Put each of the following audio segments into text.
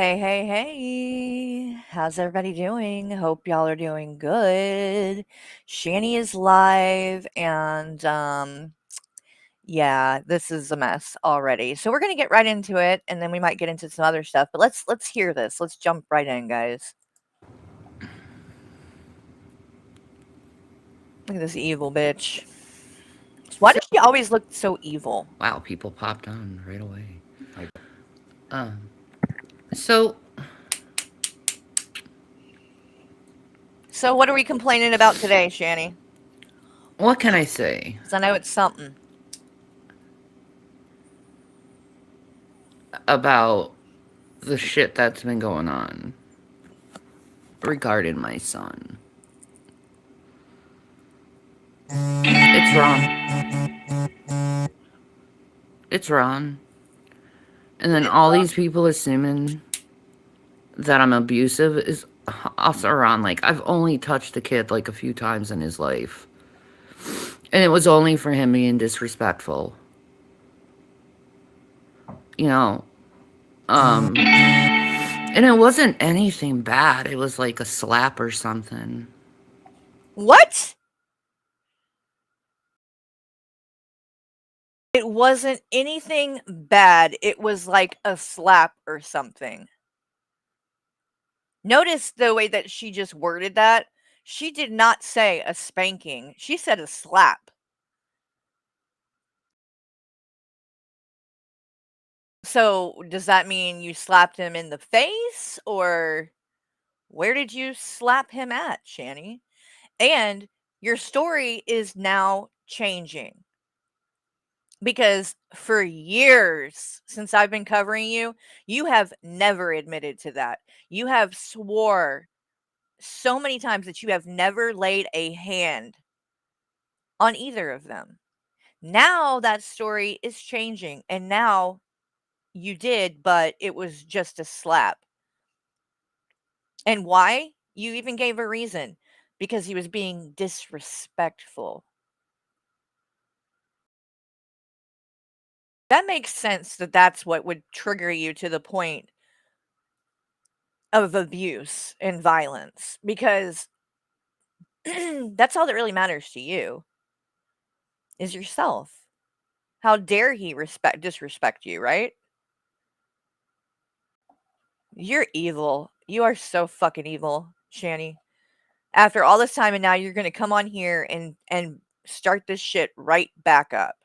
Hey, hey, hey. How's everybody doing? Hope y'all are doing good. Shanny is live and yeah, this is a mess already. So we're going to get right into it and then we might get into some other stuff, but let's hear this. Let's jump right in, guys. Look at this evil bitch. Why does she always look so evil? Wow, people popped on right away. Um, so So what are we complaining about today, Shanny? what can I say Cuz I know it's something. about the shit that's been going on regarding my son? It's wrong. It's wrong. And then all these people assuming that I'm abusive is also wrong. Like, I've only touched the kid like a few times in his life. And it was only for him being disrespectful. You know, and it wasn't anything bad. It was like a slap or something. What? It wasn't anything bad. It was like a slap or something. Notice the way that she just worded that. She did not say a spanking. She said a slap. So, does that mean you slapped him in the face or where did you slap him at, Shanny? And your story is now changing because for years since I've been covering you, you have never admitted to that. You have swore so many times that you have never laid a hand on either of them. Now that story is changing, and now you did, but it was just a slap. And why? You even gave a reason because he was being disrespectful. That makes sense that that's what would trigger you to the point of abuse and violence because that's all that really matters to you is yourself. How dare he disrespect you, right? You're evil. You are so fucking evil, Shanny. After all this time and now you're gonna come on here and start this shit right back up.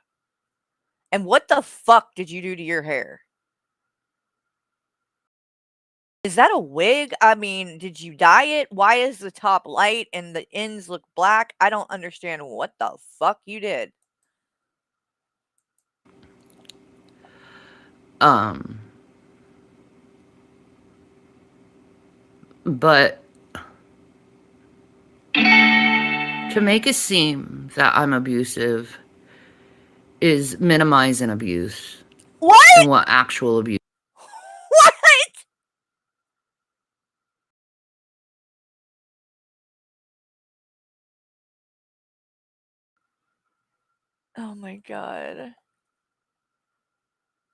And what the fuck did you do to your hair? Is that a wig? I mean, did you dye it? Why is the top light and the ends look black? I don't understand what the fuck you did. Um, but to make it seem that I'm abusive is minimizing abuse What? and what actual abuse. What? Oh my god.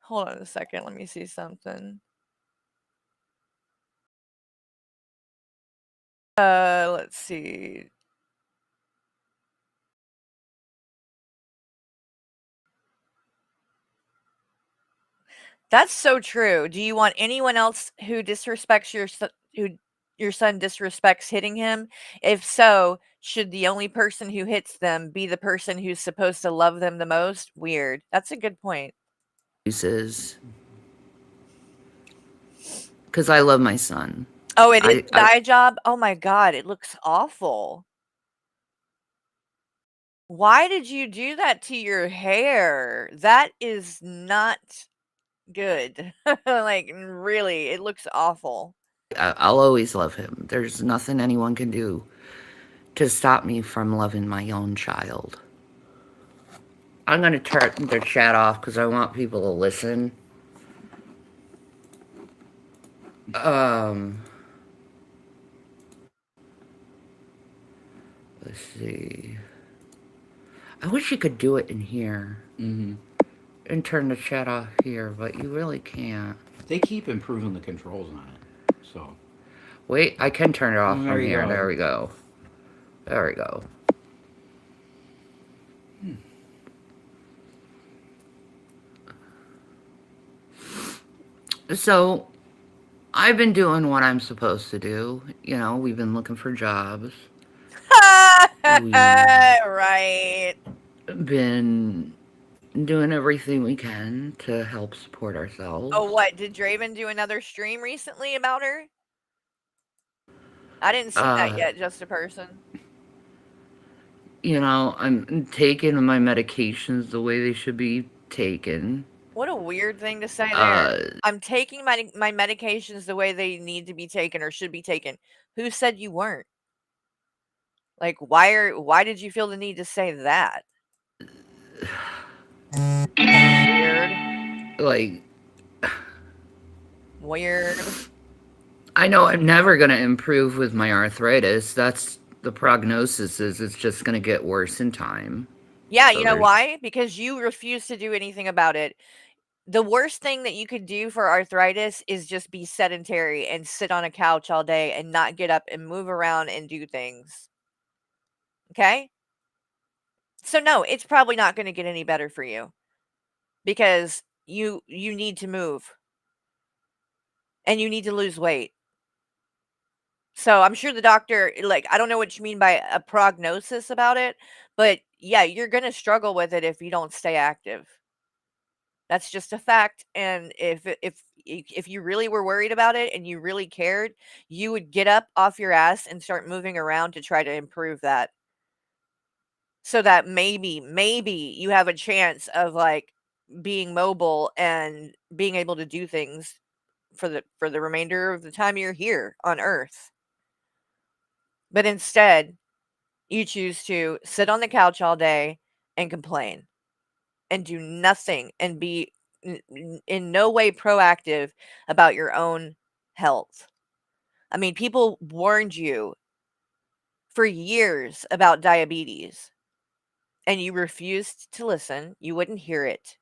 Hold on a second. Let me see something. Let's see. That's so true. Do you want anyone else who disrespects who your son disrespects hitting him? If so, should the only person who hits them be the person who's supposed to love them the most? Weird. That's a good point. Is because I love my son. Oh, it is I, a I dye job? Oh my god, it looks awful. Why did you do that to your hair? That is not good. Like, really, it looks awful. I'll always love him. There's nothing anyone can do to stop me from loving my own child. I'm gonna turn the chat off because I want people to listen. Um, let's see. I wish you could do it in here and turn the chat off here, but you really can't. They keep improving the controls on it. So Wait, I can turn it off from there you here. There go. we go. There we go. So, I've been doing what I'm supposed to do. You know, we've been looking for jobs. We've Right. been doing everything we can to help support Oh, ourselves. what? Did Draven do another stream recently about her? I didn't see that Uh, yet, just a person. you know, I'm taking my medications the way they should be taken. What a weird thing to say there. Uh, I'm taking my medications the way they need to be taken or should be taken. Who said you weren't? Like, why did you feel the need to say that? Weird. like, Weird. I know I'm never going to improve with my arthritis. That's the prognosis is it's just going to get worse in time. Yeah, you So know there's why? Because you refuse to do anything about it. The worst thing that you could do for arthritis is just be sedentary and sit on a couch all day and not get up and move around and do things. Okay? So no, it's probably not going to get any better for you because you need to move and you need to lose weight. So I'm sure the doctor, like, I don't know what you mean by a prognosis about it, but yeah, you're going to struggle with it if you don't stay active. That's just a fact, and if you really were worried about it and you really cared, you would get up off your ass and start moving around to try to improve that. So that maybe you have a chance of, like, being mobile and being able to do things for the remainder of the time you're here on Earth. But instead, you choose to sit on the couch all day and complain and do nothing and be in no way proactive about your own health. I mean, people warned you for years about diabetes and you refused to listen. You wouldn't hear it.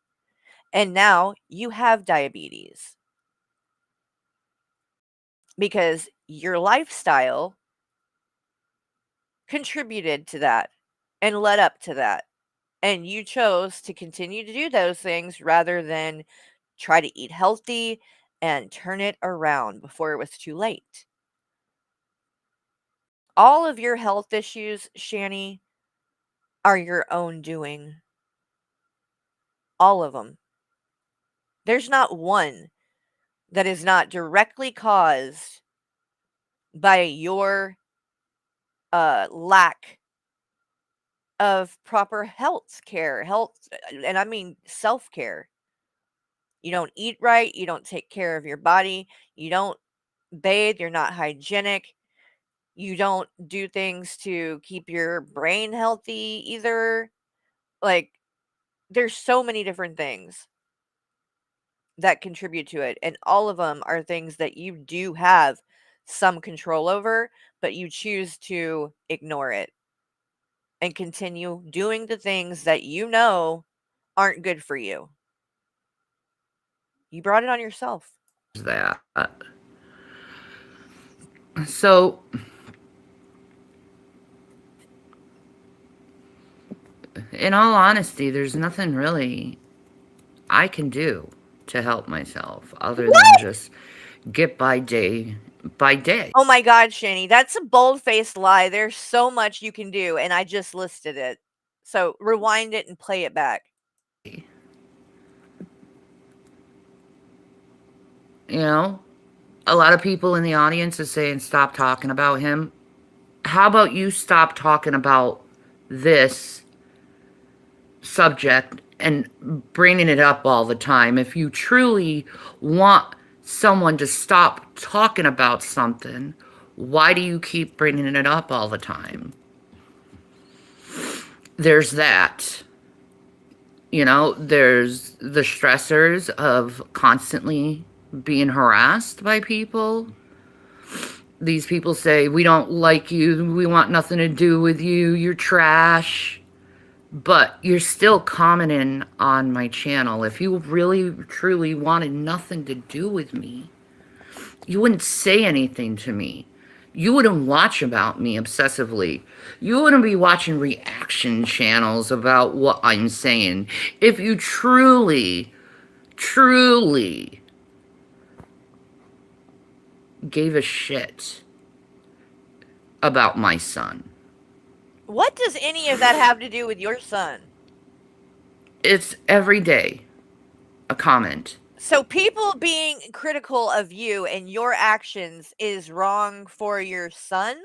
And now you have diabetes because your lifestyle contributed to that and led up to that. And you chose to continue to do those things rather than try to eat healthy and turn it around before it was too late. All of your health issues, Shanny, are your own doing. All of them. There's not one that is not directly caused by your lack of proper health care, and I mean self care. You don't eat right, you don't take care of your body, you don't bathe, you're not hygienic, you don't do things to keep your brain healthy either. Like, there's so many different things that contribute to it, and all of them are things that you do have some control over, but you choose to ignore it and continue doing the things that you know aren't good for you. You brought it on yourself. that. So, in all honesty, there's nothing really I can do to help myself other than What? just get by day by day. Oh my god, Shani, that's a bold-faced lie. There's so much you can do, and I just listed it. So rewind it and play it back. You know, a lot of people in the audience is saying stop talking about him. How about you stop talking about this subject and bringing it up all the time? If you truly want someone to stop talking about something, why do you keep bringing it up all the time? There's that. You know, there's the stressors of constantly being harassed by people. These people say, we don't like you, we want nothing to do with you, you're trash. but you're still commenting on my channel. If you really truly wanted nothing to do with me, you wouldn't say anything to me. You wouldn't watch about me obsessively. You wouldn't be watching reaction channels about what I'm saying. If you truly, truly gave a shit about my son. What does any of that have to do with your son? It's every day a comment. So people being critical of you and your actions is wrong for your son?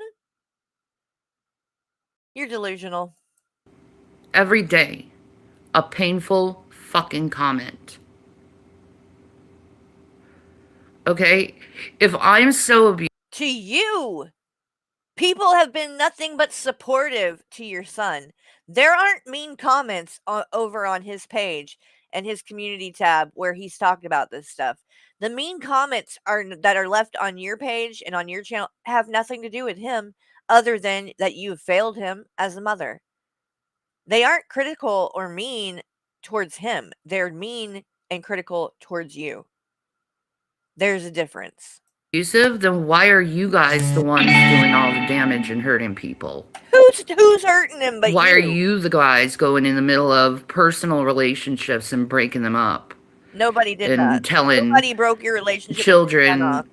You're delusional. Every day a painful fucking comment. Okay? If I'm so abused, To you, people have been nothing but supportive to your son. There aren't mean comments over on his page and his community tab where he's talked about this stuff. The mean comments that are left on your page and on your channel have nothing to do with him other than that you have failed him as a mother. They aren't critical or mean towards him. They're mean and critical towards you. There's a difference. abusive, then why are you guys the ones doing all the damage and hurting people? Who's hurting him but Why are you? you the guys going in the middle of personal relationships and breaking them up Nobody did that. and telling Nobody broke your relationship with your son children off.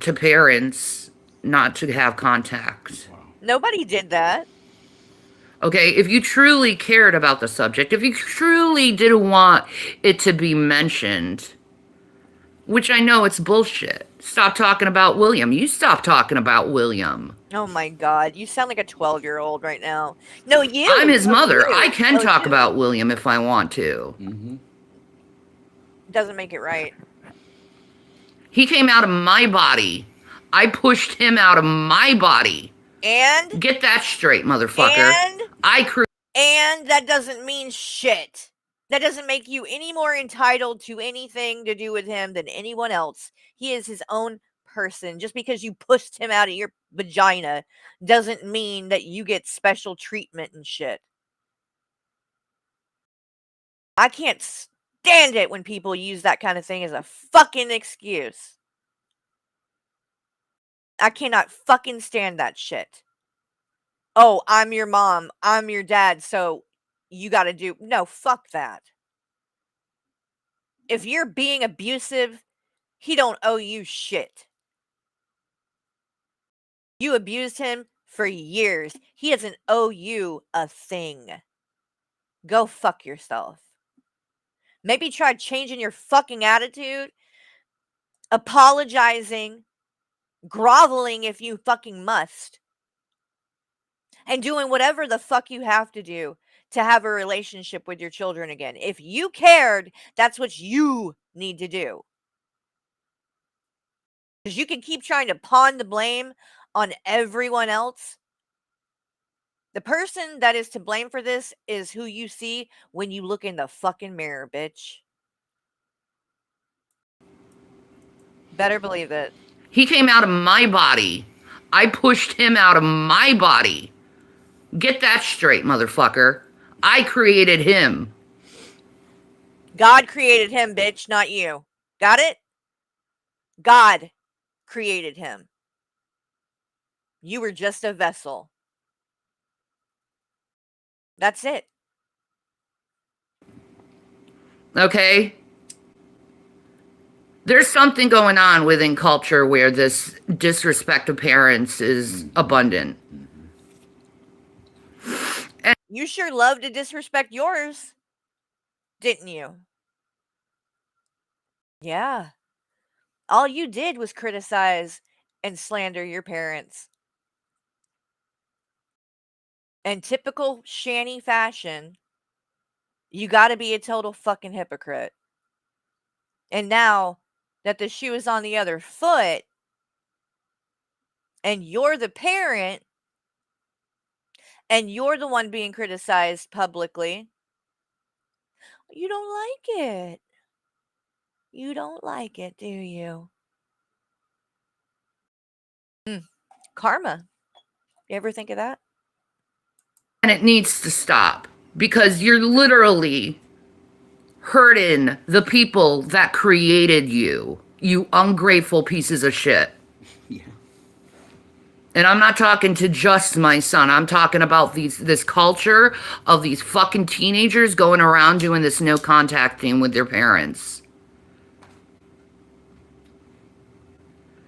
to parents not to have contact? Wow. Nobody did that. Okay, if you truly cared about the subject, if you truly didn't want it to be mentioned, which I know it's bullshit, stop talking about William. You stop talking about William. Oh my god, you sound like a 12-year-old right now. No, I'm you. his No, mother. I you. can No, talk you. about William if I want to. Mm-hmm. Doesn't make it right. He came out of my body. I pushed him out of my body. And Get that straight, motherfucker. and I created. and that doesn't mean shit. That doesn't make you any more entitled to anything to do with him than anyone else. He is his own person. Just because you pushed him out of your vagina doesn't mean that you get special treatment and shit. I can't stand it when people use that kind of thing as a fucking excuse. I cannot fucking stand that shit. Oh, I'm your mom. I'm your dad. So you got to do. No, fuck that. If you're being abusive, he don't owe you shit. You abused him for years. He doesn't owe you a thing. Go fuck yourself. Maybe try changing your fucking attitude, apologizing, groveling if you fucking must, and doing whatever the fuck you have to do to have a relationship with your children again. If you cared, that's what you need to do. Because you can keep trying to pawn the blame on everyone else. The person that is to blame for this is who you see when you look in the fucking mirror, bitch. Better believe it. He came out of my body. I pushed him out of my body. Get that straight, motherfucker. I created him. God created him, bitch, not you. Got it? God created him. You were just a vessel. That's it. Okay? There's something going on within culture where this disrespect of parents is abundant. You sure loved to disrespect yours, didn't you? Yeah. All you did was criticize and slander your parents. In typical Shanny fashion, you got to be a total fucking hypocrite. And now that the shoe is on the other foot and you're the parent and you're the one being criticized publicly, you don't like it. You don't like it, do you? Mm, karma. You ever think of that? And it needs to stop. because you're literally hurting the people that created you. You ungrateful pieces of shit. Yeah. And I'm not talking to just my son. I'm talking about this culture of these fucking teenagers going around doing this no contact thing with their parents.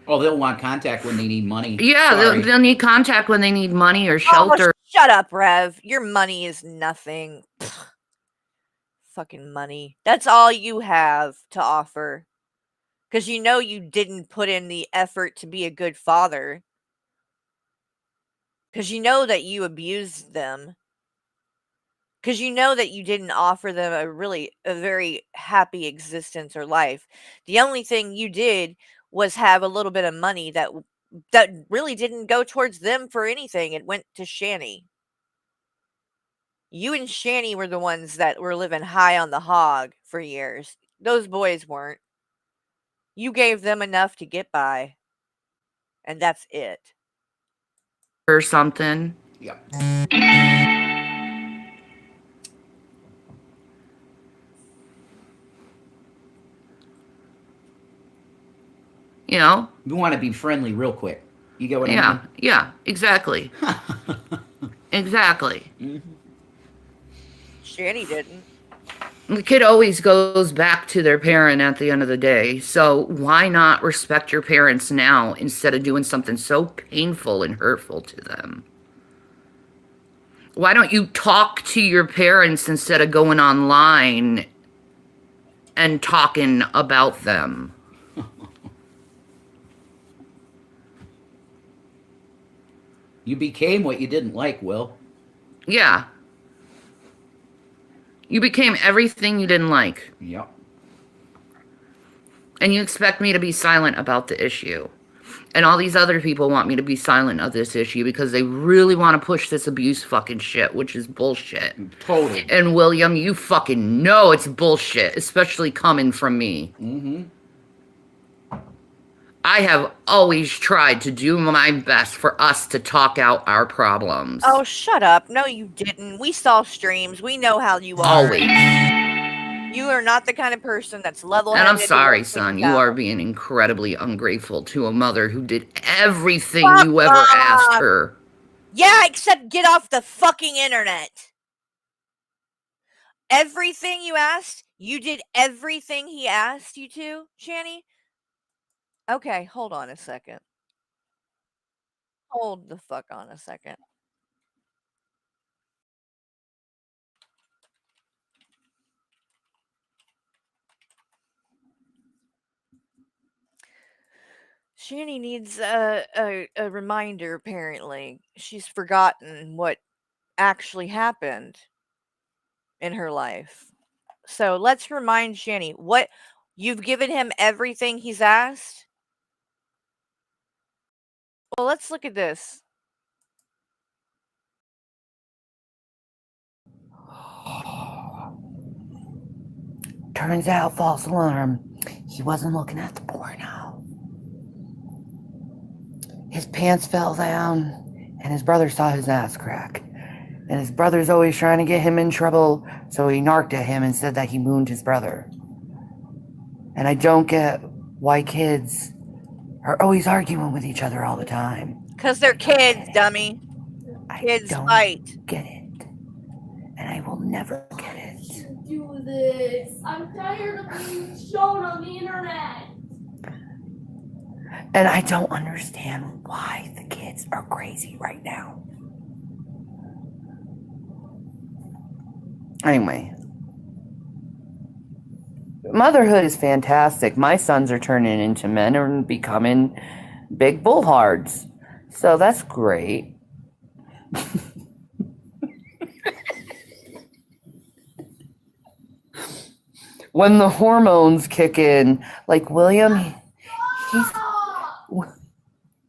Oh, they'll want contact when they need money. Yeah, Sorry. they'll need contact when they need money or Oh, shelter. shut up, Rev. Your money is nothing. Fucking money. That's all you have to offer. Because you know you didn't put in the effort to be a good father. Because you know that you abused them. Because you know that you didn't offer them a very happy existence or life. The only thing you did was have a little bit of money that really didn't go towards them for anything. It went to Shanny. You and Shanny were the ones that were living high on the hog for years. Those boys weren't. You gave them enough to get by, and that's it. Or something. Yep. You know? You want to be friendly real quick. You get what I Yeah, mean? yeah, exactly. Exactly. Shanny didn't. The kid always goes back to their parent at the end of the day. So why not respect your parents now instead of doing something so painful and hurtful to them? Why don't you talk to your parents instead of going online and talking about them? You became what you didn't like, Will. Yeah. You became everything you didn't like. Yep. And you expect me to be silent about the issue. And all these other people want me to be silent of this issue because they really want to push this abuse fucking shit, which is bullshit. Totally. And William, you fucking know it's bullshit, especially coming from me. Mm-hmm. I have always tried to do my best for us to talk out our problems. Oh, shut up. No, you didn't. We saw streams. We know how you are. Always. You are not the kind of person that's And level-headed. I'm to sorry, work son. things You are out. being incredibly ungrateful to a mother who did everything Fuck you ever asked off! her. Yeah, except get off the fucking internet. Everything you asked, you did everything he asked you to, Shanny? Okay, hold on a second. Hold the fuck on a second. Shanny needs a reminder, apparently. She's forgotten what actually happened in her life. So let's remind Shanny what you've given him everything he's asked. Well, let's look at this. Turns out, false alarm, he wasn't looking at the porno. His pants fell down, and his brother saw his ass crack. And his brother's always trying to get him in trouble, so he narked at him and said that he mooned his brother. And I don't get why kids are always arguing with each other all the time. Because they're kids, dummy. Kids don't fight. get it. And I will never get it. Do this. I'm tired of being shown on the internet. And I don't understand why the kids are crazy right now. Anyway, motherhood is fantastic. My sons are turning into men and becoming big bullhards. So that's great. When the hormones kick in, like William, he's...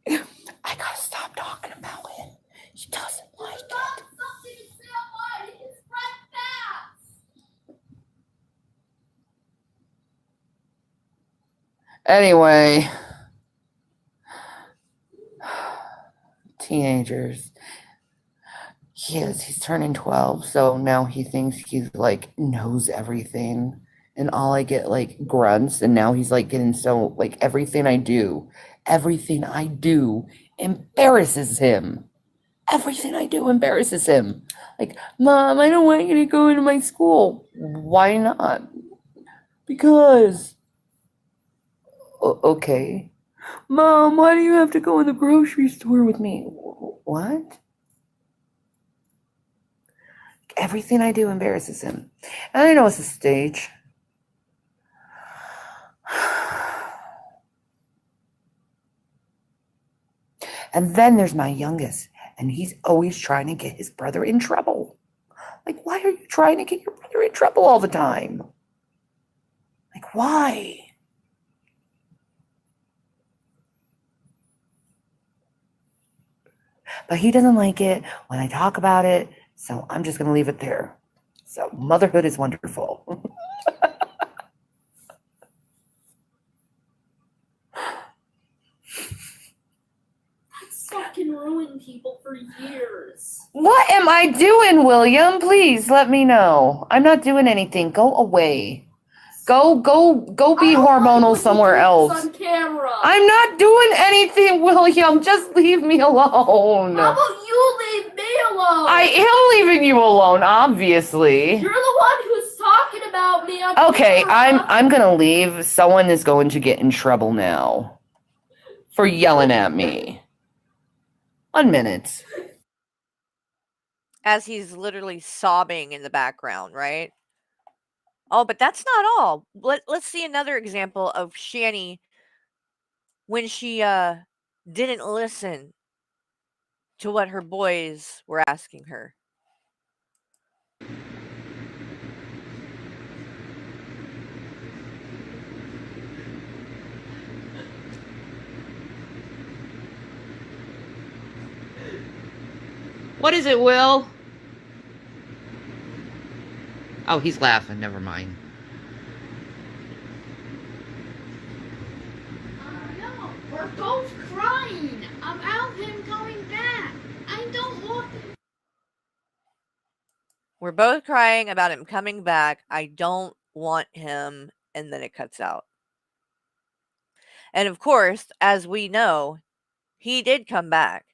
I gotta stop talking about him. He doesn't like it. Anyway, teenagers. He is. He's turning 12, so now he thinks he's like knows everything. And all I get like grunts, and now he's like getting so like everything I do embarrasses him. Everything I do embarrasses him. Like, Mom, I don't want you to go into my school. Why not? Because. Okay. Mom, why do you have to go in the grocery store with me? What? Everything I do embarrasses him. And I know it's a stage. And then there's my youngest, and he's always trying to get his brother in trouble. Like, why are you trying to get your brother in trouble all the time? Like, why? But he doesn't like it when I talk about it, so I'm just going to leave it there. So, motherhood is wonderful. That's fucking ruined people for years. What am I doing, William? Please let me know. I'm not doing anything. Go away. Go be hormonal somewhere else. On camera. I'm not doing anything, William. Just leave me alone. How about you leave me alone? I am leaving you alone, obviously. You're the one who's talking about me on Okay, camera. I'm gonna leave. Someone is going to get in trouble now for yelling at me. 1 minute. As he's literally sobbing in the background, right? Oh, but that's not all. Let's see another example of Shanny when she didn't listen to what her boys were asking her. What is it, Will? Oh, he's laughing. Never mind. No, we're both crying about him coming back. I don't want him. We're both crying about him coming back. I don't want him. And then it cuts out. And of course, as we know, he did come back.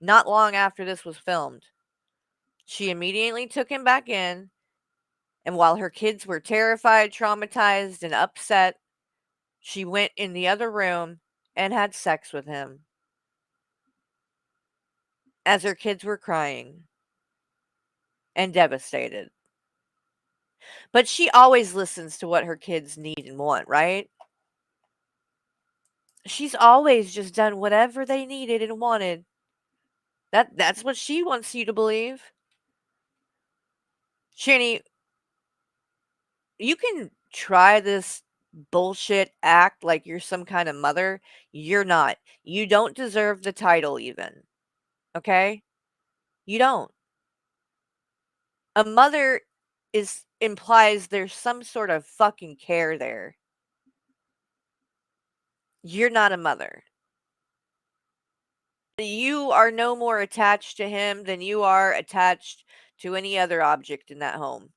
Not long after this was filmed. She immediately took him back in. And while her kids were terrified, traumatized, and upset, she went in the other room and had sex with him as her kids were crying and devastated. But she always listens to what her kids need and want, right? She's always just done whatever they needed and wanted. That's what she wants you to believe. Shanny, you can try this bullshit act like you're some kind of mother. You're not. You don't deserve the title even. Okay? You don't. A mother is implies there's some sort of fucking care there. You're not a mother. You are no more attached to him than you are attached to any other object in that home.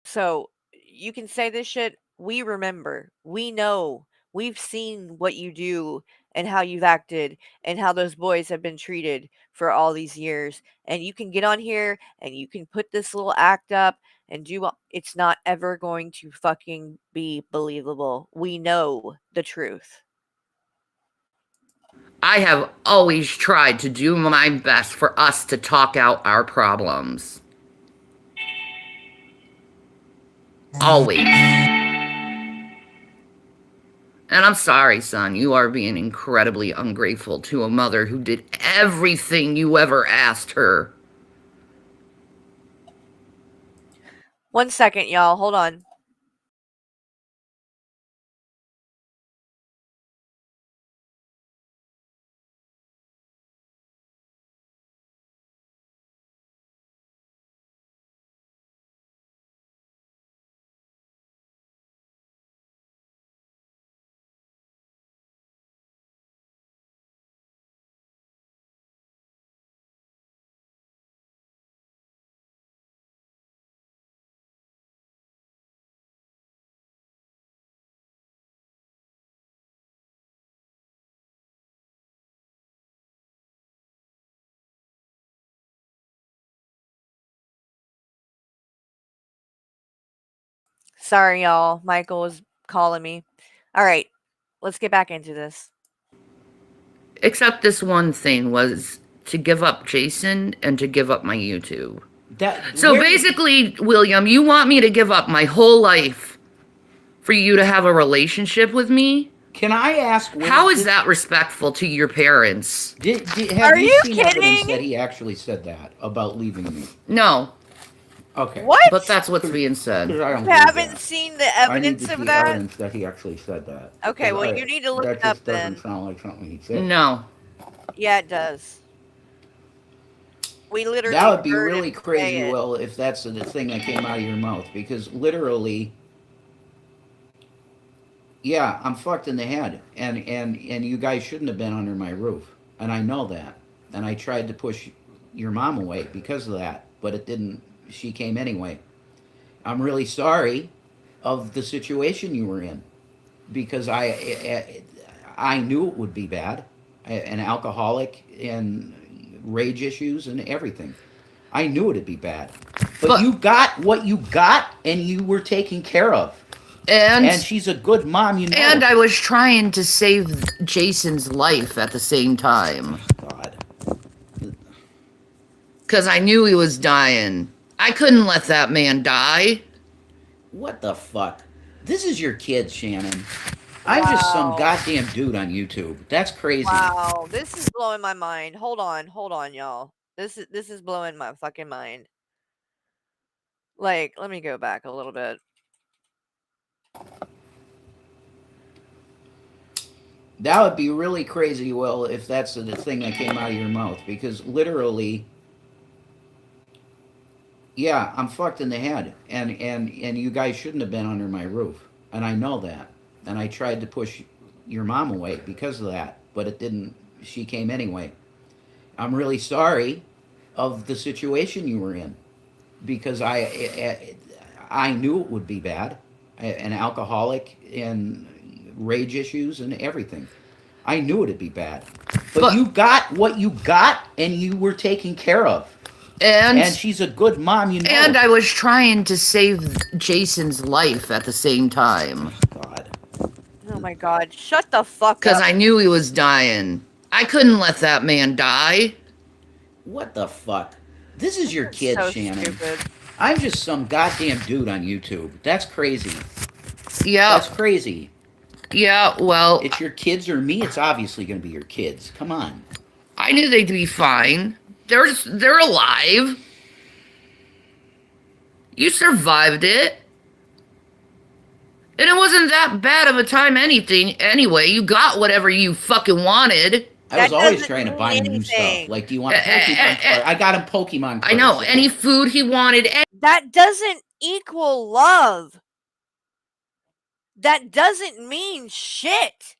So you can say this shit. We remember. We know. We've seen what you do and how you've acted and how those boys have been treated for all these years. And you can get on here and you can put this little act up and it's not ever going to fucking be believable. We know the truth. I have always tried to do my best for us to talk out our problems. Always. And I'm sorry, son. You are being incredibly ungrateful to a mother who did everything you ever asked her. 1 second, y'all. Hold on. Sorry, y'all. Michael was calling me. All right, let's get back into this. Except this one thing was to give up Jason and to give up my YouTube. So basically, William, you want me to give up my whole life for you to have a relationship with me? Can I ask? How is that respectful to your parents? Have you seen evidence that he actually said that about leaving me? No. Okay. What? But that's what's being said. I don't You believe haven't that. seen the I need evidence to of see that? evidence that he actually said that. Okay, well, you need to look it That up just doesn't then. sound like something he said. No. Yeah, it does. We literally That would be heard really him say crazy, it. Will, if that's the thing that came out of your mouth. Because literally, yeah, I'm fucked in the head. And you guys shouldn't have been under my roof. And I know that. And I tried to push your mom away because of that. But it didn't. She came anyway. I'm really sorry of the situation you were in. Because I knew it would be bad. An alcoholic and rage issues and everything. I knew it'd be bad. But you got what you got and you were taken care of. And she's a good mom, you know. And I was trying to save Jason's life at the same time. God. Because I knew he was dying. I couldn't let that man die. What the fuck? This is your kid, Shannon. I'm just some goddamn dude on YouTube. That's crazy. Wow, this is blowing my mind. Hold on, y'all. This is blowing my fucking mind. Like, let me go back a little bit. That would be really crazy, Will, if that's the thing that came out of your mouth. Because literally, yeah, I'm fucked in the head. And you guys shouldn't have been under my roof. And I know that. And I tried to push your mom away because of that. But it didn't. She came anyway. I'm really sorry of the situation you were in. Because I knew it would be bad. An alcoholic and rage issues and everything. I knew it'd be bad. But you got what you got and you were taken care of. And she's a good mom, you know. And I was trying to save Jason's life at the same time. God. Oh my god, shut the fuck up. Because I knew he was dying. I couldn't let that man die. What the fuck? This is your kid, so Shannon. Stupid. I'm just some goddamn dude on YouTube. That's crazy. Yeah. That's crazy. Yeah, well... It's your kids or me? It's obviously going to be your kids. Come on. I knew they'd be fine. They're alive. You survived it. And it wasn't that bad of a time anyway. You got whatever you fucking wanted. I was always trying to buy him new stuff. Like, do you want Pokemon? I got him Pokemon cards. I know. Any food he wanted. That doesn't equal love. That doesn't mean shit.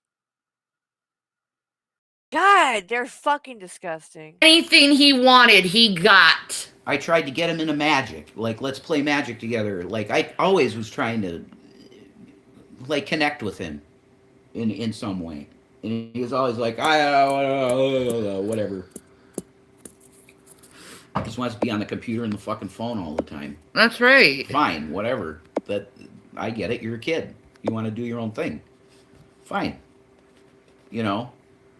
God, they're fucking disgusting. Anything he wanted, he got. I tried to get him into Magic. Like, let's play Magic together. Like, I always was trying to, like, connect with him in some way. And he was always like, whatever. He just wants to be on the computer and the fucking phone all the time. That's right. Fine, whatever. But I get it. You're a kid. You want to do your own thing. Fine. You know?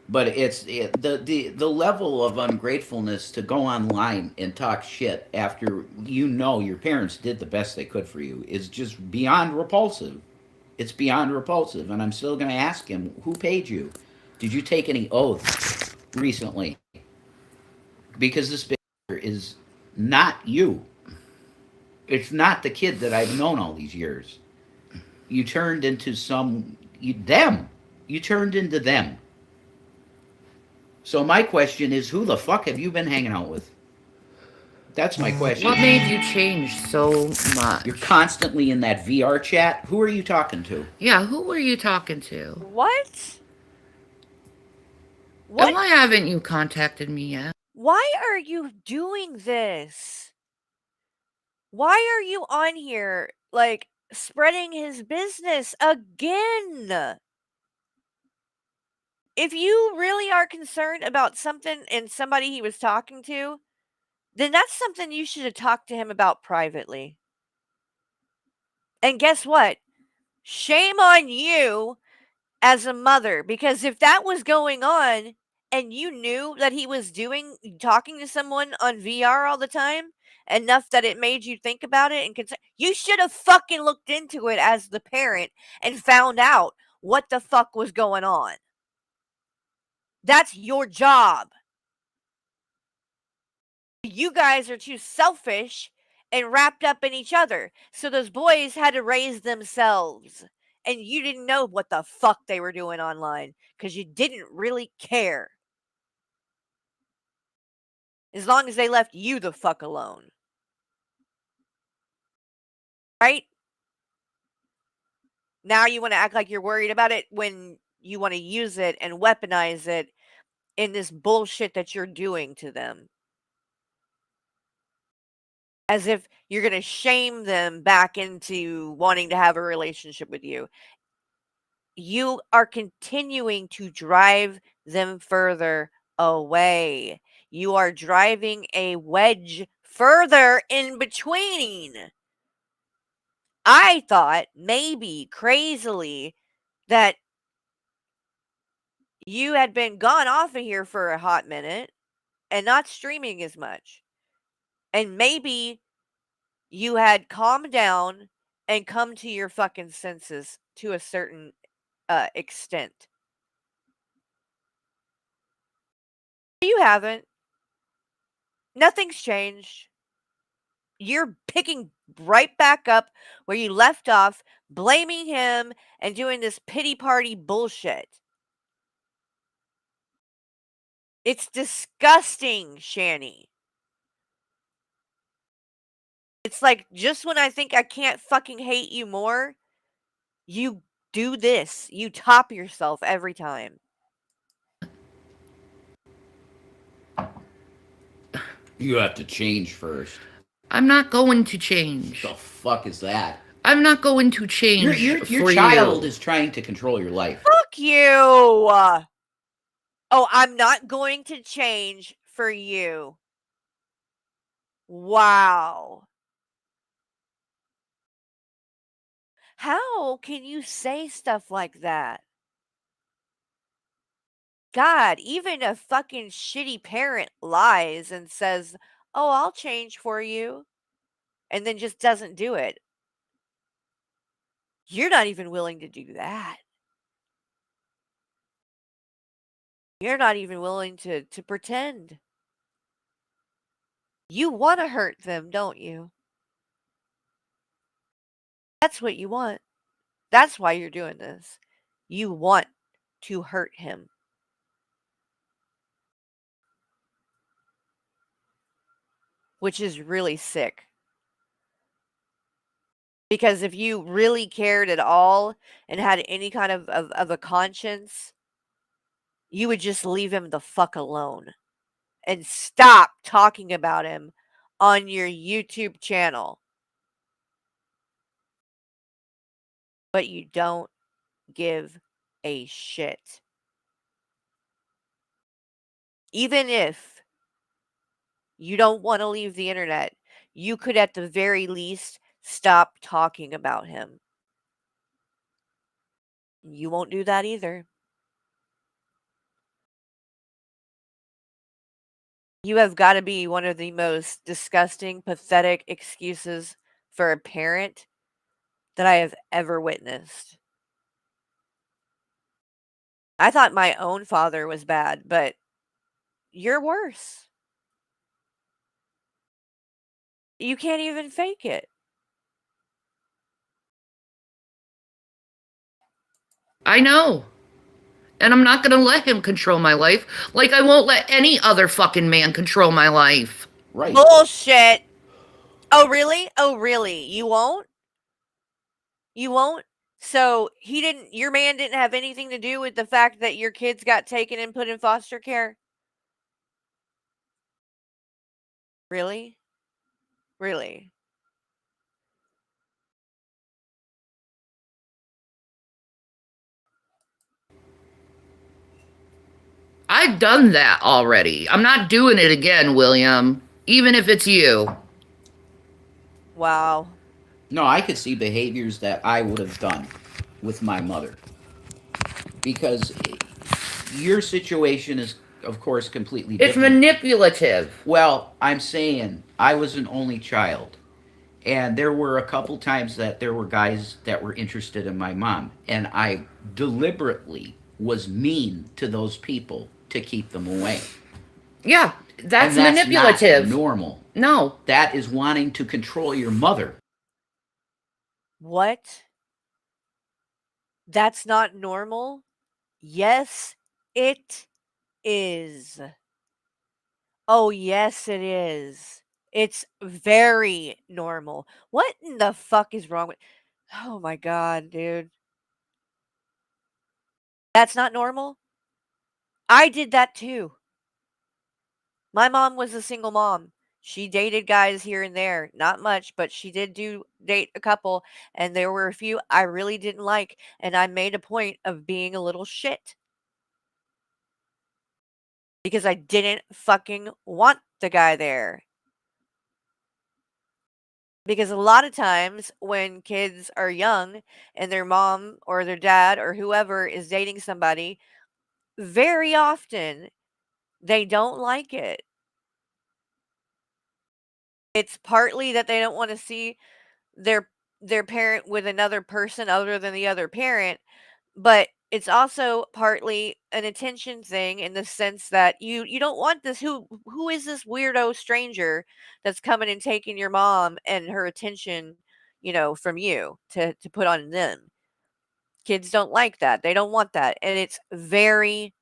But the level of ungratefulness to go online and talk shit after you know your parents did the best they could for you is just beyond repulsive. It's beyond repulsive. And I'm still going to ask him, who paid you? Did you take any oaths recently? Because this bitch is not you. It's not the kid that I've known all these years. You turned into them. You turned into them. So my question is, who the fuck have you been hanging out with? That's my question. What made you change so much? You're constantly in that VR chat. Who are you talking to? Yeah, who were you talking to? What? And why haven't you contacted me yet? Why are you doing this? Why are you on here, like, spreading his business again? If you really are concerned about something and somebody he was talking to, then that's something you should have talked to him about privately. And guess what? Shame on you as a mother, because if that was going on and you knew that he was doing talking to someone on VR all the time enough that it made you think about it and you should have fucking looked into it as the parent and found out what the fuck was going on. That's your job. You guys are too selfish and wrapped up in each other. So those boys had to raise themselves. And you didn't know what the fuck they were doing online because you didn't really care. As long as they left you the fuck alone. Right? Now you want to act like you're worried about it when you want to use it and weaponize it in this bullshit that you're doing to them. As if you're going to shame them back into wanting to have a relationship with you. You are continuing to drive them further away. You are driving a wedge further in between. I thought maybe crazily that you had been gone off of here for a hot minute and not streaming as much. And maybe you had calmed down and come to your fucking senses to a certain extent. You haven't. Nothing's changed. You're picking right back up where you left off, blaming him and doing this pity party bullshit. It's disgusting, Shanny. It's like just when I think I can't fucking hate you more, you do this. You top yourself every time. You have to change first. I'm not going to What change. the fuck is that? I'm not going to Your change your your for child you. is trying to control your life. Fuck you. Oh, I'm not going to change for you. Wow. How can you say stuff like that? God, even a fucking shitty parent lies and says, "Oh, I'll change for you," and then just doesn't do it. You're not even willing to do that. You're not even willing to pretend. You want to hurt them, don't you? That's what you want. That's why you're doing this. You want to hurt him, which is really sick. Because if you really cared at all and had any kind of a conscience, you would just leave him the fuck alone and stop talking about him on your YouTube channel. But you don't give a shit. Even if you don't want to leave the internet, you could at the very least stop talking about him. You won't do that either. You have got to be one of the most disgusting, pathetic excuses for a parent that I have ever witnessed. I thought my own father was bad, but you're worse. You can't even fake it. I know. And I'm not gonna let him control my life like I won't let any other fucking man control my life. Right. Bullshit. Oh, really? Oh, really? You won't? You won't? So your man didn't have anything to do with the fact that your kids got taken and put in foster care? Really? Really? I've done that already. I'm not doing it again, William. Even if it's you. Wow. No, I could see behaviors that I would have done with my mother because your situation is, of course, completely It's different. manipulative. Well, I'm saying I was an only child. And there were a couple times that there were guys that were interested in my mom. And I deliberately was mean to those people to keep them away. Yeah, And that's that's not manipulative. normal. No. That is wanting to control your mother. What? That's not normal? Yes, it is. Oh, yes, it is. It's very normal. What in the fuck is wrong with Oh my god, dude. That's not normal? I did that too. My mom was a single mom. She dated guys here and there, not much, but she did do date a couple, and there were a few I really didn't like, and I made a point of being a little shit because I didn't fucking want the guy there. Because a lot of times when kids are young and their mom or their dad or whoever is dating somebody, very often they don't like it. It's partly that they don't want to see their their parent with another person other than the other parent, but it's also partly an attention thing in the sense that you don't want this who is this weirdo stranger that's coming and taking your mom and her attention, from you to put on them. Kids don't like that. They don't want that, and it's very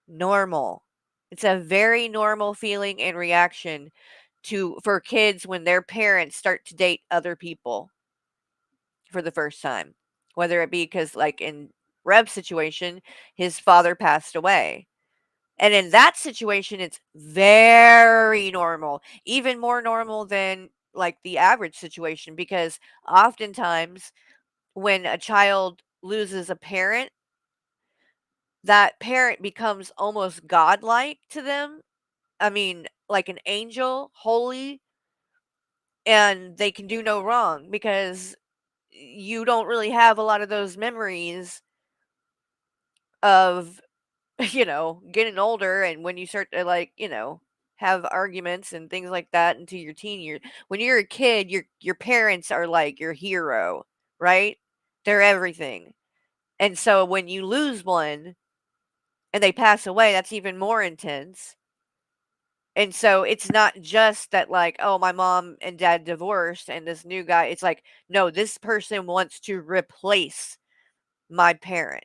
normal. It's a very normal feeling and reaction to for kids when their parents start to date other people for the first time. Whether it be because, like in Rev's situation, his father passed away. And in that situation, it's very normal, even more normal than like the average situation, because oftentimes when a child loses a parent, that parent becomes almost godlike to them. I mean, like an angel, holy, and they can do no wrong because you don't really have a lot of those memories of, getting older and when you start to like, have arguments and things like that into your teen years. When you're a kid, your parents are like your hero, right? They're everything. And so when you lose one and they pass away, that's even more intense. And so it's not just that like, oh, my mom and dad divorced and this new guy, it's like, no, this person wants to replace my parent.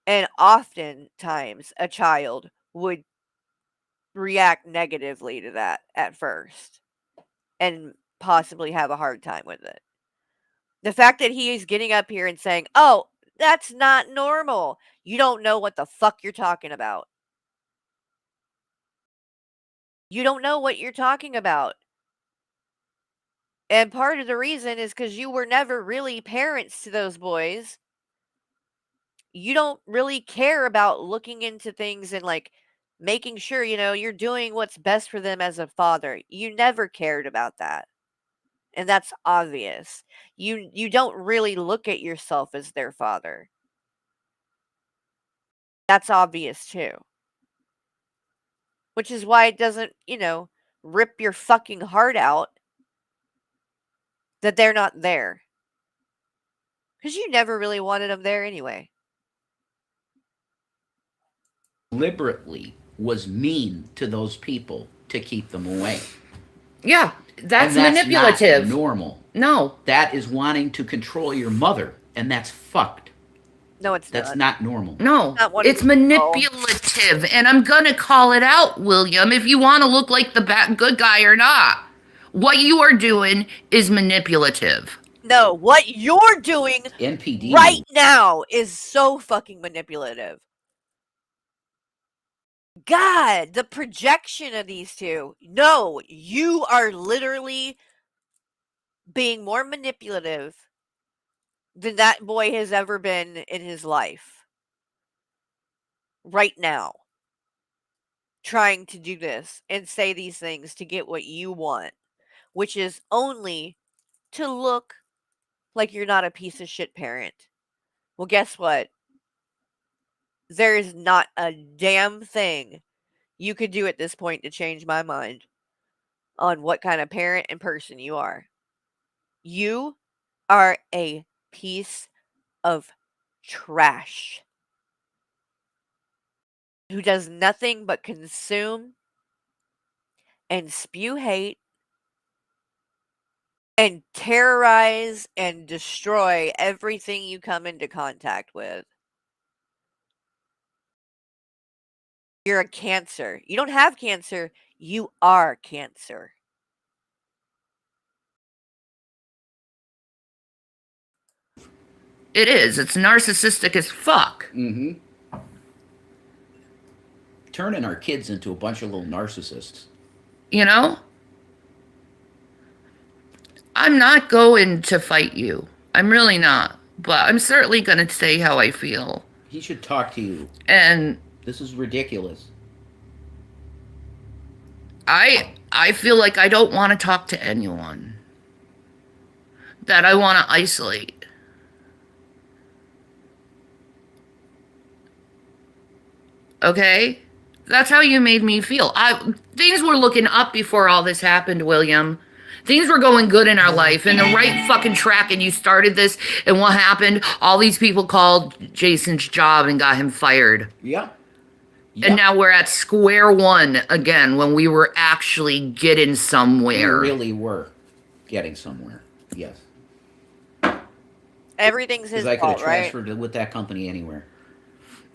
And oftentimes a child would react negatively to that at first and possibly have a hard time with it. The fact that he is getting up here and saying, "Oh, that's not normal." You don't know what the fuck you're talking about. You don't know what you're talking about. And part of the reason is because you were never really parents to those boys. You don't really care about looking into things and like making sure, you're doing what's best for them as a father. You never cared about that. And that's obvious. You don't really look at yourself as their father. That's obvious too. Which is why it doesn't, rip your fucking heart out that they're not there. Cuz you never really wanted them there anyway. Deliberately was mean to those people to keep them away. Yeah, And that's that's not manipulative. normal. No. That is wanting to control your mother. And that's fucked. No, it's That's not. not normal. No. Not wanting It's to control. manipulative. And I'm going to call it out, William, if you want to look like the good guy or not. What you are doing is manipulative. No, what you're doing NPD right move. now is so fucking manipulative. God, the projection of these two. No, you are literally being more manipulative than that boy has ever been in his life. Right now. Trying to do this and say these things to get what you want, which is only to look like you're not a piece of shit parent. Well, guess what? There is not a damn thing you could do at this point to change my mind on what kind of parent and person you are. You are a piece of trash who does nothing but consume and spew hate and terrorize and destroy everything you come into contact with. You're a cancer. You don't have cancer, you are cancer. It is. It's narcissistic as fuck. Mm-hmm. Turning our kids into a bunch of little narcissists. You know? I'm not going to fight you. I'm really not. But I'm certainly going to say how I feel. He should talk to you. And this is ridiculous. I feel like I don't want to talk to anyone. That I want to isolate. Okay? That's how you made me feel. Things were looking up before all this happened, William. Things were going good in our life, in the right fucking track, and you started this, and what happened? All these people called Jason's job and got him fired. Yeah. And now we're at square one again when we were actually getting somewhere. We really were getting somewhere. Yes. Everything's his fault, right? Because I could have transferred with that company anywhere.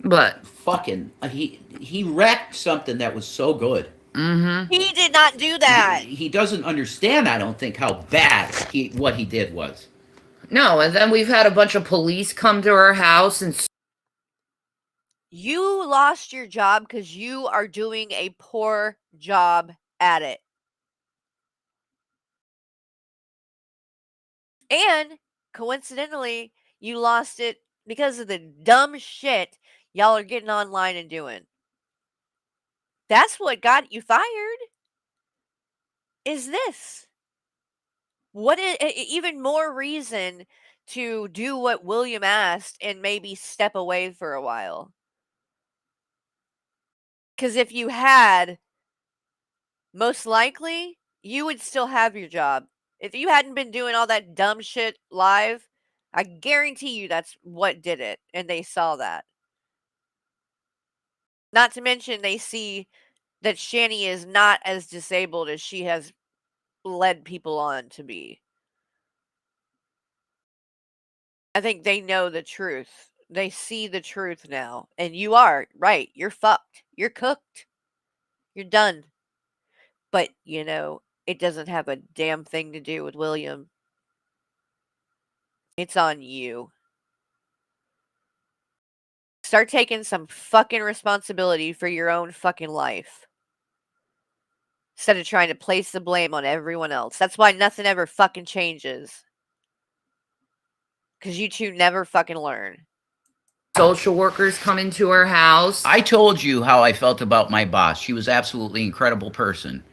But fucking, he wrecked something that was so good. Mm-hmm. He did not do that. He doesn't understand, I don't think, how bad what he did was. No, and then we've had a bunch of police come to our house and... You lost your job because you are doing a poor job at it. And coincidentally, you lost it because of the dumb shit y'all are getting online and doing. That's what got you fired. Is this? What is even more reason to do what William asked and maybe step away for a while? Because if you had, most likely, you would still have your job. If you hadn't been doing all that dumb shit live, I guarantee you that's what did it. And they saw that. Not to mention they see that Shanny is not as disabled as she has led people on to be. I think they know the truth. They see the truth now. And you are, right, you're fucked. You're cooked. You're done. But, it doesn't have a damn thing to do with William. It's on you. Start taking some fucking responsibility for your own fucking life. Instead of trying to place the blame on everyone else. That's why nothing ever fucking changes. Because you two never fucking learn. Social workers come into our house. I told you how I felt about my boss. She was absolutely incredible person.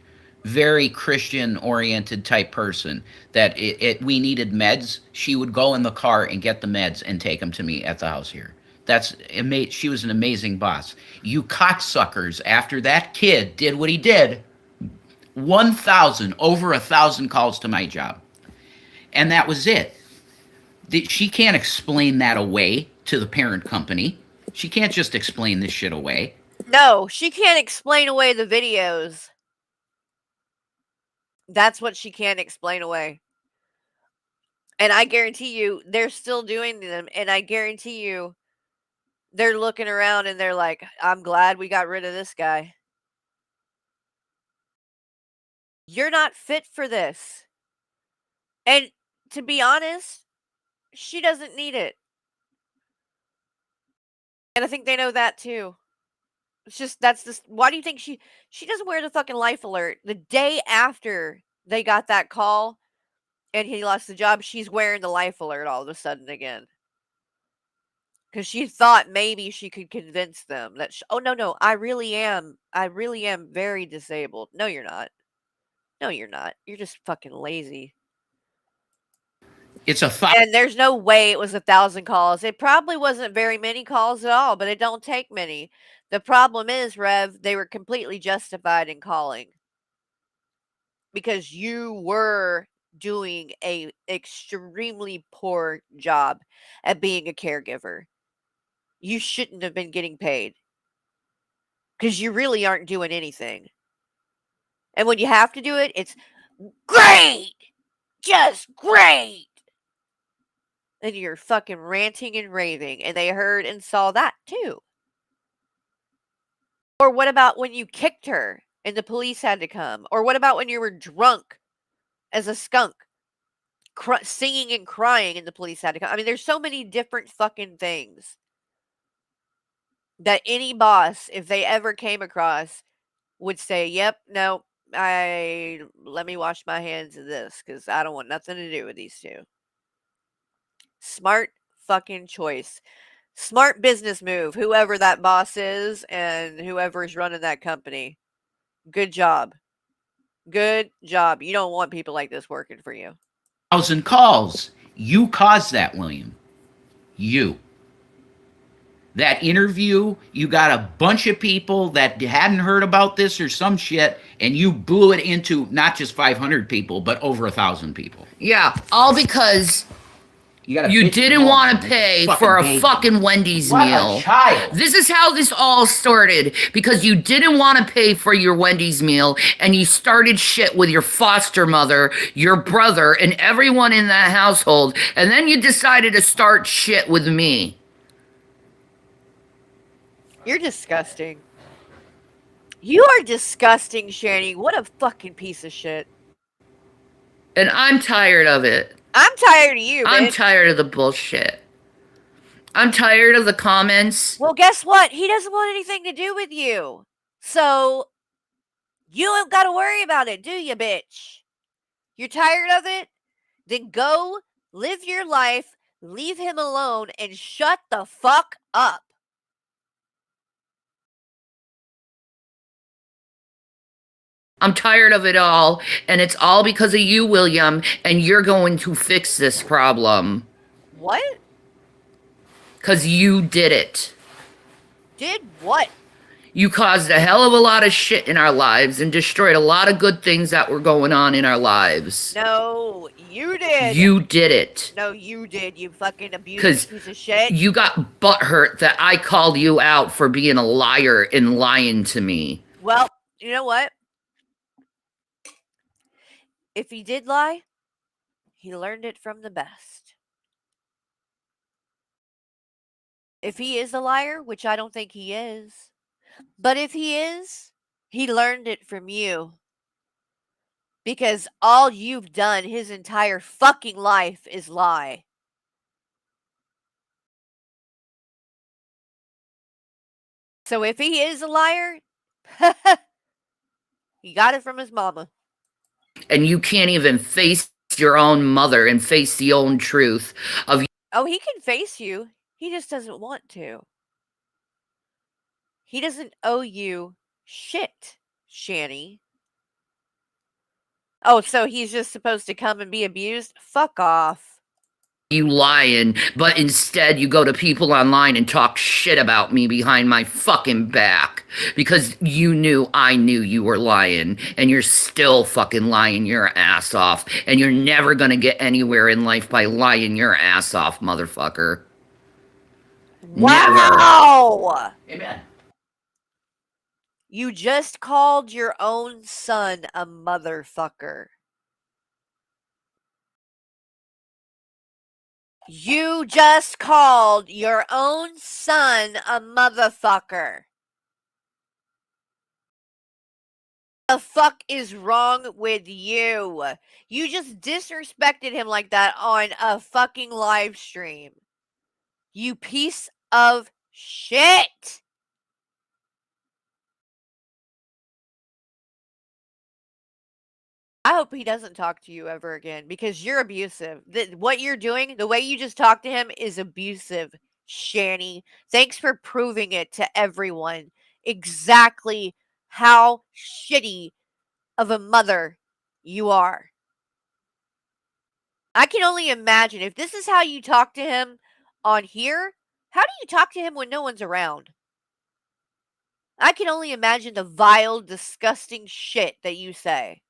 Very Christian-oriented type person. That we needed meds. She would go in the car and get the meds and take them to me at the house here. She was an amazing boss. You cocksuckers, after that kid did what he did, over 1,000 calls to my job. And that was it. She can't explain that away to the parent company. She can't just explain this shit away. No, she can't explain away the videos. That's what she can't explain away. And I guarantee you, they're still doing them. And I guarantee you, they're looking around and they're like, I'm glad we got rid of this guy. You're not fit for this. And to be honest, she doesn't need it. And I think they know that too. It's just, why do you think she doesn't wear the fucking life alert? The day after they got that call and he lost the job, she's wearing the life alert all of a sudden again. Because she thought maybe she could convince them that, oh, no, I really am very disabled. No, you're not. No, you're not. You're just fucking lazy. It's a thought. And there's no way it was 1,000 calls. It probably wasn't very many calls at all, but it don't take many. The problem is, Rev, they were completely justified in calling because you were doing a extremely poor job at being a caregiver. You shouldn't have been getting paid because you really aren't doing anything. And when you have to do it, it's great, just great. And you're fucking ranting and raving, and they heard and saw that too. Or what about when you kicked her and the police had to come? Or what about when you were drunk as a skunk, singing and crying and the police had to come? I mean, there's so many different fucking things that any boss, if they ever came across, would say, "Yep, no, let me wash my hands of this because I don't want nothing to do with these two." Smart fucking choice. Smart business move, whoever that boss is and whoever's running that company. Good job. Good job. You don't want people like this working for you. 1,000 calls. You caused that, William. You. That interview, you got a bunch of people that hadn't heard about this or some shit, and you blew it into not just 500 people, but over 1,000 people. Yeah, all because you didn't want to pay for a fucking Wendy's meal. What a child. This is how this all started, because you didn't want to pay for your Wendy's meal, and you started shit with your foster mother, your brother, and everyone in that household, and then you decided to start shit with me. You're disgusting. You are disgusting, Shanny. What a fucking piece of shit. And I'm tired of it. I'm tired of you, bitch. I'm tired of the bullshit. I'm tired of the comments. Well, guess what? He doesn't want anything to do with you. So, you don't got to worry about it, do you, bitch? You're tired of it? Then go live your life, leave him alone, and shut the fuck up. I'm tired of it all, and it's all because of you, William, and you're going to fix this problem. What? Because you did it. Did what? You caused a hell of a lot of shit in our lives and destroyed a lot of good things that were going on in our lives. No, you did. You did it. No, you did, you fucking abusive piece of shit. You got butthurt that I called you out for being a liar and lying to me. Well, you know what? If he did lie, he learned it from the best. If he is a liar, which I don't think he is, but if he is, he learned it from you. Because all you've done his entire fucking life is lie. So if he is a liar, he got it from his mama. And you can't even face your own mother and face the own truth of... Oh, he can face you. He just doesn't want to. He doesn't owe you shit, Shanny. Oh, so he's just supposed to come and be abused? Fuck off. You lying, but instead you go to people online and talk shit about me behind my fucking back because you knew I knew you were lying, and you're still fucking lying your ass off, and you're never gonna get anywhere in life by lying your ass off, motherfucker. Wow! Never. Amen. You just called your own son a motherfucker. You just called your own son a motherfucker. What the fuck is wrong with you? You just disrespected him like that on a fucking live stream. You piece of shit. I hope he doesn't talk to you ever again because you're abusive. What you're doing, the way you just talked to him is abusive, Shanny. Thanks for proving it to everyone exactly how shitty of a mother you are. I can only imagine if this is how you talk to him on here, how do you talk to him when no one's around? I can only imagine the vile, disgusting shit that you say.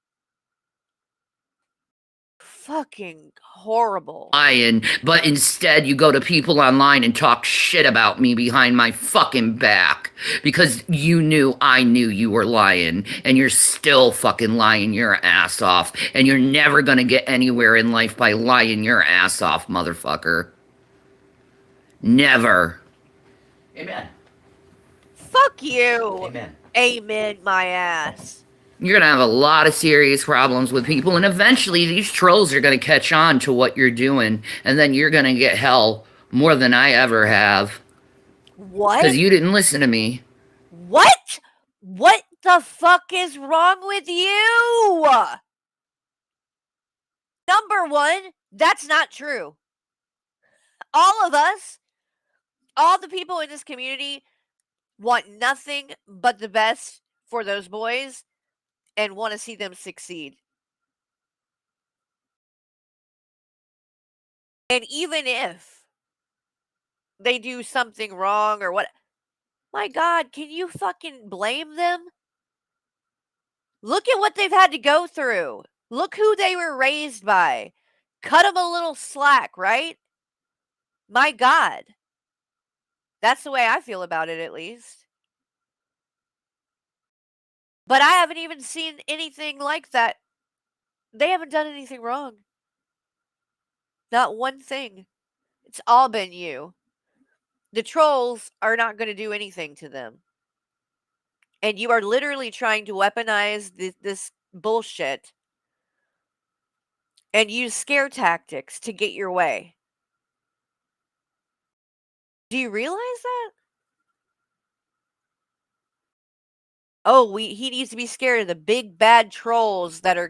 Fucking horrible. Lying, but instead you go to people online and talk shit about me behind my fucking back because you knew I knew you were lying, and you're still fucking lying your ass off, and you're never gonna get anywhere in life by lying your ass off, motherfucker. Never. Amen. Fuck you. Amen. Amen, my ass. You're gonna have a lot of serious problems with people, and eventually these trolls are gonna catch on to what you're doing, and then you're gonna get hell more than I ever have. What? Because you didn't listen to me. What? What the fuck is wrong with you? Number one, that's not true. All of us, all the people in this community want nothing but the best for those boys and want to see them succeed. And even if they do something wrong or what, my God, can you fucking blame them? Look at what they've had to go through. Look who they were raised by. Cut them a little slack, right? My God. That's the way I feel about it, at least. But I haven't even seen anything like that. They haven't done anything wrong. Not one thing. It's all been you. The trolls are not going to do anything to them. And you are literally trying to weaponize this bullshit and use scare tactics to get your way. Do you realize that? Oh, he needs to be scared of the big bad trolls that are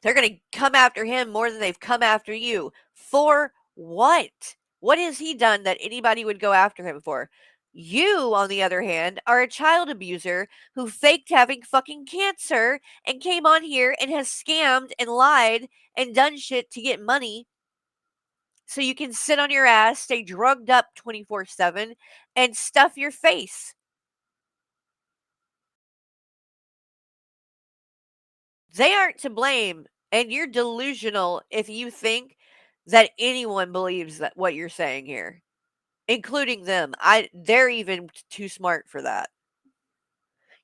they're gonna come after him more than they've come after you. For what? What has he done that anybody would go after him for? You, on the other hand, are a child abuser who faked having fucking cancer and came on here and has scammed and lied and done shit to get money so you can sit on your ass, stay drugged up 24/7, and stuff your face. They aren't to blame, and you're delusional if you think that anyone believes that what you're saying here, including them. They're even too smart for that.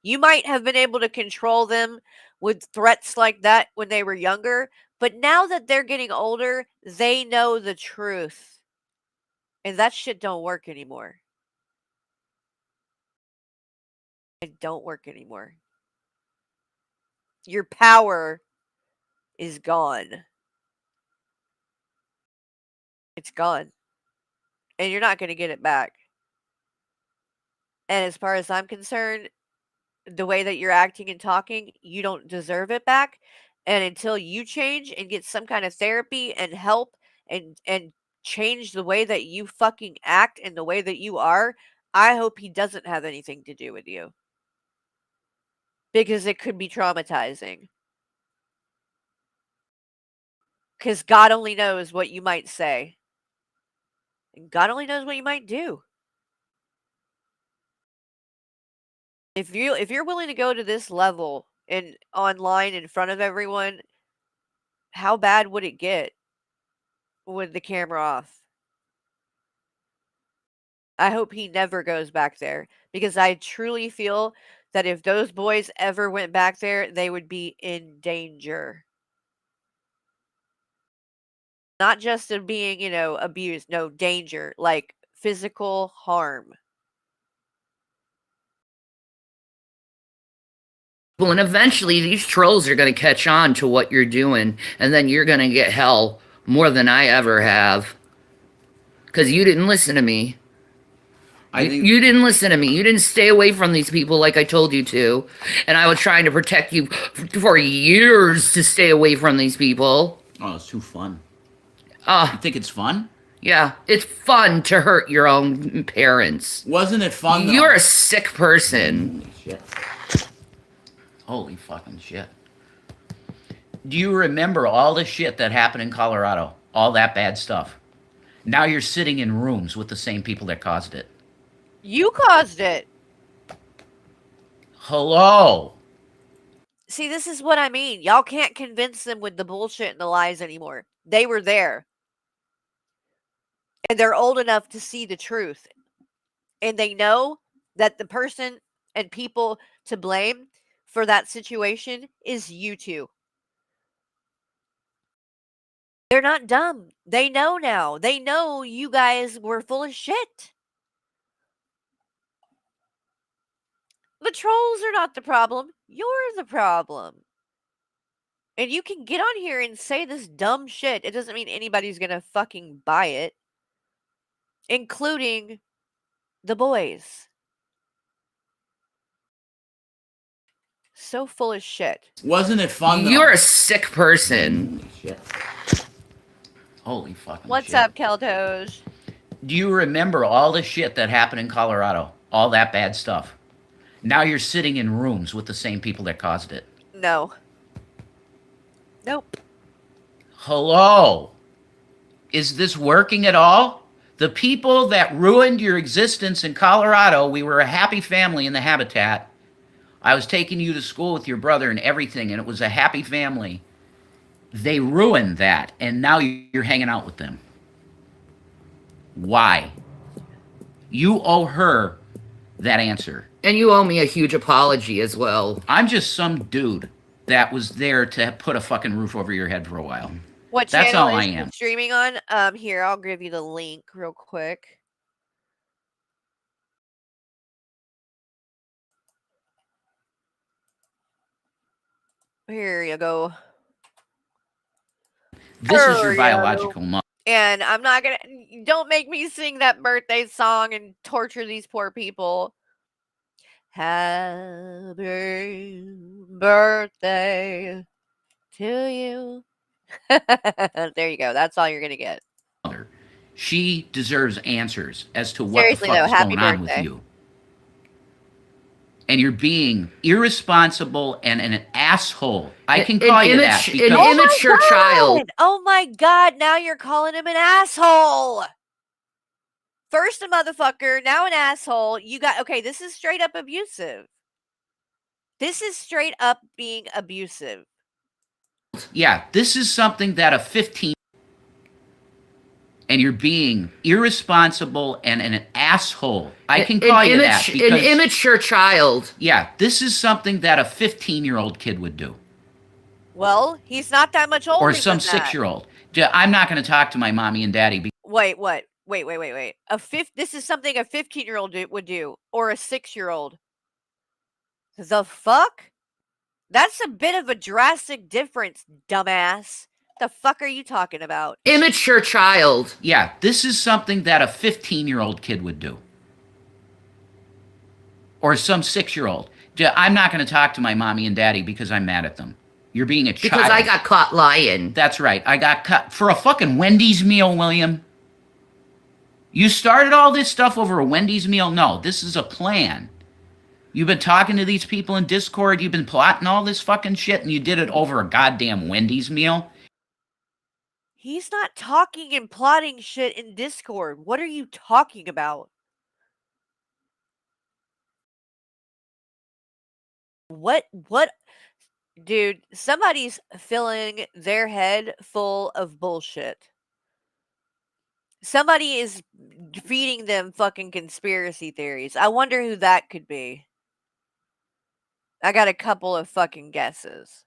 You might have been able to control them with threats like that when they were younger, but now that they're getting older, they know the truth. And that shit don't work anymore. It don't work anymore. Your power is gone. It's gone. And you're not going to get it back. And as far as I'm concerned, the way that you're acting and talking, you don't deserve it back. And until you change and get some kind of therapy and help and change the way that you fucking act and the way that you are, I hope he doesn't have anything to do with you. Because it could be traumatizing. Because God only knows what you might say. And God only knows what you might do. If you're willing to go to this level and online in front of everyone, how bad would it get with the camera off? I hope he never goes back there because I truly feel that if those boys ever went back there, they would be in danger. Not just of being, abused, no, danger, like physical harm. Well, and eventually these trolls are going to catch on to what you're doing, and then you're going to get hell more than I ever have. Because you didn't listen to me. You didn't listen to me. You didn't stay away from these people like I told you to. And I was trying to protect you for years to stay away from these people. Oh, it's too fun. You think it's fun? Yeah, it's fun to hurt your own parents. Wasn't it fun, though? You're a sick person. Holy shit. Holy fucking shit. Do you remember all the shit that happened in Colorado? all that bad stuff. Now you're sitting in rooms with the same people that caused it. You caused it. Hello. See, this is what I mean. Y'all can't convince them with the bullshit and the lies anymore. They were there. And they're old enough to see the truth. And they know that the person and people to blame for that situation is you two. They're not dumb. They know now. They know you guys were full of shit. The trolls are not the problem. You're the problem. And you can get on here and say this dumb shit. It doesn't mean anybody's gonna fucking buy it, including the boys. So full of shit. Wasn't it fun though? You're a sick person. Holy shit. Holy fucking What's shit. up, Keltosh? Do you remember all the shit that happened in Colorado? All that bad stuff. Now you're sitting in rooms with the same people that caused it. No. Nope. Hello. Is this working at all? The people that ruined your existence in Colorado, we were a happy family in the habitat. I was taking you to school with your brother and everything, and it was a happy family. They ruined that, and now you're hanging out with them. Why? You owe her that answer. And you owe me a huge apology as well. I'm just some dude that was there to put a fucking roof over your head for a while. What That's channel all I is am. it streaming on? Here, I'll give you the link real quick. Here you go. This is your There you biological mother. And I'm not gonna. Don't make me sing that birthday song and torture these poor people. Happy birthday to you. There you go. That's all you're gonna get. She deserves answers as to what Seriously, the fuck though, is happy going on with birthday. you. And you're being irresponsible and an asshole. I can call you that An because immature child. Oh my god, now you're calling him an asshole. First a motherfucker, now an asshole. You got okay, this is straight up abusive. This is straight up being abusive. yeah, this is something that a 15 and you're being irresponsible and an asshole. I can call you that because an immature child. yeah, this is something that a 15-year-old kid would do. Well, he's not that much older Or some than that. 6-year-old. I'm not going to talk to my mommy and daddy. Wait, what? Wait. This is something a 15-year-old would do, or a 6-year-old. The fuck? That's a bit of a drastic difference, dumbass. The fuck are you talking about? Immature child. Yeah, this is something that a 15-year-old kid would do. Or some 6-year-old. I'm not going to talk to my mommy and daddy because I'm mad at them. You're being a child. Because I got caught lying. That's right. I got cut for a fucking Wendy's meal, William. You started all this stuff over a Wendy's meal? No, this is a plan. You've been talking to these people in Discord. You've been plotting all this fucking shit, and you did it over a goddamn Wendy's meal? He's not talking and plotting shit in Discord. What are you talking about? What? Dude, somebody's filling their head full of bullshit. Somebody is feeding them fucking conspiracy theories. I wonder who that could be. I got a couple of fucking guesses.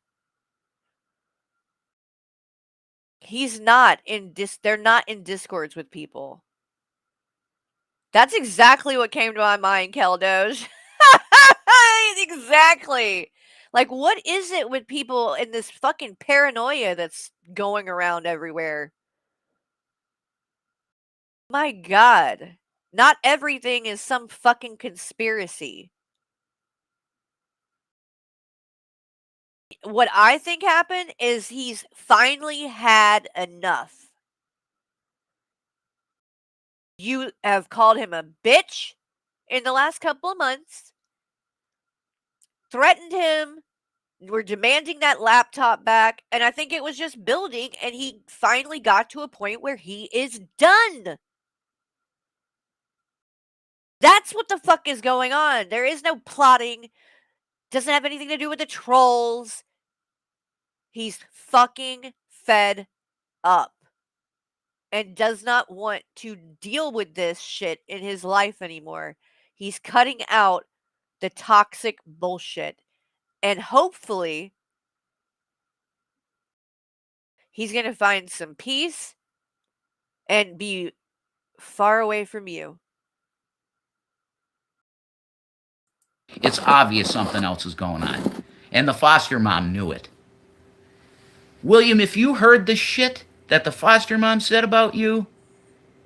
He's not in they're not in discords with people. That's exactly what came to my mind, Keldoge. Exactly. Like, what is it with people in this fucking paranoia that's going around everywhere? My God. Not everything is some fucking conspiracy. What I think happened is he's finally had enough. You have called him a bitch in the last couple of months, threatened him were demanding that laptop back, and I think it was just building, and he finally got to a point where he is done. That's what the fuck is going on. There is no plotting. Doesn't have anything to do with the trolls. He's fucking fed up and does not want to deal with this shit in his life anymore. He's cutting out the toxic bullshit. And hopefully, he's going to find some peace and be far away from you. It's obvious something else is going on. And the foster mom knew it. William, if you heard the shit that the foster mom said about you,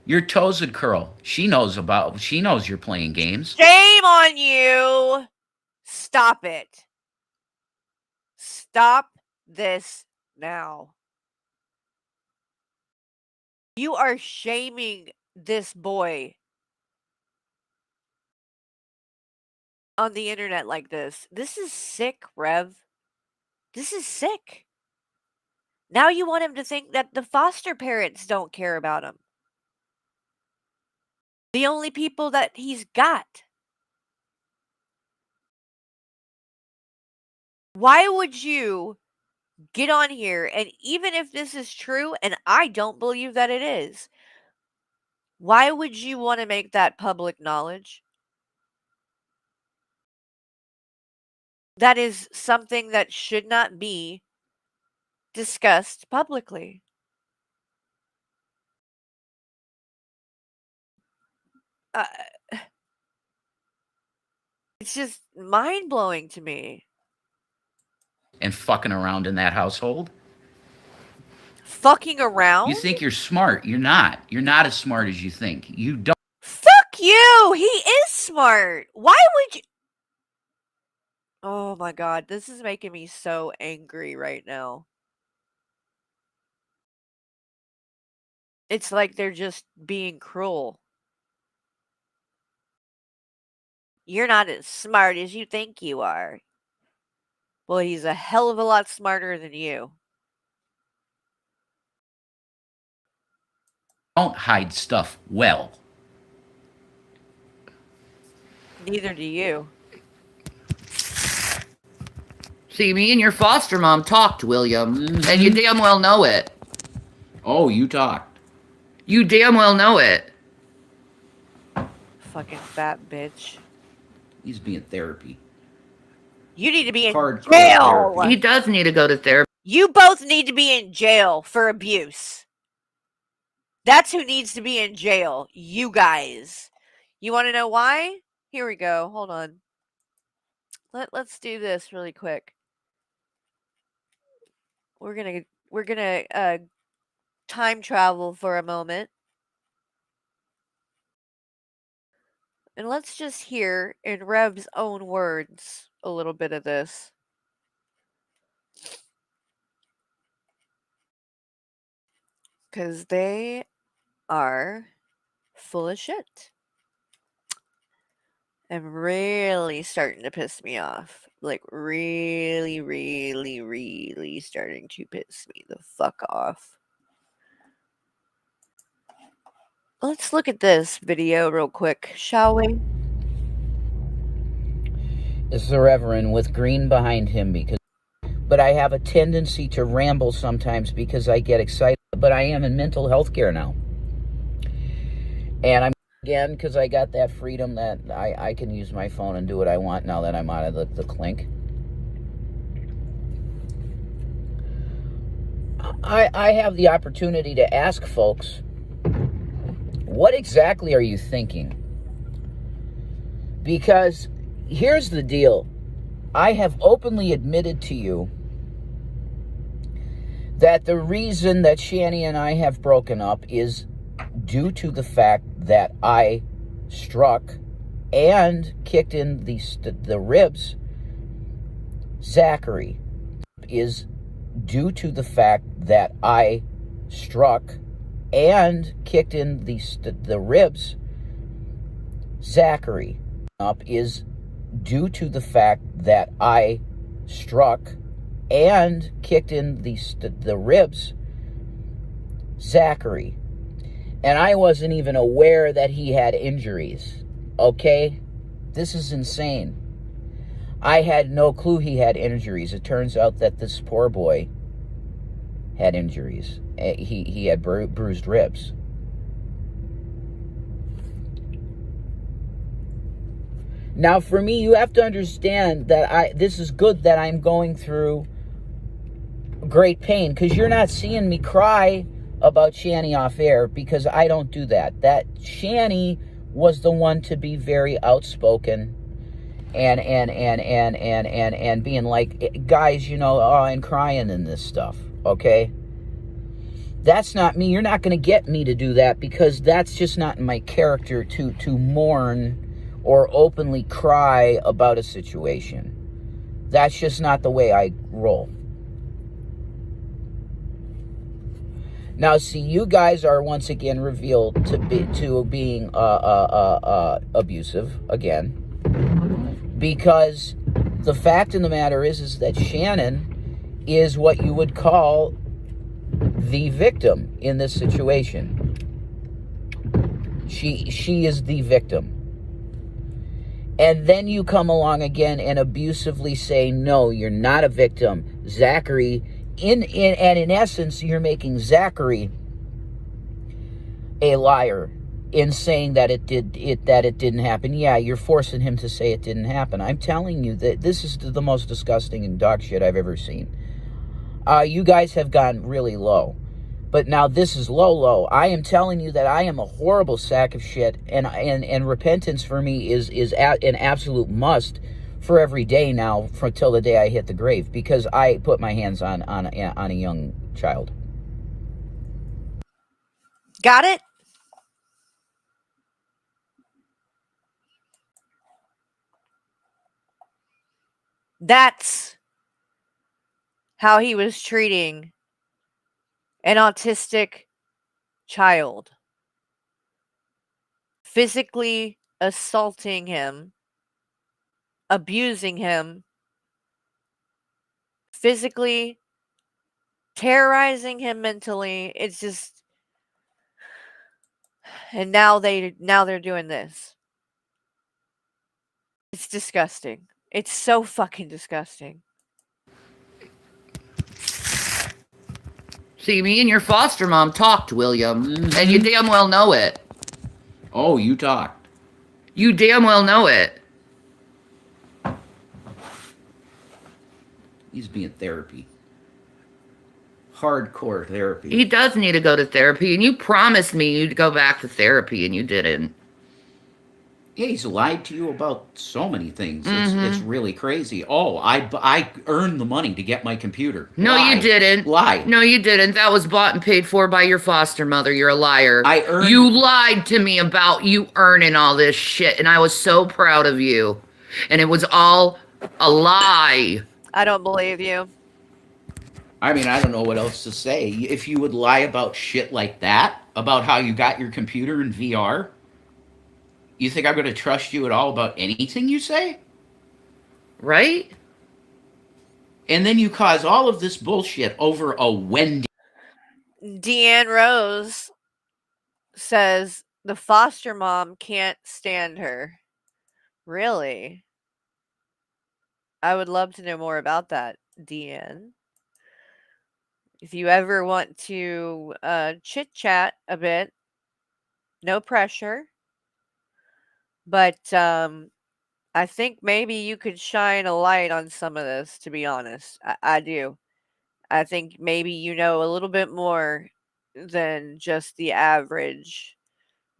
your toes would curl. She knows you're playing games. Shame on you! Stop it. Stop this now. You are shaming this boy on the internet like this. This is sick, Rev. This is sick. Now you want him to think that the foster parents don't care about him. The only people that he's got. Why would you get on here, and even if this is true, and I don't believe that it is, why would you want to make that public knowledge? That is something that should not be discussed publicly. Uh, it's just mind-blowing to me. And fucking around in that household? Fucking around? You think you're smart. You're not. You're not as smart as you think. You don't. Fuck you! He is smart. Why would you? Oh my god, this is making me so angry right now. It's like they're just being cruel. You're not as smart as you think you are. Well, he's a hell of a lot smarter than you. Don't hide stuff well. Neither do you. See, me and your foster mom talked, William, and you damn well know it. Oh, you talked. You damn well know it. Fucking fat bitch. He's being therapy. You need to be in Hardcore jail. therapy. He does need to go to therapy. You both need to be in jail for abuse. That's who needs to be in jail. You guys. You want to know why? Here we go. Hold on. Let's do this really quick. We're gonna time travel for a moment. And let's just hear in Rev's own words a little bit of this. Because they are full of shit. And really starting to piss me off. Like, really, really, really starting to piss me the fuck off. Let's look at this video real quick, shall we? Is the Reverend with green behind him but I have a tendency to ramble sometimes because I get excited. But I am in mental health care now. And I'm again because I got that freedom that I can use my phone and do what I want now that I'm out of the clink. I have the opportunity to ask folks, what exactly are you thinking? Because here's the deal. I have openly admitted to you that the reason that Shanny and I have broken up is due to the fact that I struck and kicked in the ribs Zachary. Is due to the fact that I struck and kicked in the ribs Zachary. Up is due to the fact that I struck and kicked in the ribs Zachary. And I wasn't even aware that he had injuries. Okay? This is insane. I had no clue he had injuries. It turns out that this poor boy had injuries. He had bruised ribs. Now, for me, you have to understand that this is good that I'm going through great pain, because you're not seeing me cry about Shanny off air, because I don't do that. That Shanny was the one to be very outspoken and being like, guys, oh, I'm crying in this stuff, okay? That's not me. You're not going to get me to do that, because that's just not in my character to mourn or openly cry about a situation. That's just not the way I roll. Now, see, you guys are once again revealed to being abusive again, because the fact of the matter is that Shannon is what you would call the victim in this situation. She is the victim. And then you come along again and abusively say, no, you're not a victim. Zachary, and in essence, you're making Zachary a liar in saying that it didn't happen. Yeah, you're forcing him to say it didn't happen. I'm telling you that this is the most disgusting and dog shit I've ever seen. You guys have gone really low. But now this is low. I am telling you that I am a horrible sack of shit, and repentance for me is an absolute must for every day now, till the day I hit the grave, because I put my hands on a young child. Got it? That's how he was treating an autistic child. Physically assaulting him, abusing him, physically terrorizing him mentally. It's just, and now they're doing this. It's disgusting. It's so fucking disgusting. See, me and your foster mom talked, William, and you damn well know it. Oh, you talked. You damn well know it. He's being therapy. Hardcore therapy. He does need to go to therapy, and you promised me you'd go back to therapy, and you didn't. Yeah, he's lied to you about so many things. It's really crazy. Oh, I earned the money to get my computer. No, Lie. you didn't. Lie. No, you didn't. That was bought and paid for by your foster mother. You're a liar. You lied to me about you earning all this shit, and I was so proud of you. And it was all a lie. I don't believe you. I mean, I don't know what else to say. If you would lie about shit like that, about how you got your computer in VR, you think I'm going to trust you at all about anything you say? Right? And then you cause all of this bullshit over a Wendy. Deanne Rose says the foster mom can't stand her. Really? I would love to know more about that, Deanne. If you ever want to chit chat a bit, no pressure. But I think maybe you could shine a light on some of this, to be honest. I do. I think maybe you know a little bit more than just the average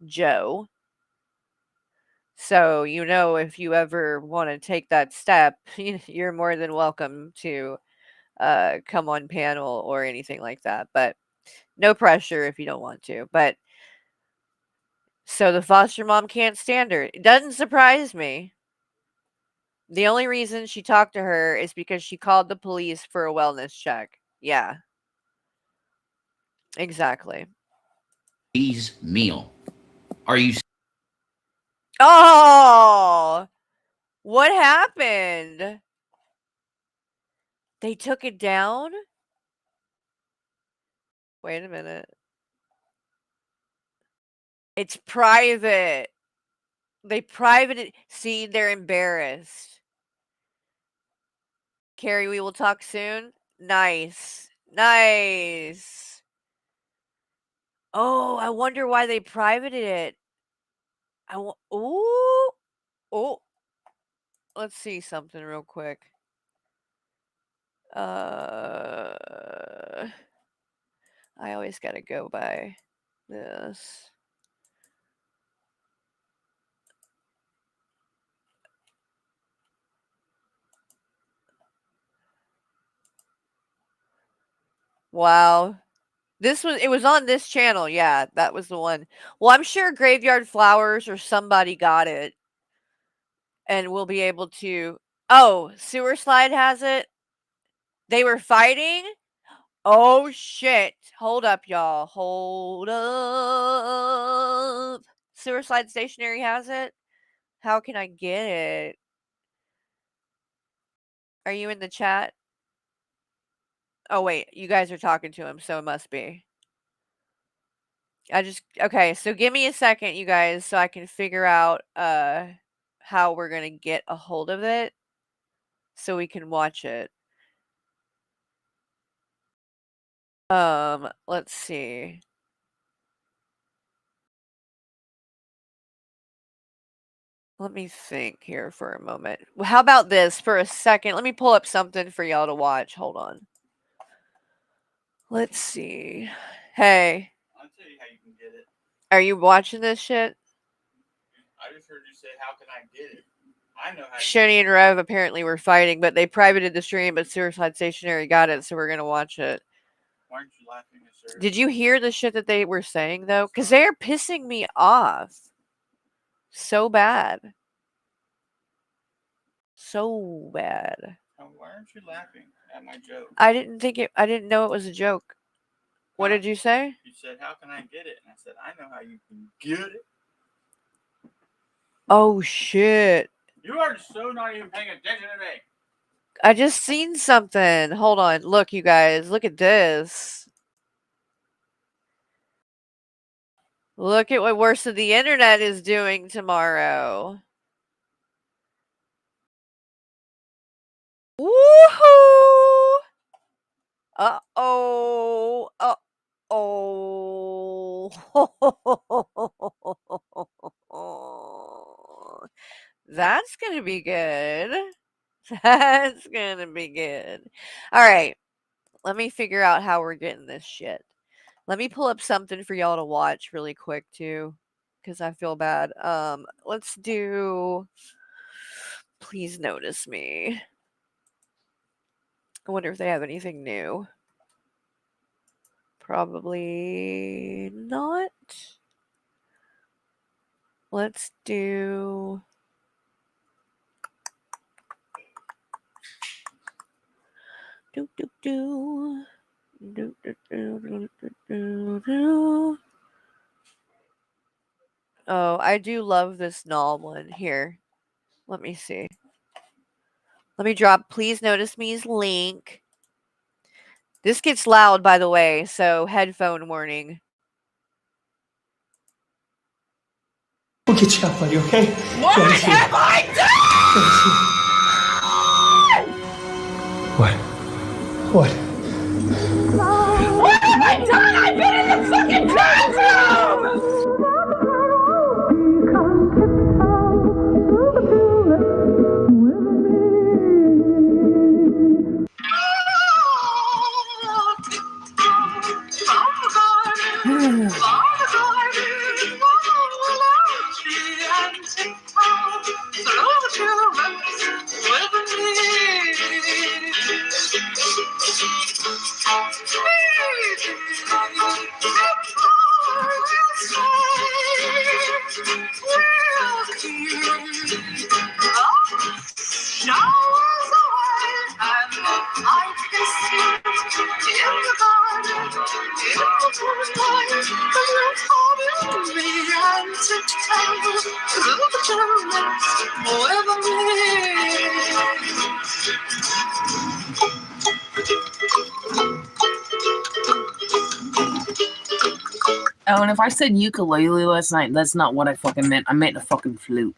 Joe. So, if you ever want to take that step, you're more than welcome to come on panel or anything like that. But no pressure if you don't want to. But so the foster mom can't stand her. It doesn't surprise me. The only reason she talked to her is because she called the police for a wellness check. Yeah. Exactly. Meal. Are you? Oh, what happened? They took it down? Wait a minute. It's private. They private it. See, they're embarrassed. Carrie, we will talk soon. Nice. Nice. Oh, I wonder why they privated it. Ooh. Oh. Let's see something real quick. I always gotta go by this. Wow. It was on this channel. Yeah, that was the one. Well, I'm sure Graveyard Flowers or somebody got it. And we'll be able to. Oh, Sewer Slide has it. They were fighting. Oh shit. Hold up, y'all. Hold up. Sewer Slide Stationery has it. How can I get it? Are you in the chat? Oh wait, you guys are talking to him, so it must be. Okay, so give me a second, you guys, so I can figure out how we're gonna get a hold of it so we can watch it. Let's see. Let me think here for a moment. How about this for a second? Let me pull up something for y'all to watch. Hold on. Let's see. Hey. I'll tell you how you can get it. Are you watching this shit? I just heard you say, how can I get it? I know how. Shanny and Rev apparently were fighting, but they privated the stream, but Suicide Stationary got it, so we're going to watch it. Why aren't you laughing, sir? Did you hear the shit that they were saying, though? Because they're pissing me off. So bad. So bad. Why aren't you laughing at my joke? I didn't know it was a joke. What did you say? You said, how can I get it? And I said, I know how you can get it. Oh, shit. You are so not even paying attention to me. I just seen something. Hold on. Look, you guys. Look at this. Look at what Worst of the Internet is doing tomorrow. Woohoo! Uh-oh. Uh-oh. That's going to be good. That's going to be good. All right. Let me figure out how we're getting this shit. Let me pull up something for y'all to watch really quick too, because I feel bad. Let's do Please Notice Me. I wonder if they have anything new. Probably not. Let's do do do do do do do do do. Oh, I do love this null one. Here, let me see. Let me drop Please Notice Me's link. This gets loud, by the way, so headphone warning. We'll get you up, buddy, okay? What have I done? What? What? What have I done? I've been in the fucking bathroom! Oh, and if I said ukulele last night, that's not what I fucking meant. I meant a fucking flute.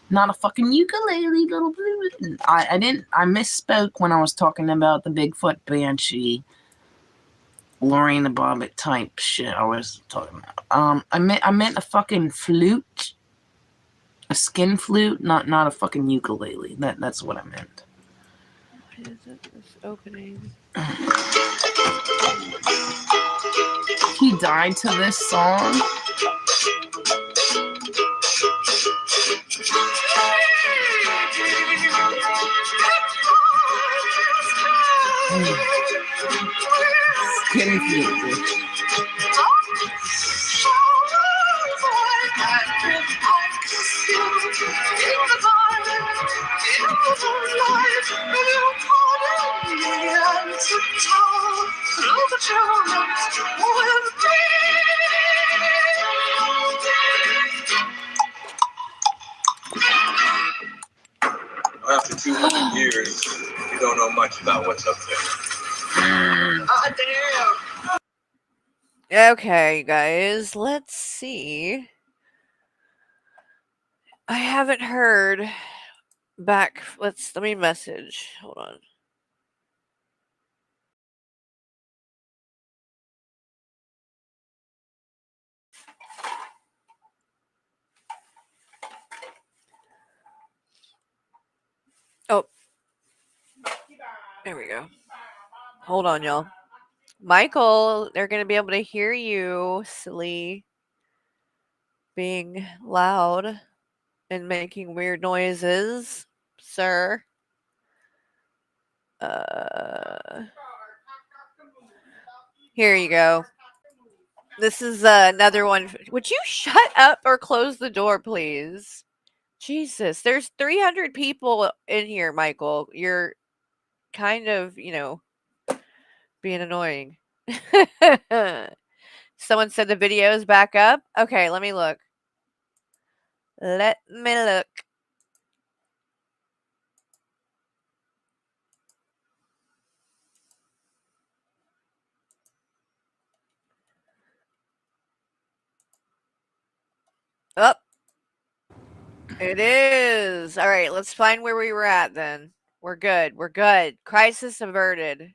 Not a fucking ukulele, little flute. I didn't. I misspoke when I was talking about the Bigfoot Banshee, Lorraine the Bobbitt type shit I was talking about. I meant a fucking flute, a skin flute, not a fucking ukulele. That's what I meant. What is it? This opening. He died to this song. Skin flute. After 200 years, you don't know much about what's up there. Okay, guys, let's see. I haven't heard back. Let me message. Hold on. Oh, there we go. Hold on, y'all. Michael, they're going to be able to hear you, silly, being loud and making weird noises, sir. Here you go. This is another one. Would you shut up or close the door, please? Jesus, there's 300 people in here, Michael. You're kind of, being annoying. Someone said the video is back up. Okay, let me look. Let me look. Up. It is. All right, let's find where we were at then. We're good. We're good. Crisis averted.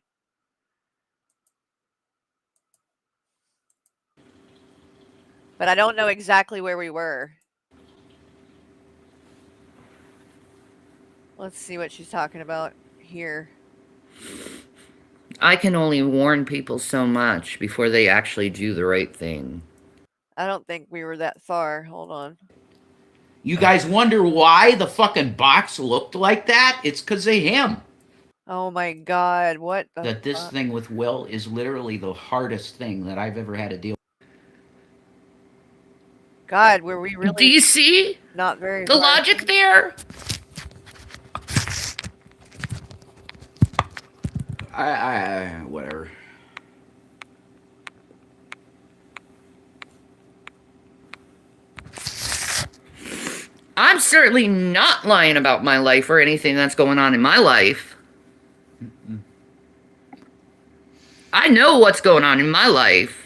But I don't know exactly where we were. Let's see what she's talking about here. I can only warn people so much before they actually do the right thing. I don't think we were that far. Hold on. You guys wonder why the fucking box looked like that? It's because of him. Oh my god, what the That this fuck? thing with Will is literally the hardest thing that I've ever had to deal with. God, were we really Do you see not very the far? logic there? Whatever. I'm certainly not lying about my life or anything that's going on in my life. I know what's going on in my life.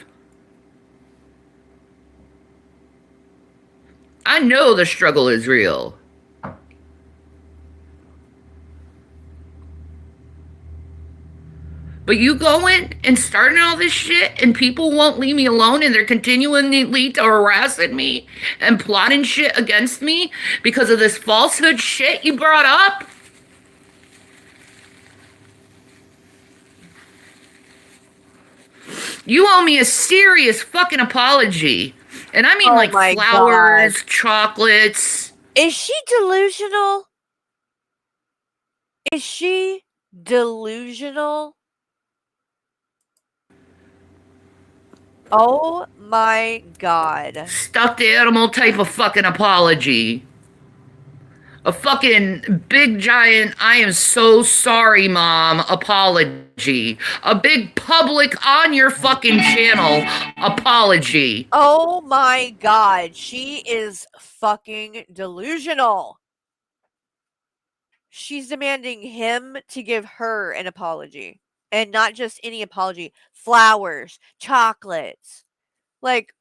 I know the struggle is real. But you going and starting all this shit and people won't leave me alone and they're continually harassing me and plotting shit against me because of this falsehood shit you brought up? You owe me a serious fucking apology. And I mean, Oh like, my flowers, God. chocolates. Is she delusional? Is she delusional? Oh my God. Stuffed animal type of fucking apology. A fucking big giant, I am so sorry, mom apology. A big public on your fucking channel apology. Oh my God. She is fucking delusional. She's demanding him to give her an apology. And not just any apology. Flowers, chocolates. Like,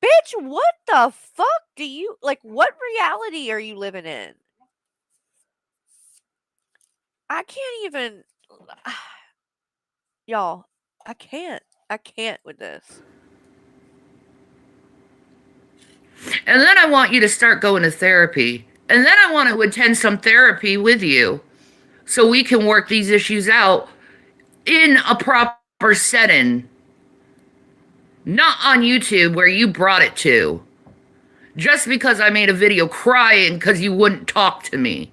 Bitch, what the fuck do you like? What reality are you living in? I can't even. Y'all, I can't. I can't with this. And then I want you to start going to therapy. And then I want to attend some therapy with you so we can work these issues out in a proper setting. Not on YouTube where you brought it to. Just because I made a video crying because you wouldn't talk to me.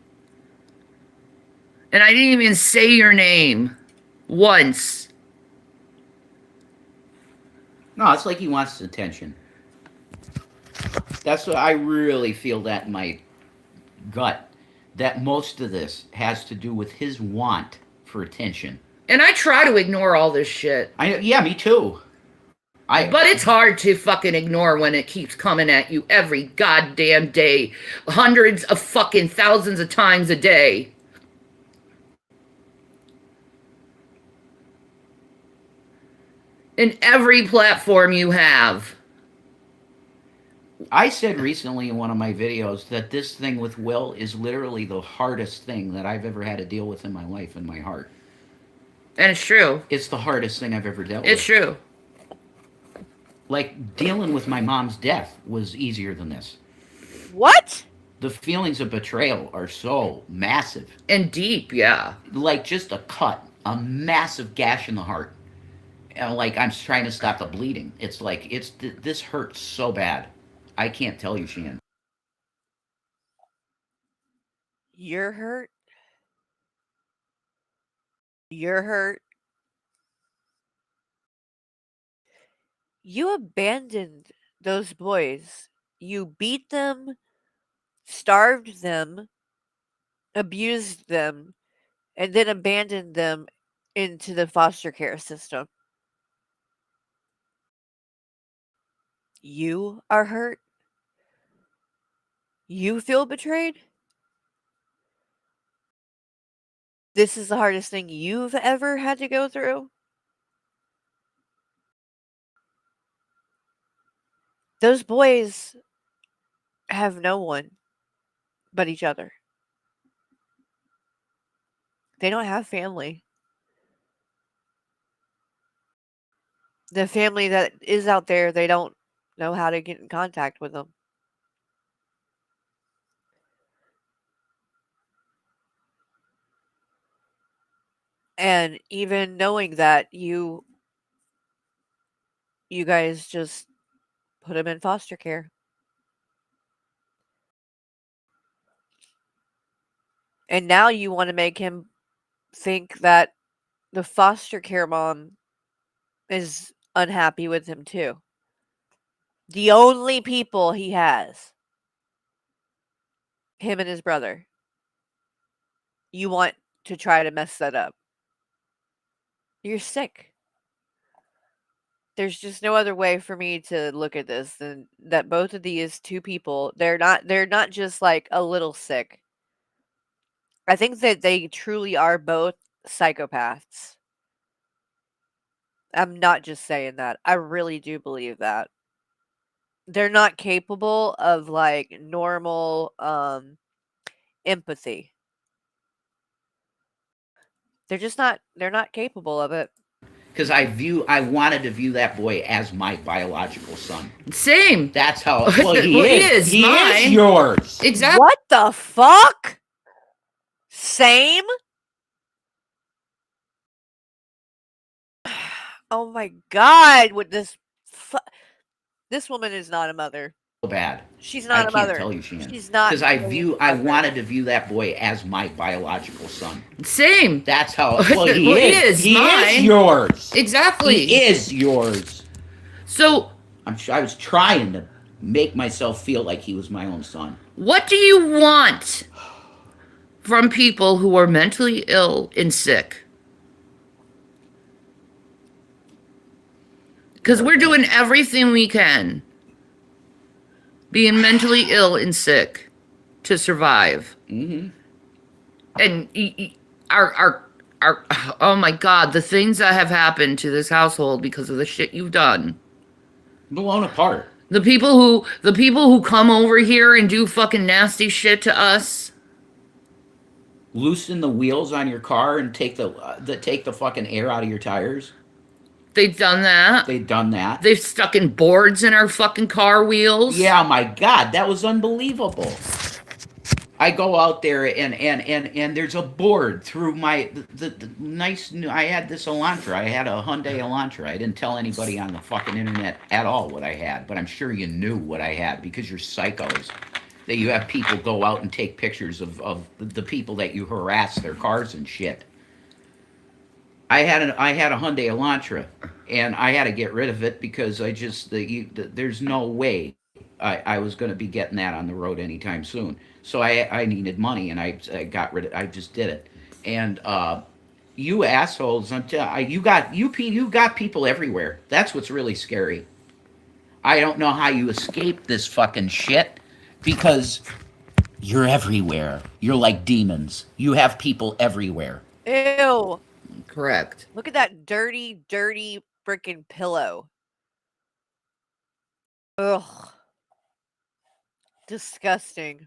And I didn't even say your name once. No, it's like he wants attention. That's what I really feel that in my gut. That most of this has to do with his want for attention. And I try to ignore all this shit. Yeah, me too. But it's hard to fucking ignore when it keeps coming at you every goddamn day. Hundreds of fucking thousands of times a day. In every platform you have. I said recently in one of my videos that this thing with Will is literally the hardest thing that I've ever had to deal with in my life, in my heart. And it's true. It's the hardest thing I've ever dealt with. It's true. Like, dealing with my mom's death was easier than this. What? The feelings of betrayal are so massive. And deep, yeah. Like just a cut, a massive gash in the heart. And like, I'm trying to stop the bleeding. It's like, this hurts so bad. I can't tell you, Shan. You're hurt. You're hurt. You abandoned those boys. You beat them, starved them, abused them, and then abandoned them into the foster care system. You are hurt. You feel betrayed. This is the hardest thing you've ever had to go through. Those boys have no one but each other. They don't have family. The family that is out there, they don't know how to get in contact with them. And even knowing that, you guys just put him in foster care. And now you want to make him think that the foster care mom is unhappy with him too. The only people he has, him and his brother. You want to try to mess that up. You're sick. There's just no other way for me to look at this than that both of these two people, they're not just like a little sick. I think that they truly are both psychopaths. I'm not just saying that. I really do believe that. They're not capable of like normal empathy. They're not capable of it. Because I wanted to view that boy as my biological son. Same. That's how. Well, he Well, is. He mine. is yours. Exactly. What the fuck? Same? Oh my god, with this this woman is not a mother. So bad. She's not a mother. I can't tell you, Shan. She's not. Because I wanted to view that boy as my biological son. Same. That's how. Well, he Well, is. He mine. is yours. Exactly. He is yours. So I was trying to make myself feel like he was my own son. what do you want from people who are mentally ill and sick? Because we're doing everything we can, being mentally ill and sick, to survive. Mm-hmm. And our oh my god, the things that have happened to this household because of the shit you've done. Blown apart. The people who come over here and do fucking nasty shit to us. Loosen the wheels on your car and take the fucking air out of your tires. They've done that. They've done that. They've stuck in boards in our fucking car wheels. Yeah, my God, that was unbelievable. I go out there and there's a board through the nice new. I had this Elantra. I had a Hyundai Elantra. I didn't tell anybody on the fucking internet at all what I had, but I'm sure you knew what I had because you're psychos. That you have people go out and take pictures of the people that you harass their cars and shit. I had a Hyundai Elantra, and I had to get rid of it because there's no way I was going to be getting that on the road anytime soon. So I needed money, and I got rid of. I just did it, and you assholes, you got people everywhere. That's what's really scary. I don't know how you escape this fucking shit because you're everywhere. You're like demons. You have people everywhere. Ew. Correct. Look at that dirty, dirty freaking pillow. Ugh. Disgusting.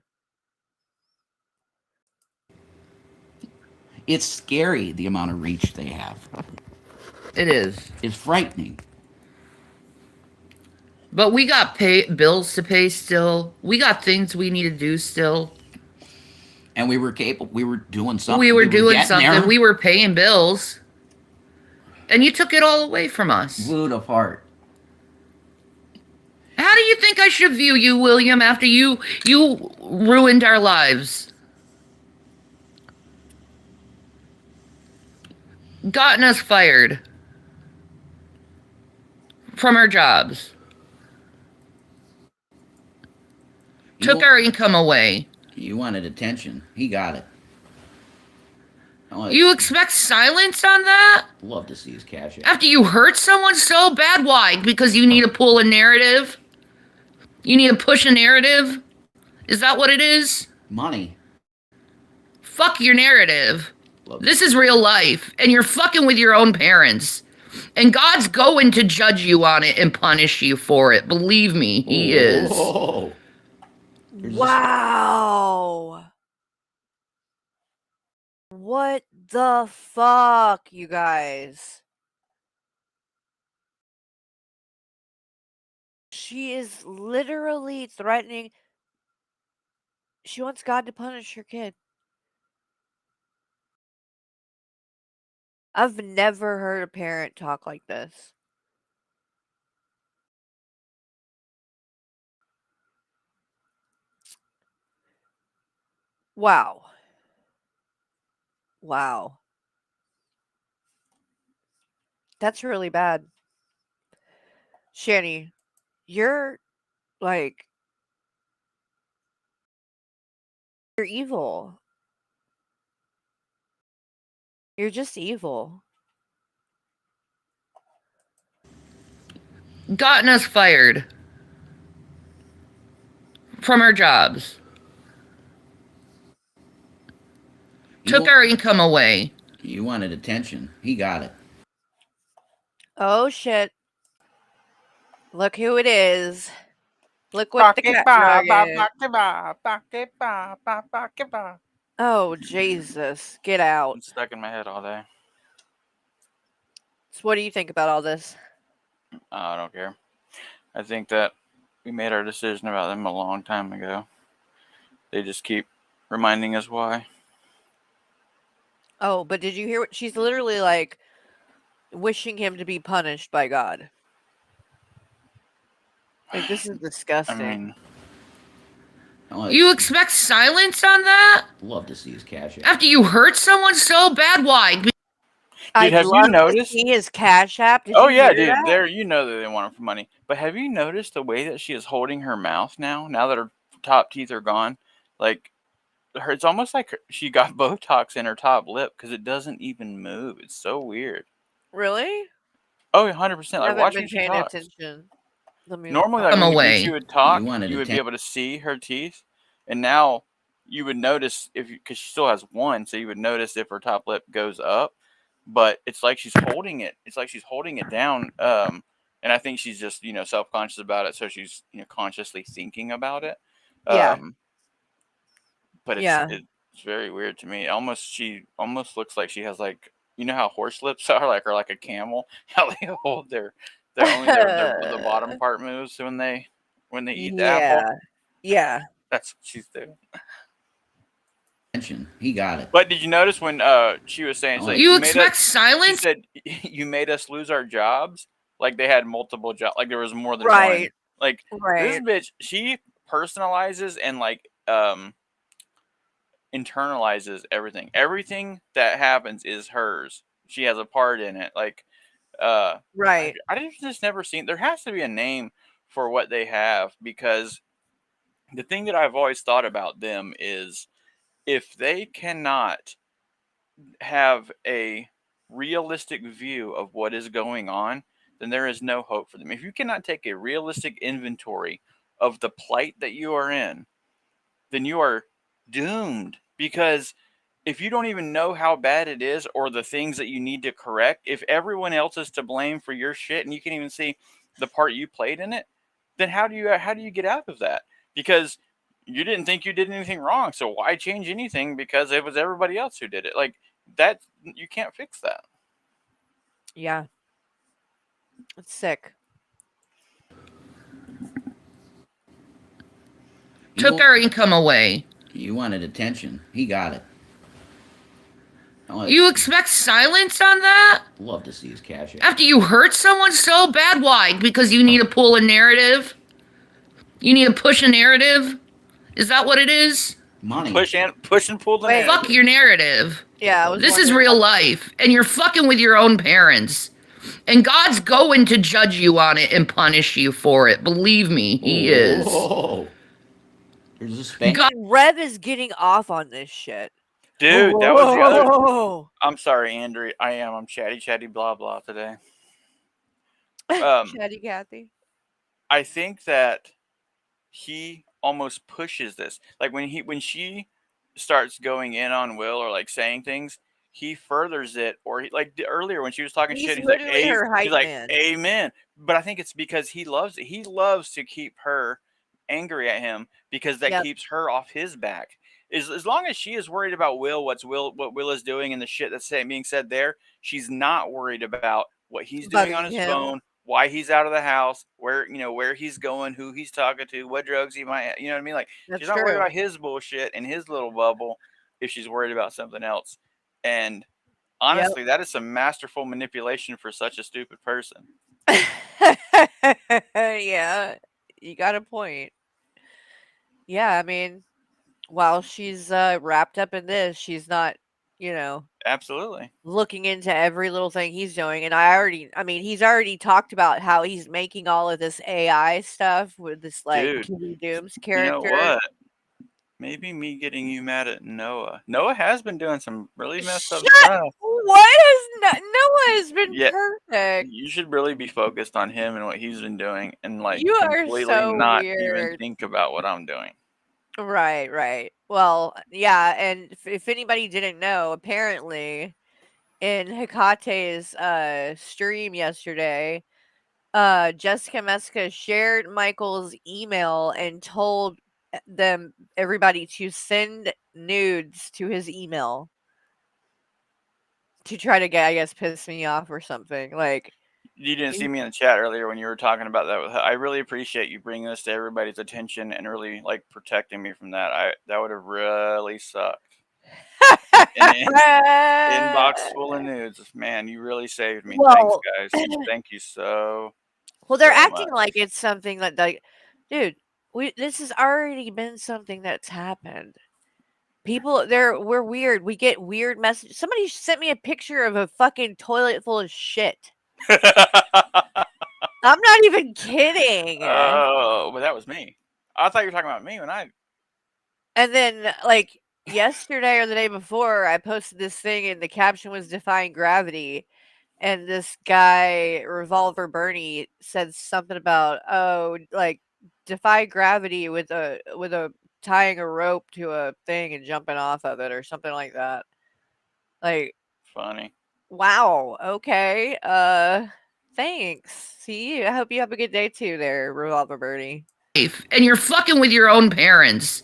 It's scary the amount of reach they have. It is. It's frightening. But we got bills to pay still. We got things we need to do still. And we were capable. We were doing something. We were doing something. There. We were paying bills. And you took it all away from us. Blew it apart. How do you think I should view you, William, after you ruined our lives? Gotten us fired from our jobs. Took our income away. You wanted attention. He got it. You expect silence on that? Love to see his cash. After you hurt someone so bad, why? Because you need to pull a narrative? You need to push a narrative? Is that what it is? Money. Fuck your narrative. This is real life, and you're fucking with your own parents. And God's going to judge you on it and punish you for it. Believe me, he is. Wow. What the fuck, you guys? She is literally threatening. She wants God to punish her kid. I've never heard a parent talk like this. Wow. Wow. That's really bad. Shanny, you're like, you're evil. You're just evil. Gotten us fired from our jobs. Took our income away. You wanted attention. He got it. Oh shit. Look who it is. Look what the cat dragon. Oh Jesus. Get out. It's stuck in my head all day. So what do you think about all this? I don't care. I think that we made our decision about them a long time ago. They just keep reminding us why. Oh, but did you hear what she's literally like wishing him to be punished by God? Like, this is disgusting. I mean, you expect silence on that? Love to see his cash. After you hurt someone so bad, why? Dude, have you noticed? See his Cash App? Oh yeah, dude. There, you know that they want him for money. But have you noticed the way that she is holding her mouth now? Now that her top teeth are gone, like it's almost like she got Botox in her top lip because it doesn't even move. It's so weird. Really? Oh, 100%. Like watch when she talks. Attention. Normally, like when she would talk, you would be able to see her teeth, and now you would notice because she still has one, so you would notice if her top lip goes up. But it's like she's holding it. It's like she's holding it down, and and I think she's just self conscious about it, so she's consciously thinking about it. Yeah. Um, but Yeah. it's very weird to me. She almost looks like she has like how horse lips are like or like a camel. How they hold their only their the bottom part moves when they eat the apple. Yeah. Yeah. That's what she's doing. Attention. He got it. But did you notice when she was saying I she's like like You you made us? expect She silence? said you made us lose our jobs. Like they had multiple jobs. Like there was more than one. Right. Like this Right. bitch, she personalizes and like internalizes everything. Everything that happens is hers. She has a part in it. Like Right. I just never seen. There has to be a name for what they have because the thing that I've always thought about them is if they cannot have a realistic view of what is going on, then there is no hope for them. If you cannot take a realistic inventory of the plight that you are in, then you are doomed because if you don't even know how bad it is or the things that you need to correct, if everyone else is to blame for your shit and you can't even see the part you played in it, then how do you get out of that? Because you didn't think you did anything wrong, so why change anything because it was everybody else who did it? Like that you can't fix that. Yeah. It's sick. Took You our income away. you wanted attention. He got it. You expect silence on that? Love to see his cash out. After you hurt someone so bad? Why? Because you need to pull a narrative? You need to push a narrative? Is that what it is? Money. Push and pull the Wait. narrative. Fuck your narrative. Yeah, I was This is wondering real about- life, and you're fucking with your own parents. And God's going to judge you on it and punish you for it. Believe me, He is. Whoa. There's a spank. God- Rev is getting off on this shit. Dude, that was the other. Whoa. I'm sorry, Andrew. I'm chatty blah blah today. Chatty Cathy. I think that he almost pushes this. Like when she starts going in on Will or like saying things, he furthers it. Or earlier when she was talking He's shit, literally her he's hype like, man. amen. But I think it's because he loves it. He loves to keep her angry at him because that Yep. keeps her off his back. As long as she is worried about what Will is doing and the shit that's being said there, she's not worried about what he's doing on Bugging his him. phone, why he's out of the house, where he's going, who he's talking to, what drugs he might, you know what I mean? Like That's she's not worried true. about his bullshit and his little bubble if she's worried about something else. And honestly, that is some masterful manipulation for such a stupid person. Yeah, you got a point. Yeah, I mean, while she's wrapped up in this, she's not, Absolutely. looking into every little thing he's doing. And I mean, he's already talked about how he's making all of this AI stuff with this like Dude, Kitty Dooms you know character. what? Maybe me getting you mad at Noah. Noah has been doing some really messed up stuff. What has Noah has been Yeah. perfect. You should really be focused on him and what he's been doing and like You are completely so not even weird. think about what I'm doing. Right. Well, yeah, and if anybody didn't know, apparently in Hikate's stream yesterday, Jessica Meska shared Michael's email and told everybody to send nudes to his email to try to get, I guess, piss me off or something. Like, You didn't see me in the chat earlier when you were talking about that. I really appreciate you bringing this to everybody's attention and really like protecting me from that. That would have really sucked. An inbox full of nudes, man. You really saved me. Well, Thanks, guys. Thank you so. well, they're so acting much. like it's something that, like, dude, this has already been something that's happened. People, we're weird. We get weird messages. Somebody sent me a picture of a fucking toilet full of shit. I'm not even kidding. Oh, but that was me. I thought you were talking about me when I. And then, like, yesterday or the day before, I posted this thing and the caption was defying gravity. And this guy, Revolver Bernie, said something about, oh, like, defy gravity with a tying a rope to a thing and jumping off of it or something like that. Like, Funny. wow, okay. Thanks. See you. I hope you have a good day too there, Revolver Birdie. And you're fucking with your own parents.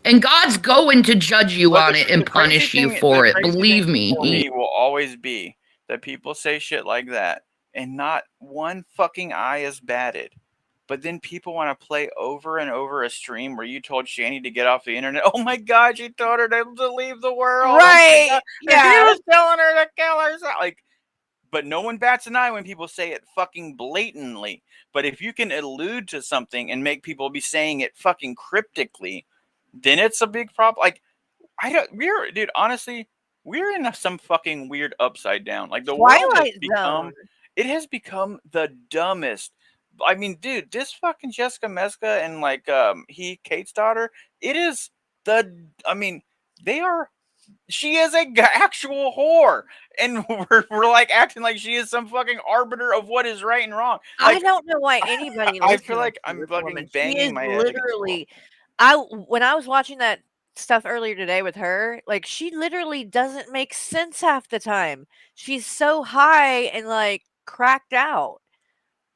And God's going to judge you But on it and punish you for it. Believe me. for me will always be that people say shit like that and not one fucking eye is batted. But then people want to play over and over a stream where you told Shanny to get off the internet. Oh my God, you told her to leave the world. Oh my Right. God. And he Yeah. was telling her to kill herself. Like, but no one bats an eye when people say it fucking blatantly. But if you can allude to something and make people be saying it fucking cryptically, then it's a big problem. Like, dude, honestly, we're in some fucking weird upside down. Like, the world has Twilight Zone. become the dumbest. I mean, dude, this fucking Jessica Meska and like Kate's daughter, it is I mean, they are she is a actual whore, and we're like acting like she is some fucking arbiter of what is right and wrong. I Like, don't know why anybody I feel listens like to I'm this woman. fucking She is banging my head against the wall. literally when I was watching that stuff earlier today with her, like she literally doesn't make sense half the time. She's so high and like cracked out.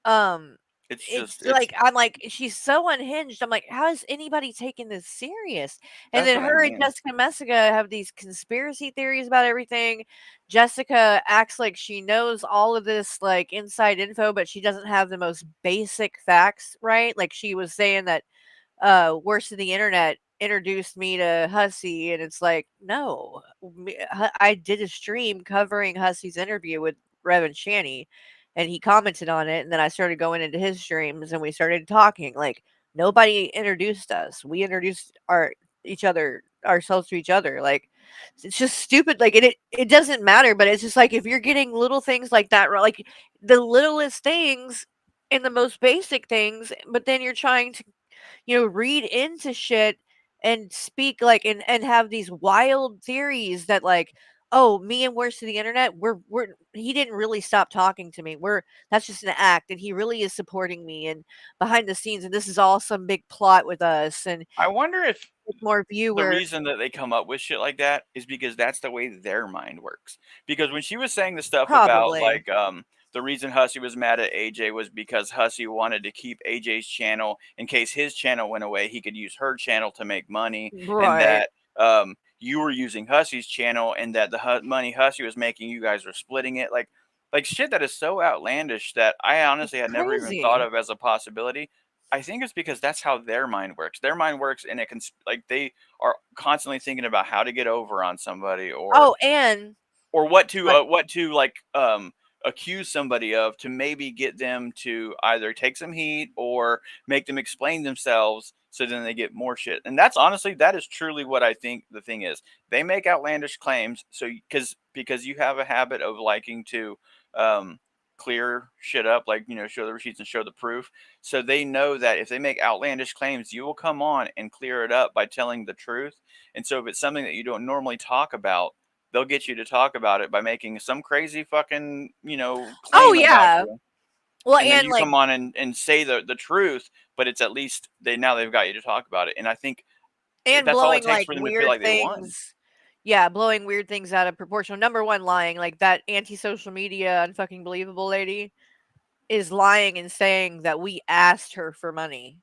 Um it's like I'm like she's so unhinged. I'm like, how is anybody taking this serious? And That's then what I her and mean. Jessica Messica have these conspiracy theories about everything. Jessica acts like she knows all of this like inside info, but she doesn't have the most basic facts, right? Like she was saying that Worst of the Internet introduced me to Hussey, and it's like, no, I did a stream covering Hussey's interview with Reverend Shanny, and he commented on it, and then I started going into his streams, and we started talking. Like nobody introduced us; we introduced ourselves to each other. Like it's just stupid. Like it doesn't matter, but it's just like if you're getting little things like that, like the littlest things and the most basic things, but then you're trying to read into shit and speak like and have these wild theories that like, oh, me and Worst of the Internet, we're he didn't really stop talking to me. That's just an act, and he really is supporting me and behind the scenes, and this is all some big plot with us and I wonder if more the viewers. reason that they come up with shit like that is because that's the way their mind works. Because when she was saying the stuff about Probably. like the reason Hussey was mad at AJ was because Hussey wanted to keep AJ's channel in case his channel went away, he could use her channel to make money, and Right. that you were using Hussey's channel, and that the money Hussey was making, you guys were splitting it. Like shit that is so outlandish that I honestly had never even thought Crazy. of as a possibility. I think it's because that's how their mind works. Their mind works in like they are constantly thinking about how to get over on somebody, Oh, and or like what to like accuse somebody of to maybe get them to either take some heat or make them explain themselves so then they get more shit. And that's honestly, that is truly what I think the thing is. They make outlandish claims so because you have a habit of liking to clear shit up, like, show the receipts and show the proof. So they know that if they make outlandish claims, you will come on and clear it up by telling the truth. And so if it's something that you don't normally talk about, they'll get you to talk about it by making some crazy fucking, oh claim about yeah. you. Well, And then and you like come on and say the truth, but it's at least they've got you to talk about it. And I think and that's all it blowing takes like for them to feel weird like they won. things. Yeah, blowing weird things out of proportion. Number one, lying. Like that anti-social media unfucking believable lady is lying and saying that we asked her for money.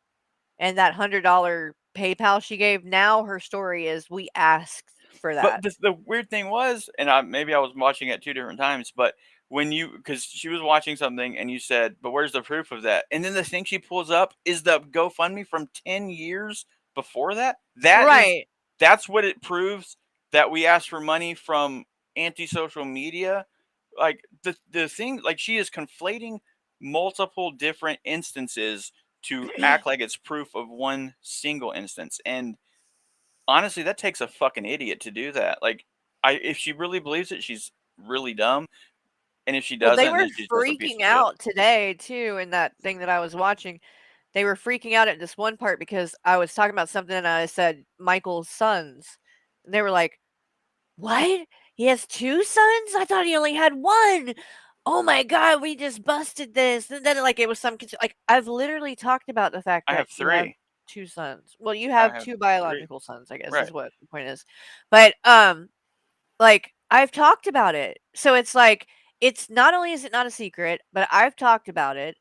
And that $100 PayPal she gave, now her story is we asked for But that. the weird thing was, and maybe I was watching it 2 different times, but because she was watching something and you said, but where's the proof of that? And then the thing she pulls up is the GoFundMe from 10 years before that. Right. That's what it proves, that we asked for money from anti-social media. Like the thing, like she is conflating multiple different instances to act like it's proof of one single instance. And honestly, that takes a fucking idiot to do that. Like, if she really believes it, she's really dumb. And if she Well, they doesn't, were then she's just a piece freaking of shit. out today too in that thing that I was watching. They were freaking out at this one part because I was talking about something and I said Michael's sons. And they were like, "What? He has 2 sons? I thought he only had 1. Oh my god, we just busted this." And then like it was like I've literally talked about the fact I that have you have 3. 2 sons. Well, you I have have 2 3. biological sons, I guess is Right. what the point is. But like I've talked about it. So it's like it's not only is it not a secret, but I've talked about it,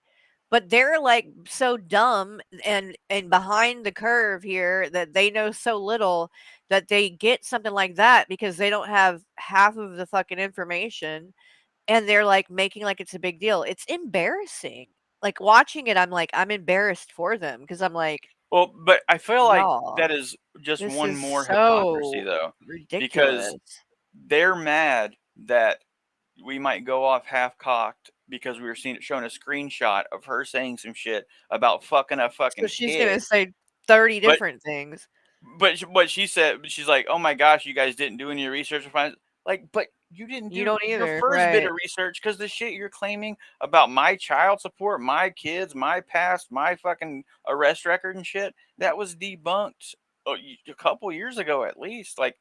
but they're, like, so dumb and behind the curve here that they know so little that they get something like that because they don't have half of the fucking information, and they're, like, making like it's a big deal. It's embarrassing. Like, watching it, I'm like, I'm embarrassed for them because 'cause I'm like, Well, but I feel like "Y'all, that is just this one is more hypocrisy, so though, because ridiculous." they're mad that we might go off half cocked because we were seeing it showing a screenshot of her saying some shit about fucking a So fucking she's gonna kid. say 30 But different things. what she said, she's like, "Oh my gosh, you guys didn't do any research to find." Like, but you didn't You do don't your either, first bit right. of research because the shit you're claiming about my child support, my kids, my past, my fucking arrest record and shit, that was debunked a couple years ago at least. Like,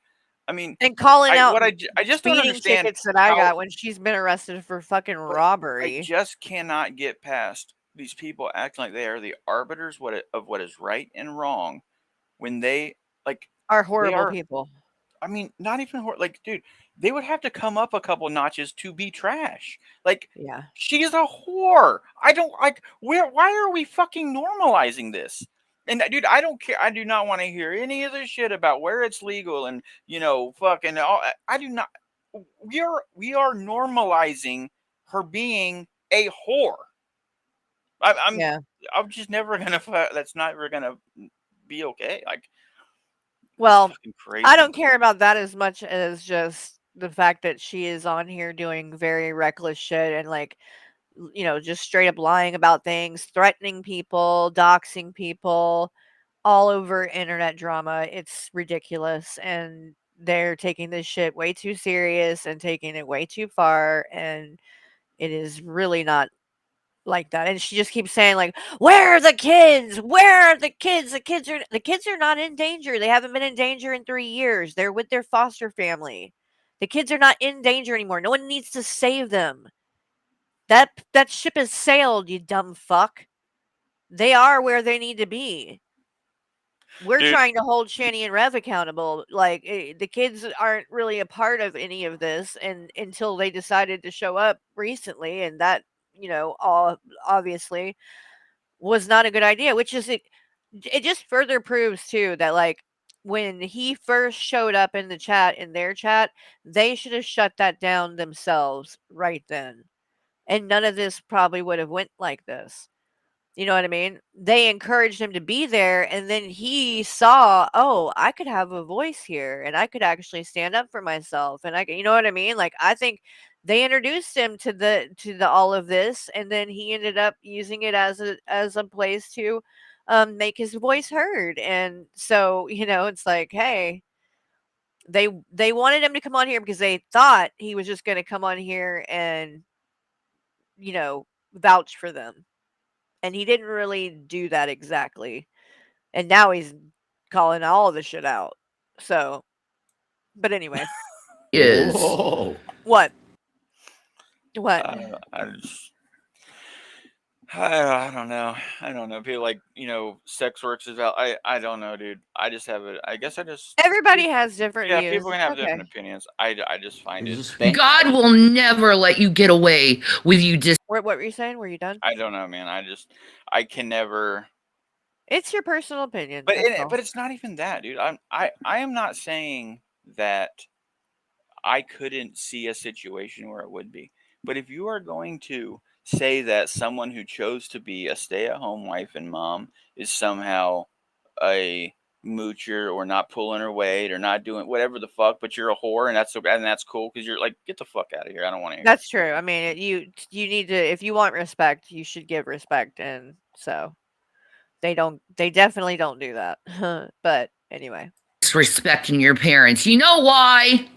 I mean, And calling out I just don't speeding understand tickets that I how. got when she's been arrested for fucking But I robbery just cannot get past these people acting like they are the arbiters of what is right and wrong when they like are they horrible are. people. I mean, not even like, dude, they would have to come up a couple notches to be trash. Like, Yeah. she's a whore. I don't like. Where? Why are we fucking normalizing this? And dude, I don't care. I do not want to hear any of this shit about where it's legal and fucking. All, I do not. We are normalizing her being a whore. I, I'm Yeah. I'm just never gonna. That's never gonna be okay. Like, it's Well, fucking I crazy. don't care about that as much as just the fact that she is on here doing very reckless shit and, like, just straight up lying about things, threatening people, doxing people, all over internet drama. It's ridiculous, and they're taking this shit way too serious and taking it way too far, and it is really not like that. And she just keeps saying, like, "Where are the kids? Where are the kids? The kids are not in danger. They haven't been in danger in 3 years. They're with their foster family. The kids are not in danger anymore. No one needs to save them. That ship has sailed, you dumb fuck. They are where they need to be. We're Dude, trying to hold Shanny and Rev accountable. Like, the kids aren't really a part of any of this, and until they decided to show up recently, and that, all obviously was not a good idea. Which is it just further proves too that, like, when he first showed up in the chat, in their chat, they should have shut that down themselves right then, and none of this probably would have went like this. You know what I mean? They encouraged him to be there, and then he saw, "Oh, I could have a voice here, and I could actually stand up for myself, and I could," you know what I mean? Like, I think they introduced him to the all of this, and then he ended up using it as a place to, make his voice heard. And so, it's like, hey, they wanted him to come on here because they thought he was just gonna come on here and, you know, vouch for them. And he didn't really do that exactly. And now he's calling all the shit out. So, but anyway, Is Whoa. what? What? I just, I don't know. I don't know. People like, sex works is out. I don't know, dude. I just have it. I guess I just, Everybody has different yeah, views. people can It's have okay. different opinions. I just It find was it, a spank. God will never let you get away with you What were you saying? Were you done? I don't know, man. I can never, It's your personal opinion. but That's all. but it's not even that, dude. I am not saying that I couldn't see a situation where it would be. But if you are going to say that someone who chose to be a stay-at-home wife and mom is somehow a moocher or not pulling her weight or not doing whatever the fuck, but you're a whore and that's cool because you're like, get the fuck out of here. I don't want to hear it. That's true. I mean, you need to, if you want respect, you should give respect, and so they definitely don't do that. But anyway, disrespecting your parents. You know why?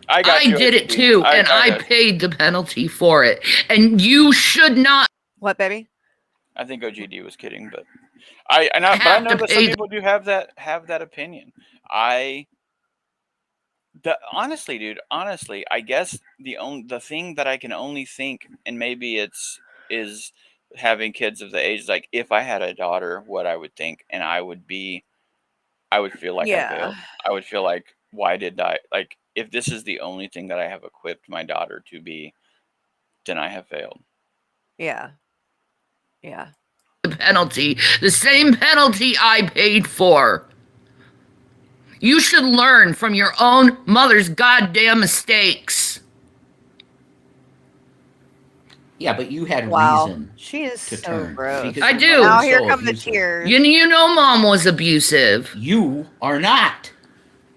I got I you, did it OGD. too, and I I got you. paid the penalty for it. And you should not what, baby? I think OGD was kidding, but I have know to that some pay. people do have that opinion. I honestly, dude, honestly, I guess the thing that I can only think, and maybe is having kids of the age, like if I had a daughter, what I would think, and I would feel like I Yeah. failed. I would feel like, why did I like? if this is the only thing that I have equipped my daughter to be, then I have failed. Yeah. Yeah. The penalty, the same penalty I paid for. You should learn from your own mother's goddamn mistakes. Yeah, but you had Wow. reason She is to so turn gross. because I your do. mother Now was here so come the abusive. tears. You know Mom was abusive. You are not.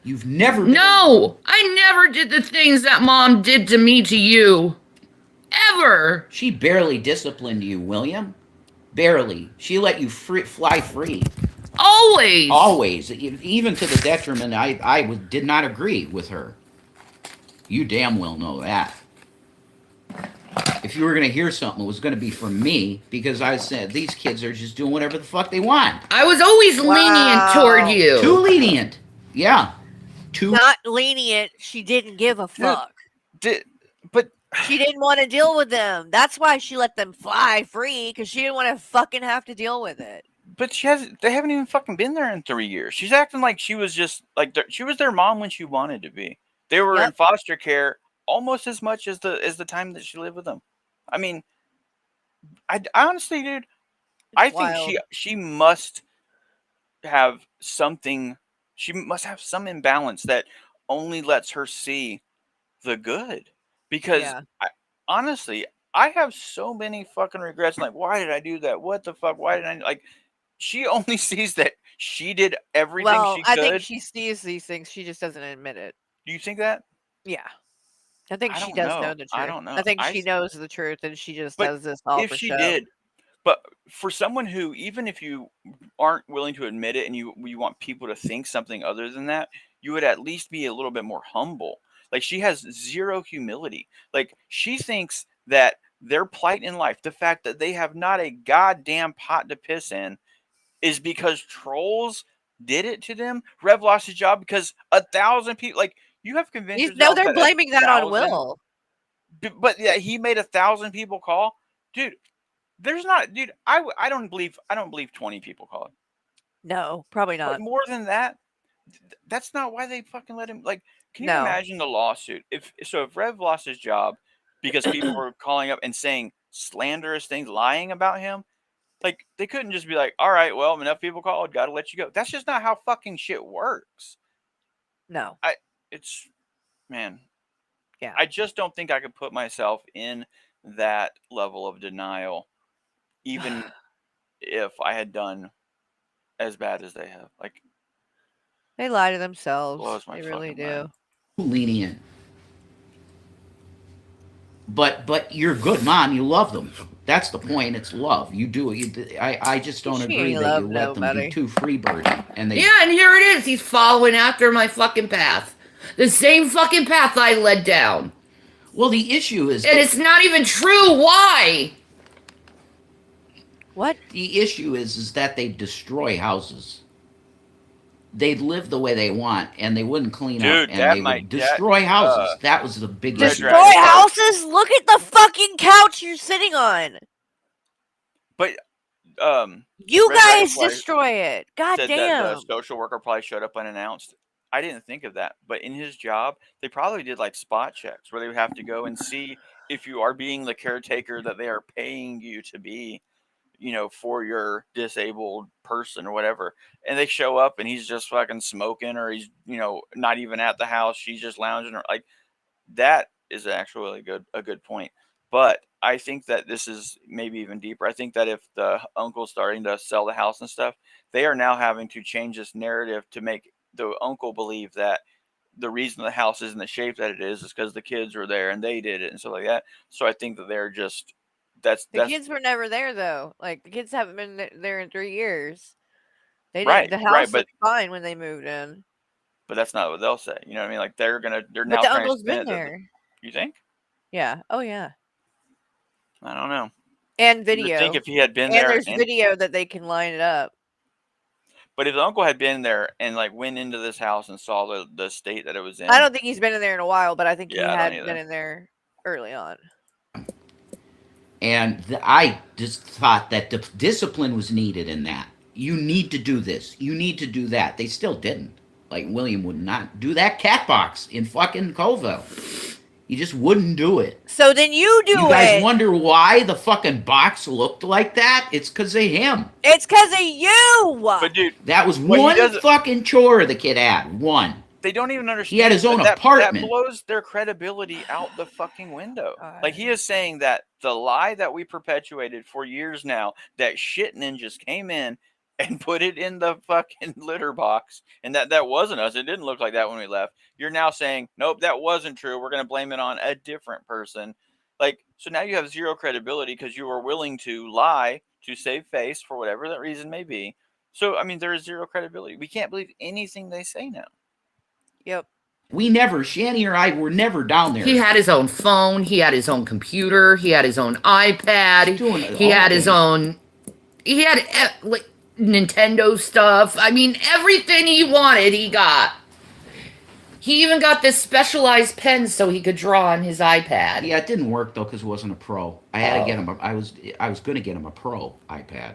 You've never been. No, I never did the things that Mom did to me to you. Ever. She barely disciplined you, William. Barely. She let you fly free. Always. Always. Even to the detriment, I did not agree with her. You damn well know that. If you were going to hear something, it was going to be from me because I said these kids are just doing whatever the fuck they want. I was always lenient toward you. Too lenient. Yeah. Not lenient. She didn't give a fuck. But she didn't want to deal with them. That's why she let them fly free, because she didn't want to fucking have to deal with it. But they haven't even fucking been there in 3 years. She's acting like she was just like she was their mom when she wanted to be. They were in foster care almost as much as the time that she lived with them. I mean, I honestly, dude, I think she must have something. She must have some imbalance that only lets her see the good. Because honestly, I have so many fucking regrets. Like, why did I do that? What the fuck? Why did I like? She only sees that she did everything she could. I think she sees these things. She just doesn't admit it. Do you think that? Yeah. I think she does know the truth. I don't know. I think she knows the truth, and she just does this all if for she show. did, but for someone who, even if you aren't willing to admit it and you want people to think something other than that, you would at least be a little bit more humble. Like, she has zero humility. Like, she thinks that their plight in life, the fact that they have not a goddamn pot to piss in, is because trolls did it to them. Rev lost his job because 1,000 people, like, you have convinced yourself they're that blaming that on Will. But yeah, he made 1,000 people call. Dude, there's not, dude, I don't believe 20 people called. No, probably not. But more than that, that's not why they fucking let him. Like, can you imagine the lawsuit? If Rev lost his job because people were calling up and saying slanderous things, lying about him, like, they couldn't just be like, all right, well, enough people called, gotta let you go. That's just not how fucking shit works. No. Man. Yeah. I just don't think I could put myself in that level of denial, even if I had done as bad as they have. Like, they lie to themselves. Blows my They really fucking do. mind. Lenient. But you're a good mom. You love them. That's the point. It's love. You do. I just don't agree that you let them be too freebirdy. And they. Yeah, and here it is. He's following after my fucking path. The same fucking path I led down. Well, the issue is... And it's not even true. Why? What? The issue is that they destroy houses. They'd live the way they want, and they wouldn't clean up, and they would destroy houses. That was the big issue. Destroy houses? Look at the fucking couch you're sitting on. But you guys destroy it. God damn. The social worker probably showed up unannounced. I didn't think of that, but in his job, they probably did like spot checks where they would have to go and see if you are being the caretaker that they are paying you to be, you know, for your disabled person or whatever. And they show up and he's just fucking smoking, or he's, you know, not even at the house. She's just lounging, or like, that is actually a good point. But I think that this is maybe even deeper. I think that if the uncle's starting to sell the house and stuff, they are now having to change this narrative to make the uncle believe that the reason the house is in the shape that it is because the kids were there and they did it and stuff like that. So I think that they're just the kids were never there though. Like, the kids haven't been there in 3 years. They didn't. The house looked fine when they moved in. But that's not what they'll say. You know what I mean? Like, they're now the trying uncle's to spin been it. there. You think? Yeah. Oh yeah. I don't know. And video. I think if he had been and there, there's video that they can line it up. But if the uncle had been there and like went into this house and saw the state that it was in, I don't think he's been in there in a while, but I think he had been in there early on. And I just thought that the discipline was needed in that. You need to do this. You need to do that. They still didn't. Like William would not do that cat box in fucking Colville. He just wouldn't do it. So then you do You guys it. wonder why the fucking box looked like that? It's because of him. It's because of you. But dude, That was Well, he one doesn't- fucking chore the kid had. One. they don't even understand. He had his own that apartment. That blows their credibility out the fucking window. God. Like, he is saying that the lie that we perpetuated for years now, that shit ninjas came in and put it in the fucking litter box, and that wasn't us. It didn't look like that when we left. You're now saying, nope, that wasn't true. We're going to blame it on a different person. Like, so now you have zero credibility because you were willing to lie to save face for whatever that reason may be. So, I mean, there is zero credibility. We can't believe anything they say now. Yep. We never, Shanny or I were never down there. He had his own phone. He had his own computer. He had his own iPad. He had his own. He had like Nintendo stuff. I mean, everything he wanted, he got. He even got this specialized pen so he could draw on his iPad. Yeah, it didn't work though because it wasn't a pro. I had to get him. I was going to get him a pro iPad.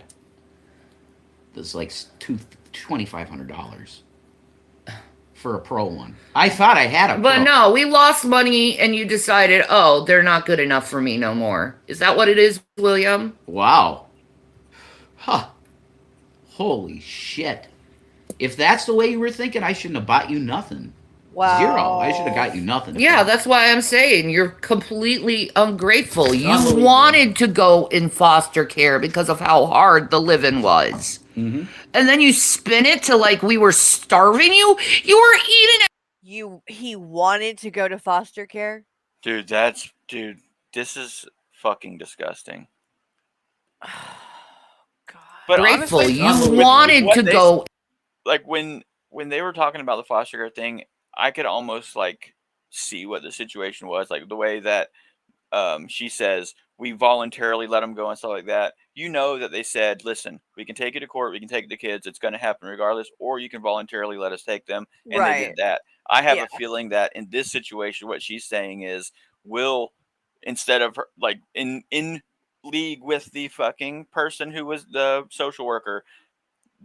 That's like $2,500 for a pro one. I thought I had a pro. But no, we lost money and you decided, oh, they're not good enough for me no more. Is that what it is, William? Wow. Huh. Holy shit. If that's the way you were thinking, I shouldn't have bought you nothing. Wow. Zero. I should have got you nothing. Yeah, that's why I'm saying you're completely ungrateful. You Unbelievable. wanted to go in foster care because of how hard the living was. Mm-hmm. And then you spin it to like we were starving you. You were eating He wanted to go to foster care. Dude, this is fucking disgusting. God. But grateful. honestly, You with wanted what to they- go. Like when they were talking about the foster care thing, I could almost like see what the situation was. Like the way that she says we voluntarily let them go and stuff like that. You know that they said, listen, we can take you to court, we can take the kids, it's going to happen regardless, or you can voluntarily let us take them. And they did that. I have a feeling that in this situation, what she's saying is, we'll, instead of her, like in league with the fucking person who was the social worker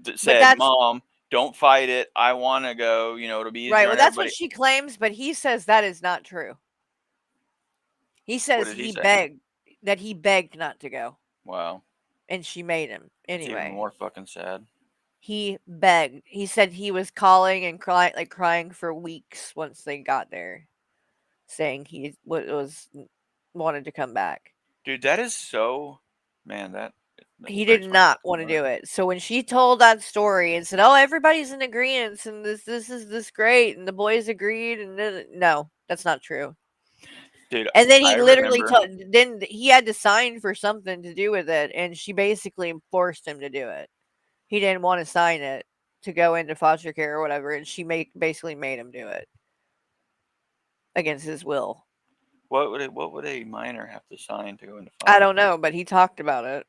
that said, Mom, don't fight it. I want to go, it'll be easier. Right. Well, that's what she claims, but he says that is not true. He says he begged not to go. Wow. And she made him anyway. It's even more fucking sad. He begged. He said he was calling and crying for weeks once they got there, saying he wanted to come back. Dude, that is so, man, that he did not want to do it. So when she told that story and said, "Oh, everybody's in agreement and this is great," and the boys agreed, and no, that's not true. Dude, and then he literally then he had to sign for something to do with it, and she basically forced him to do it. He didn't want to sign it to go into foster care or whatever, and she basically made him do it against his will. What would a minor have to sign to go into foster care? I don't know, but he talked about it.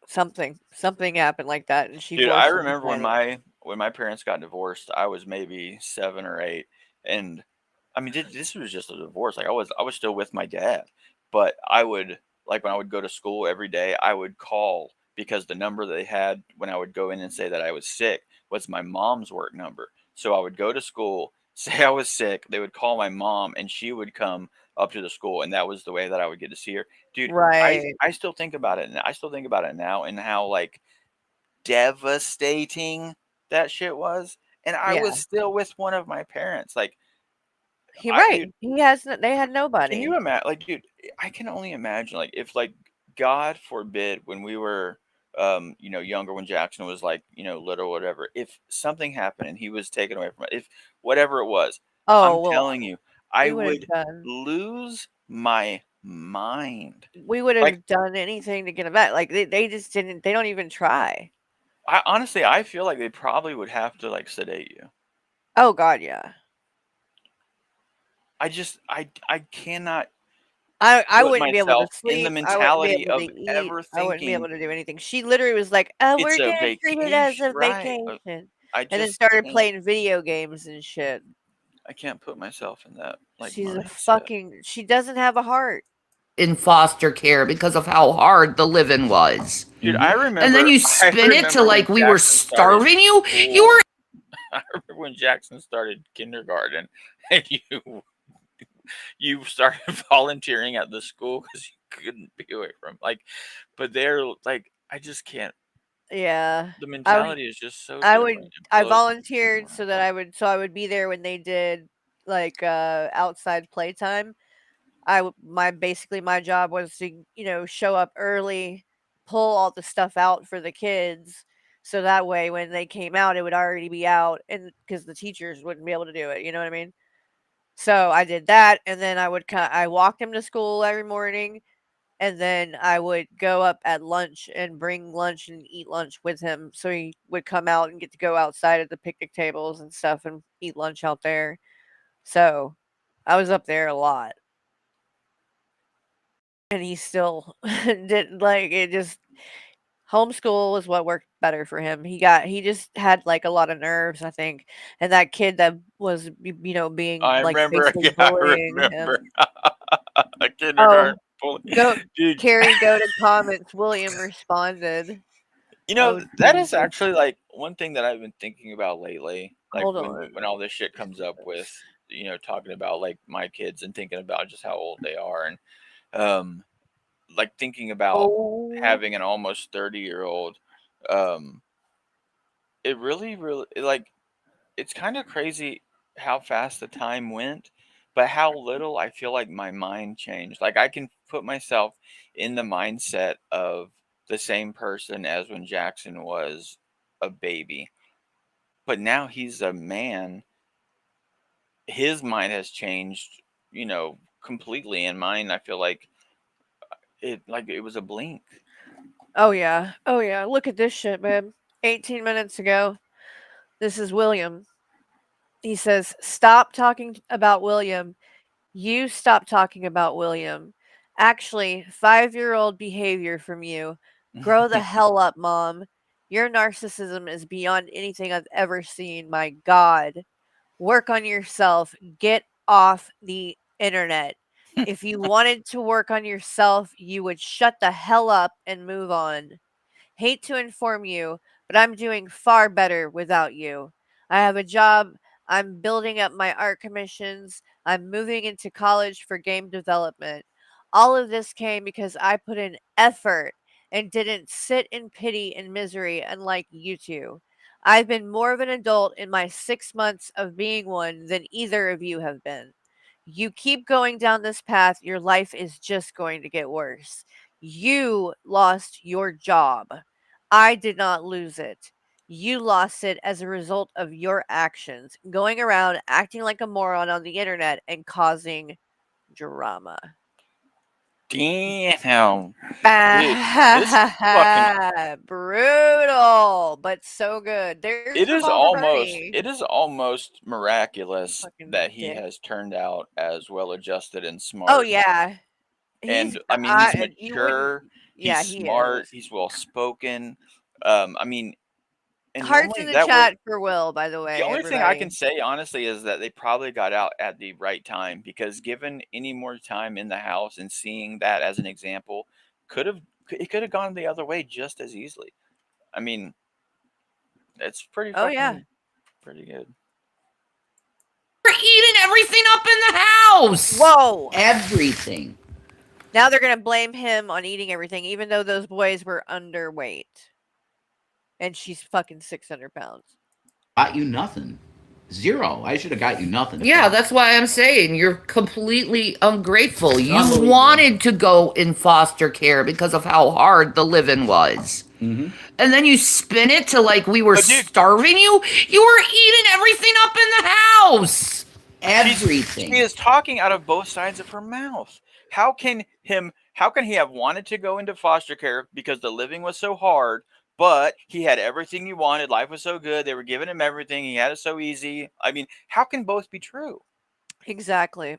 Something happened like that, and she. Dude, I remember when my parents got divorced, I was maybe 7 or 8, and I mean, this was just a divorce. Like I was still with my dad, but I would, like, when I would go to school every day, I would call, because the number they had when I would go in and say that I was sick was my mom's work number. So I would go to school, say I was sick, they would call my mom, and she would come up to the school, and that was the way that I would get to see her. Dude, right. I still think about it, and I still think about it now, and how like devastating that shit was. And I was still with one of my parents. Like, they had nobody. Can you imagine? Like, dude, I can only imagine, like, if, like, God forbid, when we were younger, when Jackson was like, little, whatever, if something happened and he was taken away from it, if whatever it was, I'm telling you, I would lose my mind. We would have done anything to get him back. Like, they just didn't. They don't even try. I feel like they probably would have to, like, sedate you. Oh God, yeah. I cannot. I wouldn't be able to sleep. In the mentality of ever thinking. I wouldn't be able to do anything. She literally was like, "Oh, we're gonna treat it as a vacation," and then started playing video games and shit. I can't put myself in that. Like, she's she doesn't have a heart. In foster care because of how hard the living was. Dude, I remember. And then you spin it to like we were starving you. You were. I remember when Jackson started kindergarten, and you started volunteering at the school because you couldn't be away from like, but they're like, I just can't. Yeah. The I would mentality is just so I different. would It I blows volunteered my so that I would be there when they did like outside playtime. My basically my job was to, show up early, pull all the stuff out for the kids so that way when they came out it would already be out and cuz the teachers wouldn't be able to do it, you know what I mean? So I did that and then I walked him to school every morning and then I would go up at lunch and bring lunch and eat lunch with him so he would come out and get to go outside at the picnic tables and stuff and eat lunch out there. So I was up there a lot. And he still didn't like it just homeschool was what worked better for him. He just had like a lot of nerves, I think. And that kid that was being I like remember, basically yeah, I bullying remember. him. A kindergarten Oh, bully. go Dude, Carrie, go to comments. William responded. Oh that is Jesus. actually like one thing that I've been thinking about lately. Like Hold when on. all this shit comes up with, talking about like my kids and thinking about just how old they are and um like thinking about Oh. having an almost 30-year-old. Um it really like it's kind of crazy how fast the time went, but how little I feel like my mind changed. Like I can put myself in the mindset of the same person as when Jackson was a baby. But now he's a man. His mind has changed, completely. And mine, I feel like it was a blink. Oh yeah. Oh yeah. Look at this shit, man. 18 minutes ago. This is William. He says, "Stop talking about William. You stop talking about William. Actually, 5-year-old behavior from you. Grow the hell up, mom. Your narcissism is beyond anything I've ever seen. My God. Work on yourself. Get off the internet. If you wanted to work on yourself, you would shut the hell up and move on. Hate to inform you, but I'm doing far better without you. I have a job. I'm building up my art commissions. I'm moving into college for game development. All of this came because I put in effort and didn't sit in pity and misery unlike you two. I've been more of an adult in my 6 months of being one than either of you have been. You keep going down this path, your life is just going to get worse. You lost your job. I did not lose it. You lost it as a result of your actions, going around acting like a moron on the internet and causing drama." Damn. Dude, this fucking Brutal, but so good. There's Revolver Bernie. it is almost miraculous Fucking that he dick. has turned out as well adjusted and Oh smart. yeah, he's And I mean, he's I you wouldn't. mature, he's Yeah, he smart, is. he's well spoken. I mean, and Hearts in normally the that would chat for Will, by the the way, only thing I can everybody. say honestly is that they probably got out at the right time because given any more time in the house and seeing that as an example, could have it could have gone the other way just as easily. I mean, it's Oh yeah. pretty good. We're eating everything up in the house. Whoa. Everything. Now they're gonna blame him on eating everything, even though those boys were underweight. And she's fucking 600 pounds. Got you nothing. Zero. I should have got you nothing. If Yeah, that, that's why I'm saying you're completely ungrateful. You unbelievable. wanted to go in foster care because of how hard the living was. Mm-hmm. And then you spin it to like we were But dude, starving you. You were eating everything up in the house. Everything. she is talking out of both sides of her mouth. How can he have wanted to go into foster care because the living was so hard, but he had everything he wanted, life was so good, they were giving him everything, he had it so easy. I mean, how can both be true? Exactly.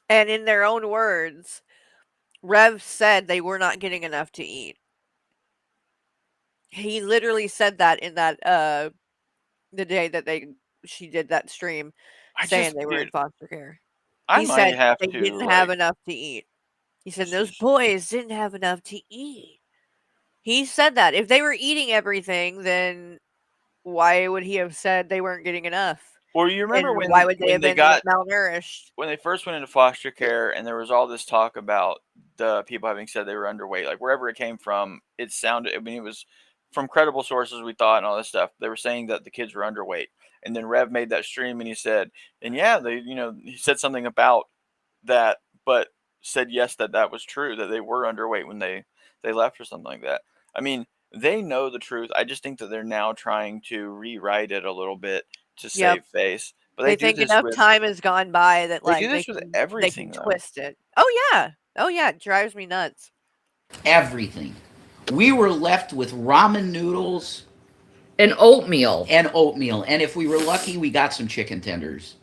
And in their own words, Rev said they were not getting enough to eat. He literally said that in that the day that she did that stream saying they were in Dude, foster care. I He might said have they to didn't have enough to eat. He said this those is boys didn't have enough to eat. He said that. If they were eating everything, then why would he have said they weren't getting enough? Well, you remember And why would they have they been got malnourished? when they first went into foster care, and there was all this talk about the people having said they were underweight, like wherever it came from, it sounded. I mean, it was from credible sources, we thought, and all this stuff. They were saying that the kids were underweight, and then Rev made that stream, and he said, and yeah, he said something about that, but said yes, that was true, that they were underweight when they left or something like that. I mean, they know the truth. I just think that they're now trying to rewrite it a little bit to Yep. save face. But They they do think this enough with time has gone by that, they do like, this with they can everything though. twist it. Oh, yeah. Oh, yeah, it drives me nuts. Everything. We were left with ramen noodles And oatmeal. and oatmeal. And if we were lucky, we got some chicken tenders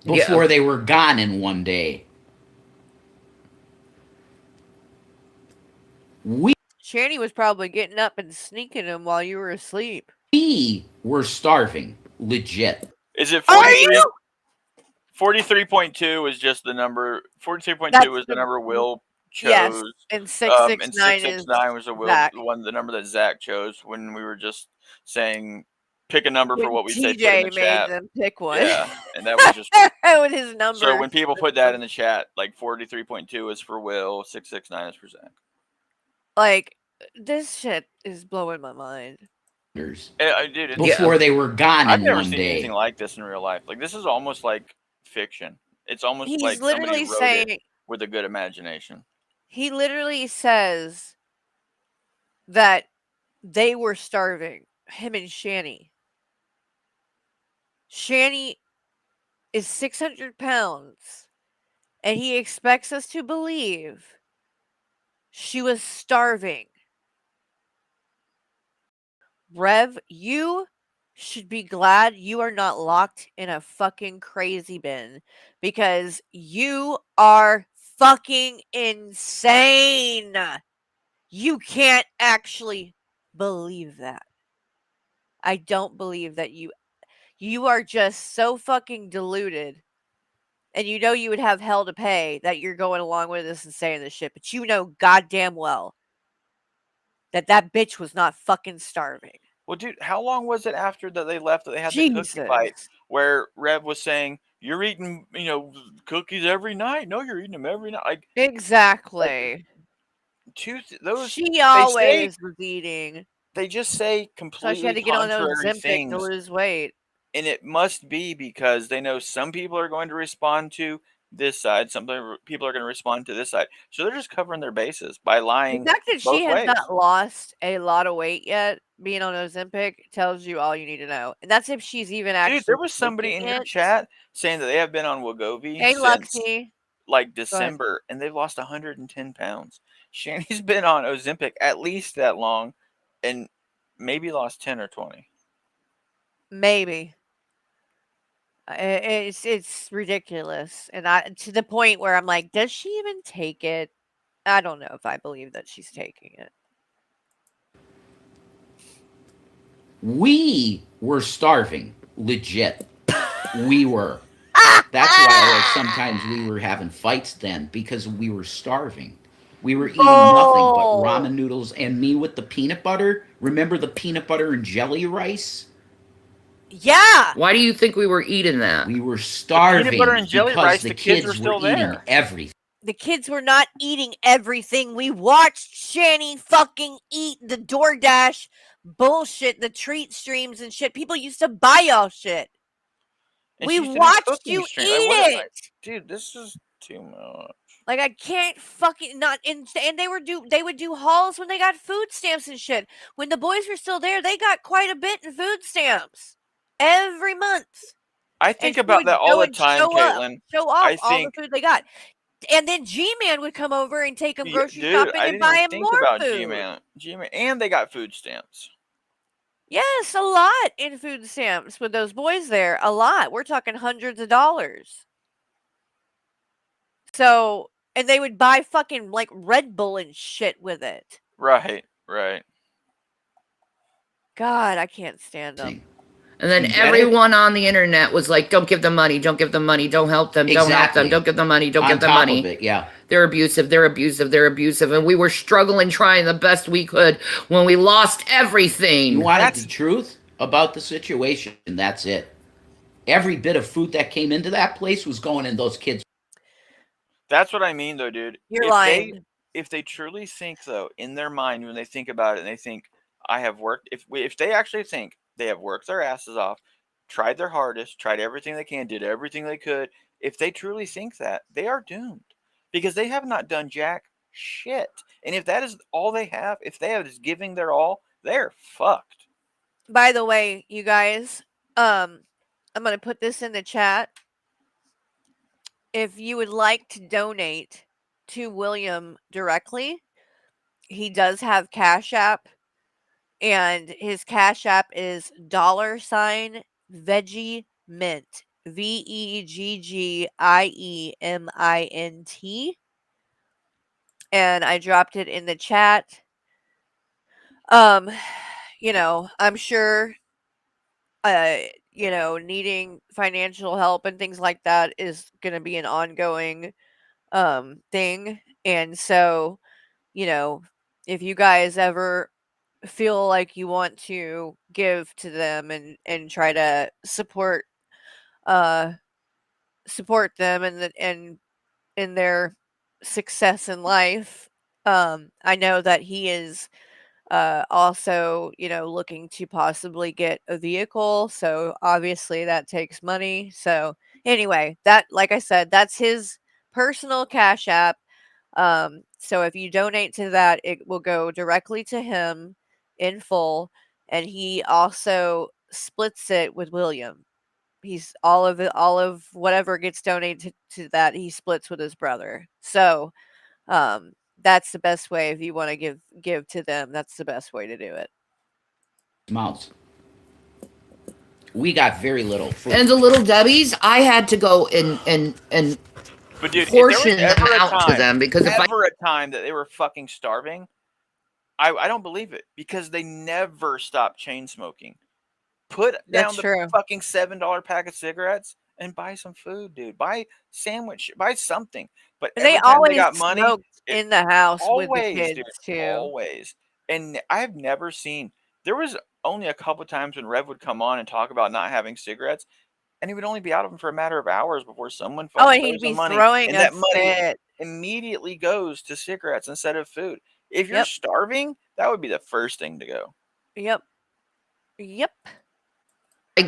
before they were gone in one day. Shanny was probably getting up and sneaking them while you were asleep. We were starving. Legit. Is it Are 43? you? 43.2 is just the number. 43.2 That's was the the number Will yes, chose. and And 669 is 669 was Zach. the number that Zach chose when we were just saying pick a number for When what we said put in the TJ made chat. them pick one. Yeah, and that was just with his number. so when people put that in the chat, like 43.2 is for Will, 669 is for Zach. Like, this shit is blowing my mind. Dude, Before they were gone I've in never one seen day. anything like this in real life. Like this is almost like fiction. It's almost He's like somebody literally wrote saying it with a good imagination. he literally says that they were starving, him and Shanny. Shanny is 600 pounds, and he expects us to believe she was starving. Rev, you should be glad you are not locked in a fucking crazy bin because you are fucking insane. You can't actually believe that. I don't believe that you are just so fucking deluded. And you know you would have hell to pay that you're going along with this and saying this shit, but you know goddamn well that that bitch was not fucking starving. Well, dude, how long was it after that they left that they had the cookie fight Jesus. where Rev was saying, "You're eating, cookies every night. No, you're eating them every night." Like Exactly. those She they say always was eating. they just say So she had completely to get on contrary Ozempic to things, lose weight. and it must be because they know some people are going to respond to this side, some people are going to respond to this side. So they're just covering their bases by The lying fact that she both has ways. not lost a lot of weight yet, being on Ozempic, tells you all you need to know. And that's if she's even actually Dude, there was somebody taking in your it. chat saying that they have been on Wegovy Hey, since Luxie. like Go ahead. December, and they've lost 110 pounds. Shanny's been on Ozempic at least that long, and maybe lost 10 or 20. Maybe. It's ridiculous. And to the point where I'm like, does she even take it? I don't know if I believe that she's taking it. We were starving. Legit. We were. That's why sometimes we were having fights then, because we were starving. We were eating nothing but ramen noodles, and me with the peanut butter. Remember the peanut butter and jelly rice? Yeah. Why do you think we were eating that? We were starving Peanut butter and jelly because rice, the the kids were kids still were eating there. everything. The kids were not eating everything. We watched Shanny fucking eat the DoorDash bullshit, the treat streams and shit. People used to buy y'all shit. And We she used to do watched cooking you stream. eat Like, it. dude, this is too much. Like, I can't fucking not. And they would do hauls when they got food stamps and shit. When the boys were still there, they got quite a bit in food stamps every month. I think about that all the time, Caitlin. Show off I all the think, food they got. And then G-Man would come over and take them grocery dude, shopping I and didn't buy even him think more about food. G-Man, and they got food stamps. Yes, a lot in food stamps with those boys there. A lot. We're talking hundreds of dollars. So, and they would buy fucking like Red Bull and shit with it. Right. God, I can't stand them. And then everyone on the internet was like, don't give them money, don't give them money, don't help them, don't help them, don't give them money, don't give them money. On top of it, yeah. They're abusive, they're abusive, they're abusive. And we were struggling, trying the best we could when we lost everything. You wanted the truth? about the situation. That's it. Every bit of food that came into that place was going in those kids. That's what I mean, though, dude. You're lying. If they truly think, though, in their mind, when they think about it and they think, I have worked, if they actually think they have worked their asses off, tried their hardest, tried everything they can, did everything they could, if they truly think that, they are doomed because they have not done jack shit. And if that is all they have, if they are just giving their all, they're fucked. By the way, you guys, I'm going to put this in the chat. If you would like to donate to William directly, he does have Cash App, and his Cash App is $Veggie Mint. VEGGIEMINT. And I dropped it in the chat. I'm sure needing financial help and things like that is going to be an ongoing thing. And so, if you guys ever feel like you want to give to them and try to uh support them and in their success in life, I know that he is also, looking to possibly get a vehicle. So obviously that takes money. So anyway, that, like I said, that's his personal Cash App. So if you donate to that, it will go directly to him in full. And he also splits it with William. He's all of it, all of whatever gets donated to that, he splits with his brother. So um, that's the best way if you wanna give to them, that's the best way to do it. Mouths. We got very little food. And the little Debbie's, I had to go and But dude, portion if there was them ever a out to time, them because if I a time that they were fucking starving, I don't believe it because they never stopped chain smoking. Put down That's the true. fucking $7 pack of cigarettes and buy some food, dude. Buy sandwich, buy something. But And they every time they always got money, smoked in the house with the always, dude, kids too. always. And I have never seen. There was only a couple times when Rev would come on and talk about not having cigarettes, and he would only be out of them for a matter of hours before someone Oh, fucking and he'd throws be some money, throwing and a that money fit. immediately goes to cigarettes instead of food. If you're Yep. starving, that would be the first thing to go. Yep. Yep.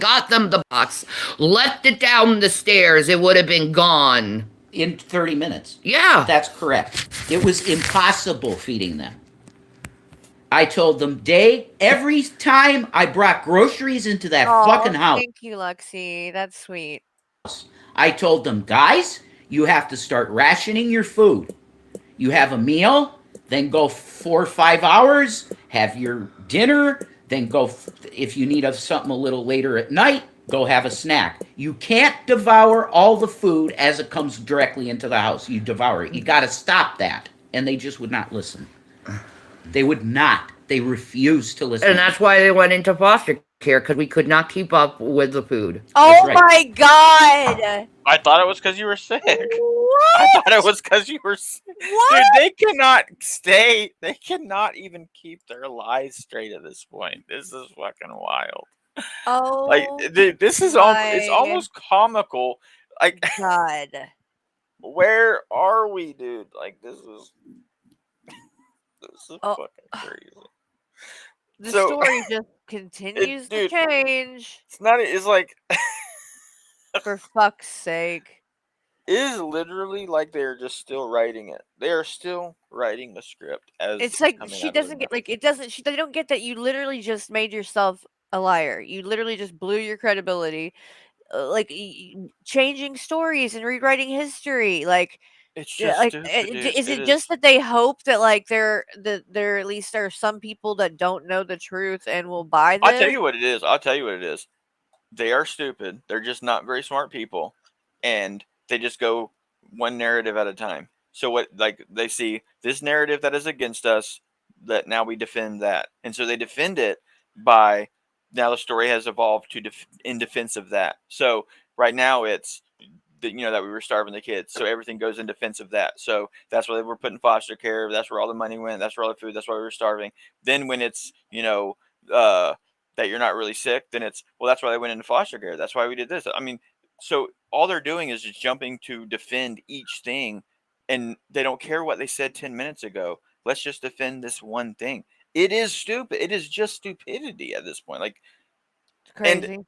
got them the box, left it down the stairs, it would have been gone. In 30 minutes. Yeah. That's correct. It was impossible feeding them. I told them, Day, every time I brought groceries into that fucking house, Thank you, Lexi. That's sweet. I told them, guys, you have to start rationing your food. You have a meal, then go 4 or 5 hours, have your dinner, then go, if you need something a little later at night, go have a snack. You can't devour all the food as it comes directly into the house. You devour it. You got to stop that. And they just would not listen. They would not. They refused to listen. And that's why they went into foster care, because we could not keep up with the food. Oh right. my god! I thought it was because you were sick. I What? thought it was because you were sick. What? Dude, they cannot stay. They cannot even keep their lies straight at this point. This is fucking wild. Like, Oh dude, this is it's my almost comical. Like, god. where are we, dude? Like, this is Oh, fucking crazy. the So, story just continues to dude, change. it's not. It's like For fuck's sake. it is literally like they're just still writing it. They are still writing the script as It's like coming she out of their doesn't get mouth. like it doesn't she they don't get that you literally just made yourself a liar. You literally just blew your credibility. Changing stories and rewriting history. It's Yeah, just stupid, dude. is It it is. just that they hope that there at least are some people that don't know the truth and will buy I'll tell this? you what it is. I'll tell you what it is. They are stupid. They're just not very smart people, and they just go one narrative at a time. So what, like, they see this narrative that is against us, that now we defend that, and so they defend it by now the story has evolved to in defense of that. So right now it's that we were starving the kids, so everything goes in defense of that. So that's why they were put in foster care. That's where all the money went. That's where all the food. That's why we were starving. Then when it's uh that you're not really sick, then it's, well, that's why they went into foster care. That's why we did this. I mean, so all they're doing is just jumping to defend each thing, and they don't care what they said 10 minutes ago. Let's just defend this one thing. It is stupid. It is just stupidity at this point. Like, It's and crazy.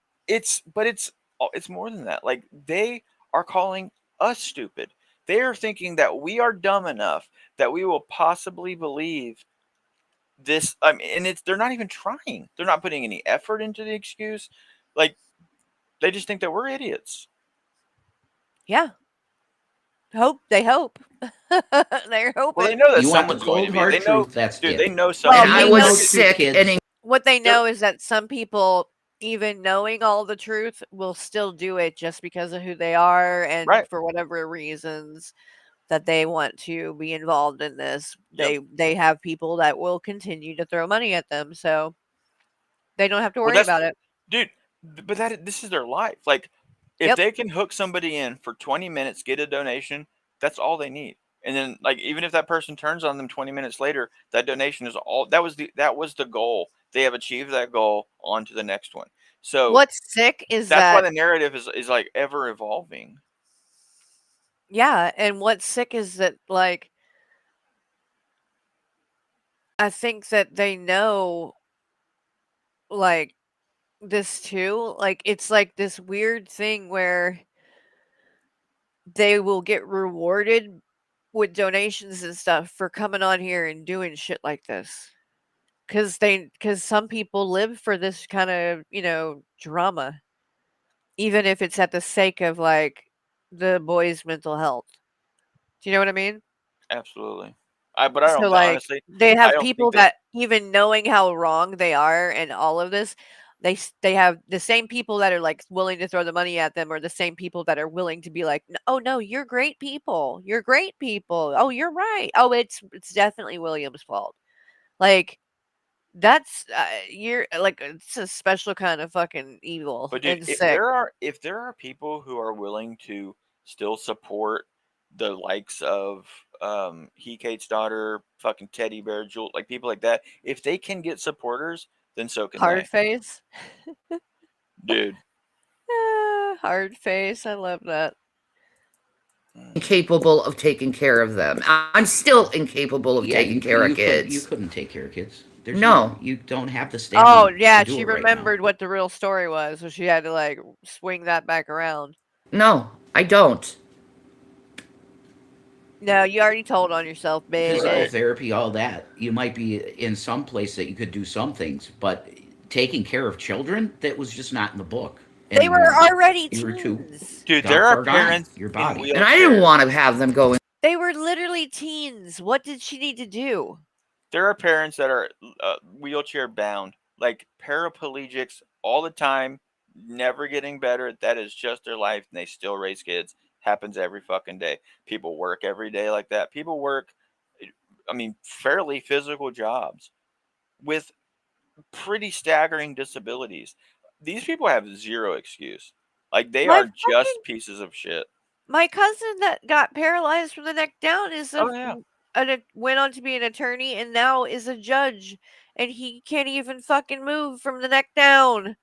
it's more than that. Like, they are calling us stupid. They are thinking that we are dumb enough that we will possibly believe this. I mean, and it's, they're not even trying. They're not putting any effort into the excuse. Like, they just think that we're idiots. Yeah. They hope. They're Well, they hoping. know that You want the someone's going cold to be. hard They know, truth? That's dude. it. They know Well, someone's And I they going to Feeding was know those two sick and kids. what they they're know is that some people, even knowing all the truth, will still do it just because of who they are and right. for whatever reasons that they want to be involved in this. Yep. They have people that will continue to throw money at them, so they don't have to Well, worry that's, about it. dude. But that, this is their life. Like, if Yep. they can hook somebody in for 20 minutes, get a donation, that's all they need. And then, like, even if that person turns on them 20 minutes later, that donation is all. That was the goal. They have achieved that goal. On to the next one. So What's sick is that's why that the narrative is like ever evolving. yeah, and what's sick is that like I think that they know like this too. Like it's like this weird thing where they will get rewarded with donations and stuff for coming on here and doing shit like this. Cause some people live for this kind of, drama, even if it's at the sake of like the boy's mental health. Do you know what I mean? Absolutely. But I So, don't, like, honestly. they I have don't think people that. that even knowing how wrong they are and all of this, they have the same people that are, like, willing to throw the money at them or the same people that are willing to be like, "Oh, no, you're great people. You're great people. Oh, you're right. Oh, it's definitely William's fault." Like, that's, you're like, it's a special kind of fucking evil But dude, and sick. if there are people who are willing to still support the likes of He Kate's daughter, fucking Teddy Bear, Jewel, like people like that, if they can get supporters, then so can Hard they. face. Dude. Hard face. I love that. incapable of taking care of them. I'm still incapable of Yeah, taking you care of you kids. couldn't take care of kids. There's No, you don't have the Oh, stamina to yeah, do she it right now. remembered what the real story was, so she had to, like, swing that back around. no, I don't. No, you already told on yourself, Physical baby. Right. therapy, all that. You might be in some place that you could do some things, but taking care of children, that was just not in the book They were anymore. already You were too teens. Dude, there are far gone. parents Your in body. And I didn't wheelchairs. want to have them go in. They were literally teens. What did she need to do? There are parents that are wheelchair bound, like paraplegics all the time, never getting better. That is just their life, and they still raise kids. Happens every fucking day. People work every day like that. People work, I mean, fairly physical jobs with pretty staggering disabilities. These people have zero excuse. Like, they My are fucking just pieces of shit. my cousin that got paralyzed from the neck down is Oh yeah. went on to be an attorney and now is a judge, and he can't even fucking move from the neck down.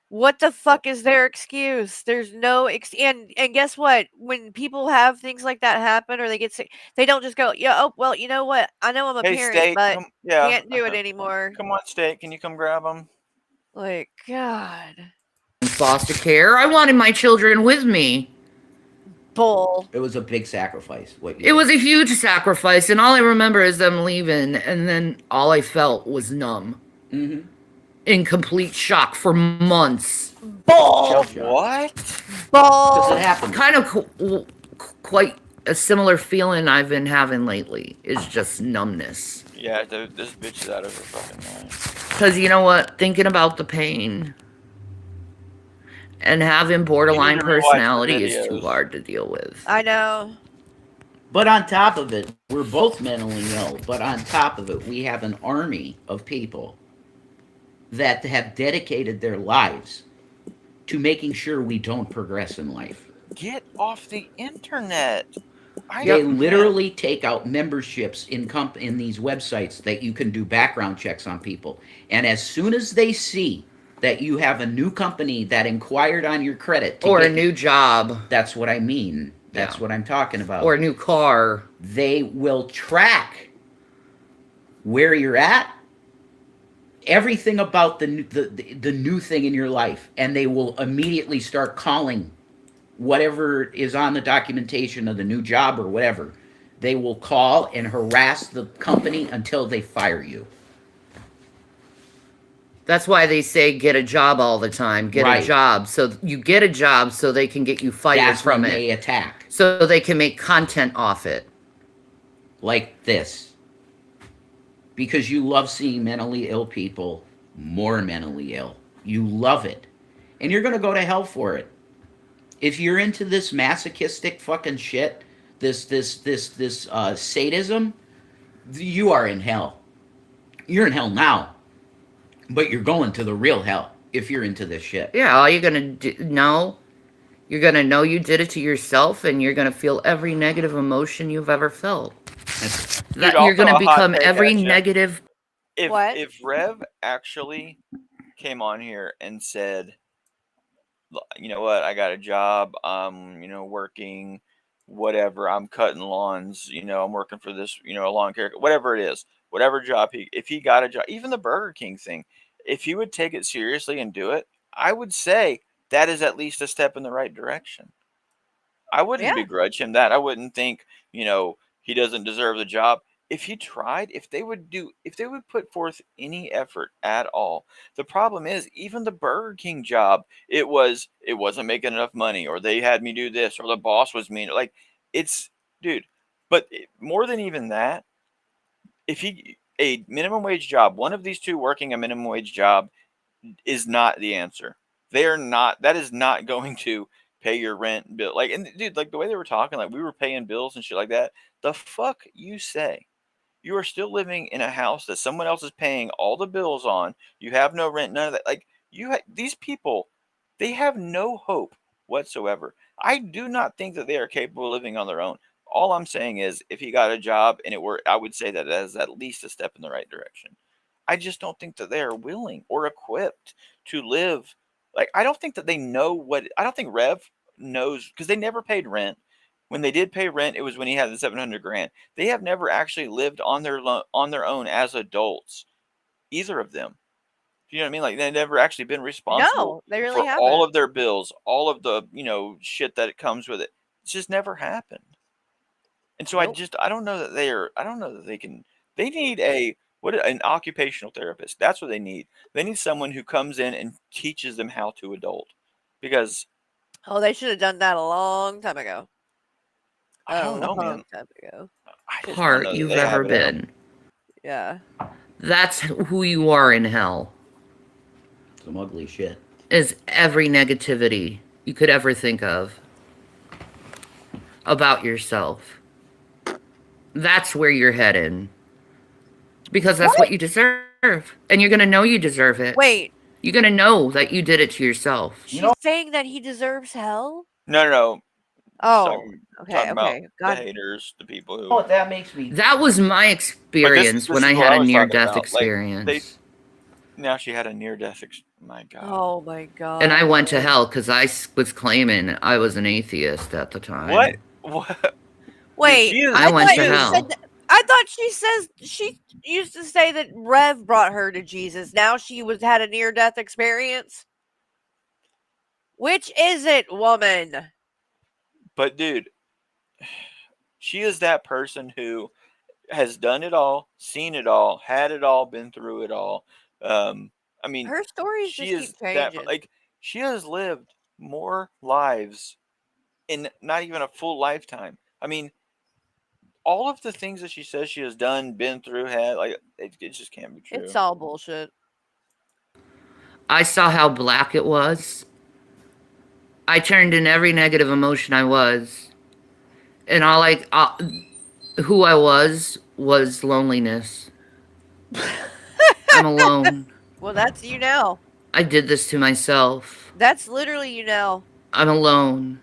What the fuck is their excuse? There's no and guess what? When people have things like that happen or they get sick, they don't just go, "Yeah, oh, well, you know what? I know I'm a Hey, parent, Steak, but come. Yeah. can't do it anymore." Come on, Steak. Can you come grab them? Like, God. Foster care. I wanted my children with me. Bull. It was a big sacrifice. What you It was did. a huge sacrifice, and all I remember is them leaving, and then all I felt was numb, Mm-hmm. in complete shock for months. Bull. Shell shock. What? Because it Bull. happened. Kind of quite a similar feeling I've been having lately is just numbness. Yeah, this bitch is out of her fucking mind. Because you know what? Thinking about the pain and having You need borderline to rewatch the personality is too videos. hard to deal with. I know. But on top of it, we're both mentally ill. But on top of it, we have an army of people that have dedicated their lives to making sure we don't progress in life. Get off the internet. They Yep. literally take out memberships in these websites that you can do background checks on people. And as soon as they see that you have a new company that inquired on your credit to Or a get new job. that's what I mean. That's Yeah. what I'm talking about. Or a new car. They will track where you're at, everything about the new thing in your life, and they will immediately start calling whatever is on the documentation of the new job or whatever. They will call and harass the company until they fire you. That's why they say get a job all the time. Get Right. a job. So you get a job so they can get you fired That's from when it. they attack. So they can make content off it. Like this. Because you love seeing mentally ill people more mentally ill. You love it. And you're going to go to hell for it. If you're into this masochistic fucking shit, this sadism, you are in hell. You're in hell now. But you're going to the real hell if you're into this shit. Yeah, all you're going to know, you're going to know you did it to yourself, and you're going to feel every negative emotion you've ever felt. Dude, You're going to also a hot become take every at ya. negative. What? If Rev actually came on here and said, you know what, I got a job, I'm, working, whatever, I'm cutting lawns, I'm working for this, a lawn care, whatever it is, whatever job if he got a job, even the Burger King thing, if he would take it seriously and do it, I would say that is at least a step in the right direction. I wouldn't Yeah. begrudge him that. I wouldn't think, he doesn't deserve the job. If he tried, if they would put forth any effort at all. The problem is, even the Burger King job, it wasn't making enough money, or they had me do this, or the boss was mean. Like, it's, dude, but more than even that, if a minimum wage job, one of these two working a minimum wage job is not the answer. That is not going to pay your rent bill. Like, and dude, like the way they were talking, like we were paying bills and shit like that. The fuck you say? You are still living in a house that someone else is paying all the bills on. You have no rent, none of that. Like, these people, they have no hope whatsoever. I do not think that they are capable of living on their own. All I'm saying is, if he got a job and it were, I would say that is at least a step in the right direction. I just don't think that they are willing or equipped to live. Like, I don't think that they know I don't think Rev knows, because they never paid rent. When they did pay rent, it was when he had the 700 grand. They have never actually lived on their own as adults, either of them. You know what I mean? Like, they've never actually been responsible No, they really for all haven't. of their bills, all of the, shit that it comes with it. It's just never happened. And so Nope. I don't know that I don't know that they need an occupational therapist. That's what they need. They need someone who comes in and teaches them how to adult. Because Oh, they should have done that a long time ago. I A don't know, long man. time ago. I just don't Part know that you've they have ever it in 'em. been. Yeah. That's who you are in hell. Some ugly shit. Is every negativity you could ever think of about yourself. That's where you're headed. Because that's what you deserve. And you're going to know you deserve it. Wait, You're going to know that you did it to yourself. she's saying that he deserves hell? No. Oh, Talking okay, about okay. the God. haters, the people who. Oh, that makes me. That was my But this experience when I is what had I a was talking near-death about. Like, experience. now she had a near-death. My God. Oh my God. And I went to hell because I was claiming I was an atheist at the time. What? What? Wait, she is- I went thought to you hell. said I thought she says she used to say that Rev brought her to Jesus. Now she had a near death experience. Which is it, woman? But dude, she is that person who has done it all, seen it all, had it all, been through it all. I mean, Her stories she just is keep that changing. like she has lived more lives in not even a full lifetime. I mean, all of the things that she says she has done, been through, had, like, it just can't be true. It's all bullshit. I saw how black it was. I turned in every negative emotion I was. And who I was loneliness. I'm alone. Well, that's you now. I did this to myself. That's literally you now. I'm alone.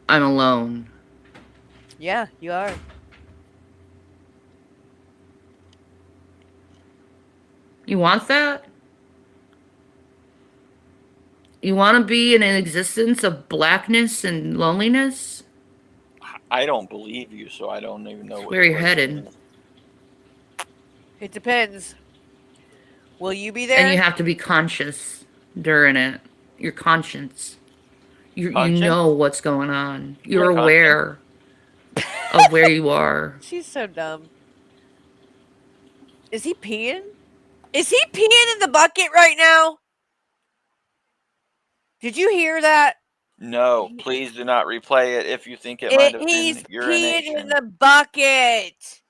I'm alone. Yeah, you are. You want that? You want to be in an existence of blackness and loneliness? I don't believe you, so I don't even know It's what where the you're question headed. is. It depends. Will you be And you there? have to be conscious during it. Your conscience. You Conscience? know what's going on. You You're mean conscience? aware of where you are. She's so dumb. Is he peeing? Is he peeing in the bucket right now? Did you hear that? No, please do not replay it if you think it might have He's been peeing in urination. the bucket.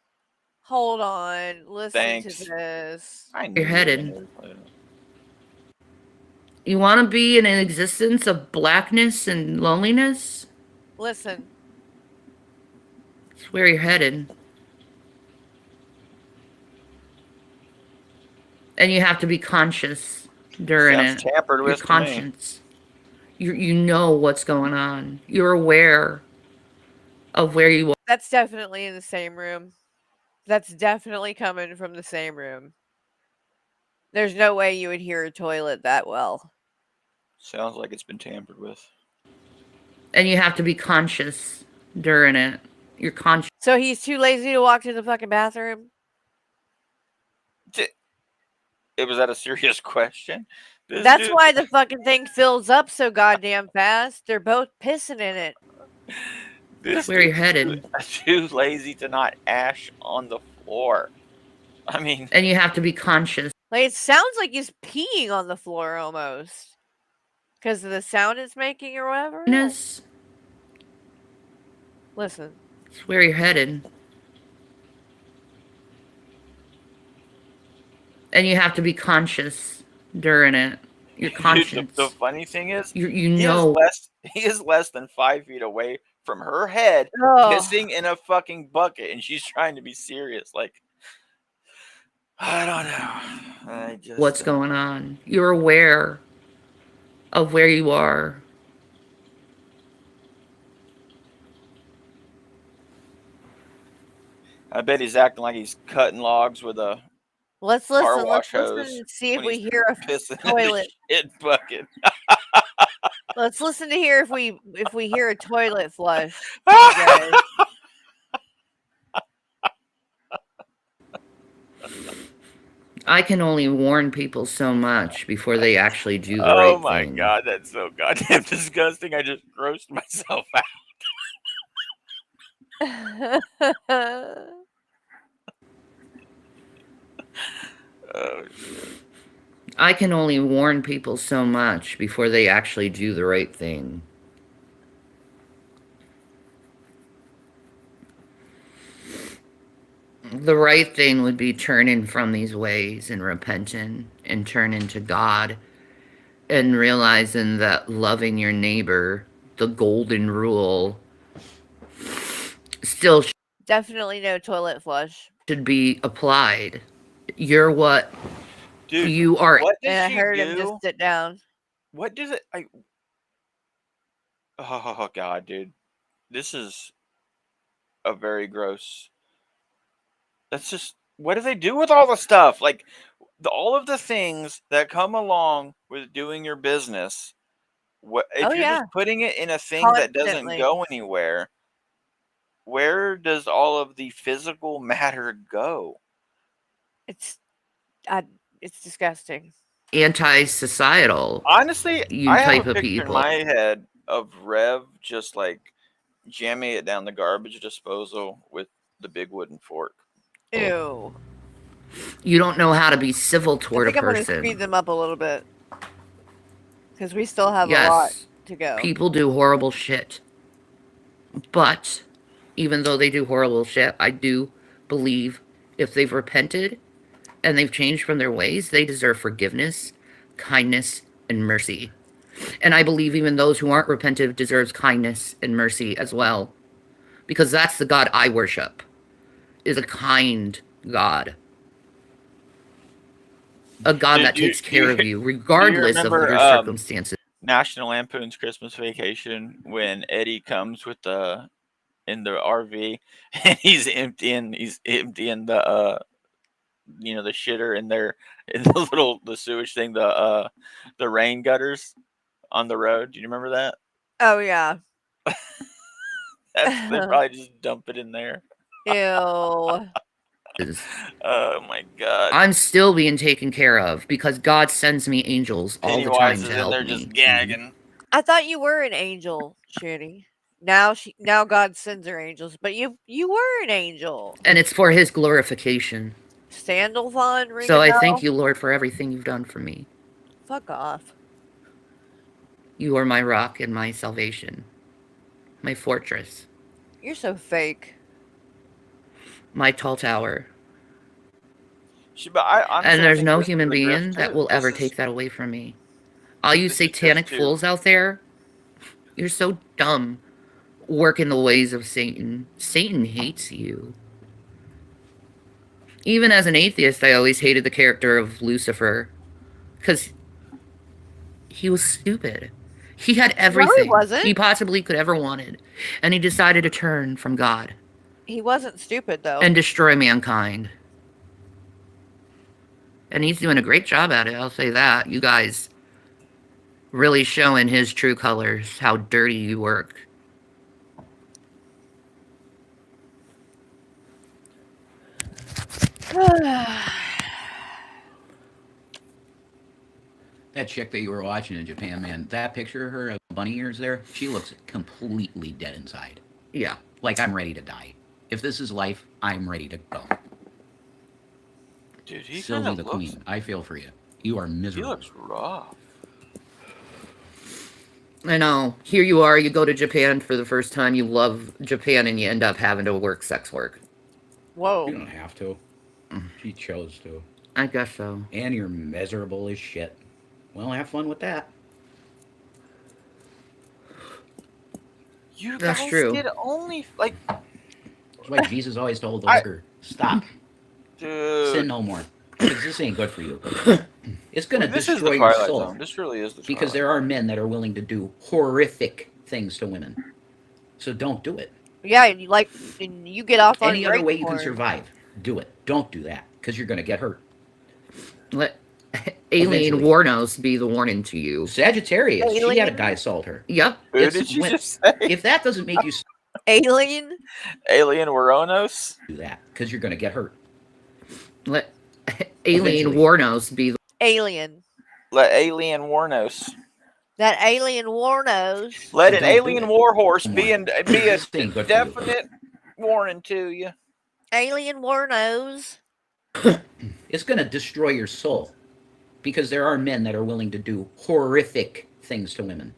Hold on. Listen to Thanks. this. I You're knew you were going headed. to replay it. You want to be in an existence of blackness and loneliness? Listen. It's where you're headed. And you have to be conscious during Sounds it. tampered Your with to me. conscience. You know what's going on. You're aware of where you are. That's definitely in the same room. That's definitely coming from the same room. There's no way you would hear a toilet that well. Sounds like it's been tampered with. And you have to be conscious during it. You're conscious. So he's too lazy to walk to the fucking bathroom? Was that a serious question? That's why the fucking thing fills up so goddamn fast. They're both pissing in it. This where you're dude's headed. too lazy to not ash on the floor. I mean, And you have to be conscious. Like, it sounds like he's peeing on the floor almost. Because of the sound it's making or whatever. Listen. It's where you're headed. And you have to be conscious during it. Your conscience. dude, the funny thing is, you know. he is less than 5 feet away from her head, pissing in a fucking bucket, and she's trying to be serious. Like, I don't know. I just what's going on. You're aware of where you are. I bet he's acting like he's cutting logs with a Let's car listen. wash Let's hose listen and see if when we he's hear a pissing toilet. in the shit bucket. Let's listen to hear if we hear a toilet flush. Okay. I can only warn people so much before they actually do the right thing. Oh my god, that's so goddamn disgusting. I just grossed myself out. Oh shit. I can only warn people so much before they actually do the right thing. The right thing would be turning from these ways and repenting and turning to God and realizing that loving your neighbor, the golden rule, still Definitely no toilet flush. should be applied. You're what Dude, you are. What does And I she heard do? him just sit down. What does it? Oh god, dude, this is a very gross. That's just, what do they do with all the stuff? Like all of the things that come along with doing your business. If you're just putting it in a thing that doesn't go anywhere? Where does all of the physical matter go? It's disgusting. Anti-societal. Honestly, you I type have a of picture people. in my head of Rev just like jamming it down the garbage disposal with the big wooden fork. Ew. You don't know how to be civil I toward a think I'm going to person. speed them up a little bit. Because we still have a lot to go. People do horrible shit. But even though they do horrible shit, I do believe if they've repented and they've changed from their ways, they deserve forgiveness, kindness, and mercy. And I believe even those who aren't repentive deserves kindness and mercy as well. Because that's the God I worship, is a kind God. A God that takes care of you, regardless of your circumstances. National Lampoon's Christmas Vacation when Eddie comes with the in the RV and he's emptying the shitter in there in the sewage thing, the rain gutters on the road. Do you remember that? Oh, yeah. They probably just dump it in there. Ew. Oh my god. I'm still being taken care of because God sends me angels all the time Pennywise to is in help there me. just gagging. I thought you were an angel, Shanny. Now God sends her angels, but you were an angel. And it's for his glorification. Sandalphon ring So a I bell? thank you, Lord, for everything you've done for me. Fuck off. You are my rock and my salvation, my fortress, You're so fake. my tall tower. But I'm And trying to there's think no this is human the grift being that too. will ever This is take that away from me. All you this is satanic grift too. fools out there, you're so dumb. Work in the ways of Satan. Satan hates you. Even as an atheist, I always hated the character of Lucifer. Because he was stupid. He had No, he everything wasn't. he possibly could ever wanted. And he decided to turn from God. He wasn't stupid, though. And destroy mankind. And he's doing a great job at it, I'll say that. You guys really showing his true colors, how dirty you work. That chick that you were watching in Japan, man, that picture of her, bunny ears there, she looks completely dead inside. Yeah. Like I'm ready to die. If this is life, I'm ready to go. Dude, he Sylvie kind the of looks. Queen, I feel for you. You are He miserable. looks rough. I know. Here you are, you go to Japan for the first time, you love Japan, and you end up having to work sex work. Whoa. You don't have to. She chose to. I guess so. And you're miserable as shit. Well, have fun with that. You That's guys true. get only like. That's why Jesus always told the hooker, stop. Dude. Sin no more. Because this ain't good for you. It's going to This is destroy the your Twilight soul. Zone. This really is the Twilight Because there are men that are willing to do horrific things to women. So don't do it. Yeah, and you get off on Any other rape way you can porn. survive, do it. Don't do that. Because you're going to get hurt. Let Alien Eventually. Warnos be the warning to you. Sagittarius, she had a Alien? guy assault her. Yep. Who did you just say? If that doesn't make you Alien? Alien Woronos? do that, because you're going to get hurt. Let Alien Eventually. Warnos be the Alien. Let Alien Warnos. That alien Warnos. Let So an don't do alien it. warhorse be a This ain't good for you. definite warning to you. Alien Warnos. It's going to destroy your soul. Because there are men that are willing to do horrific things to women.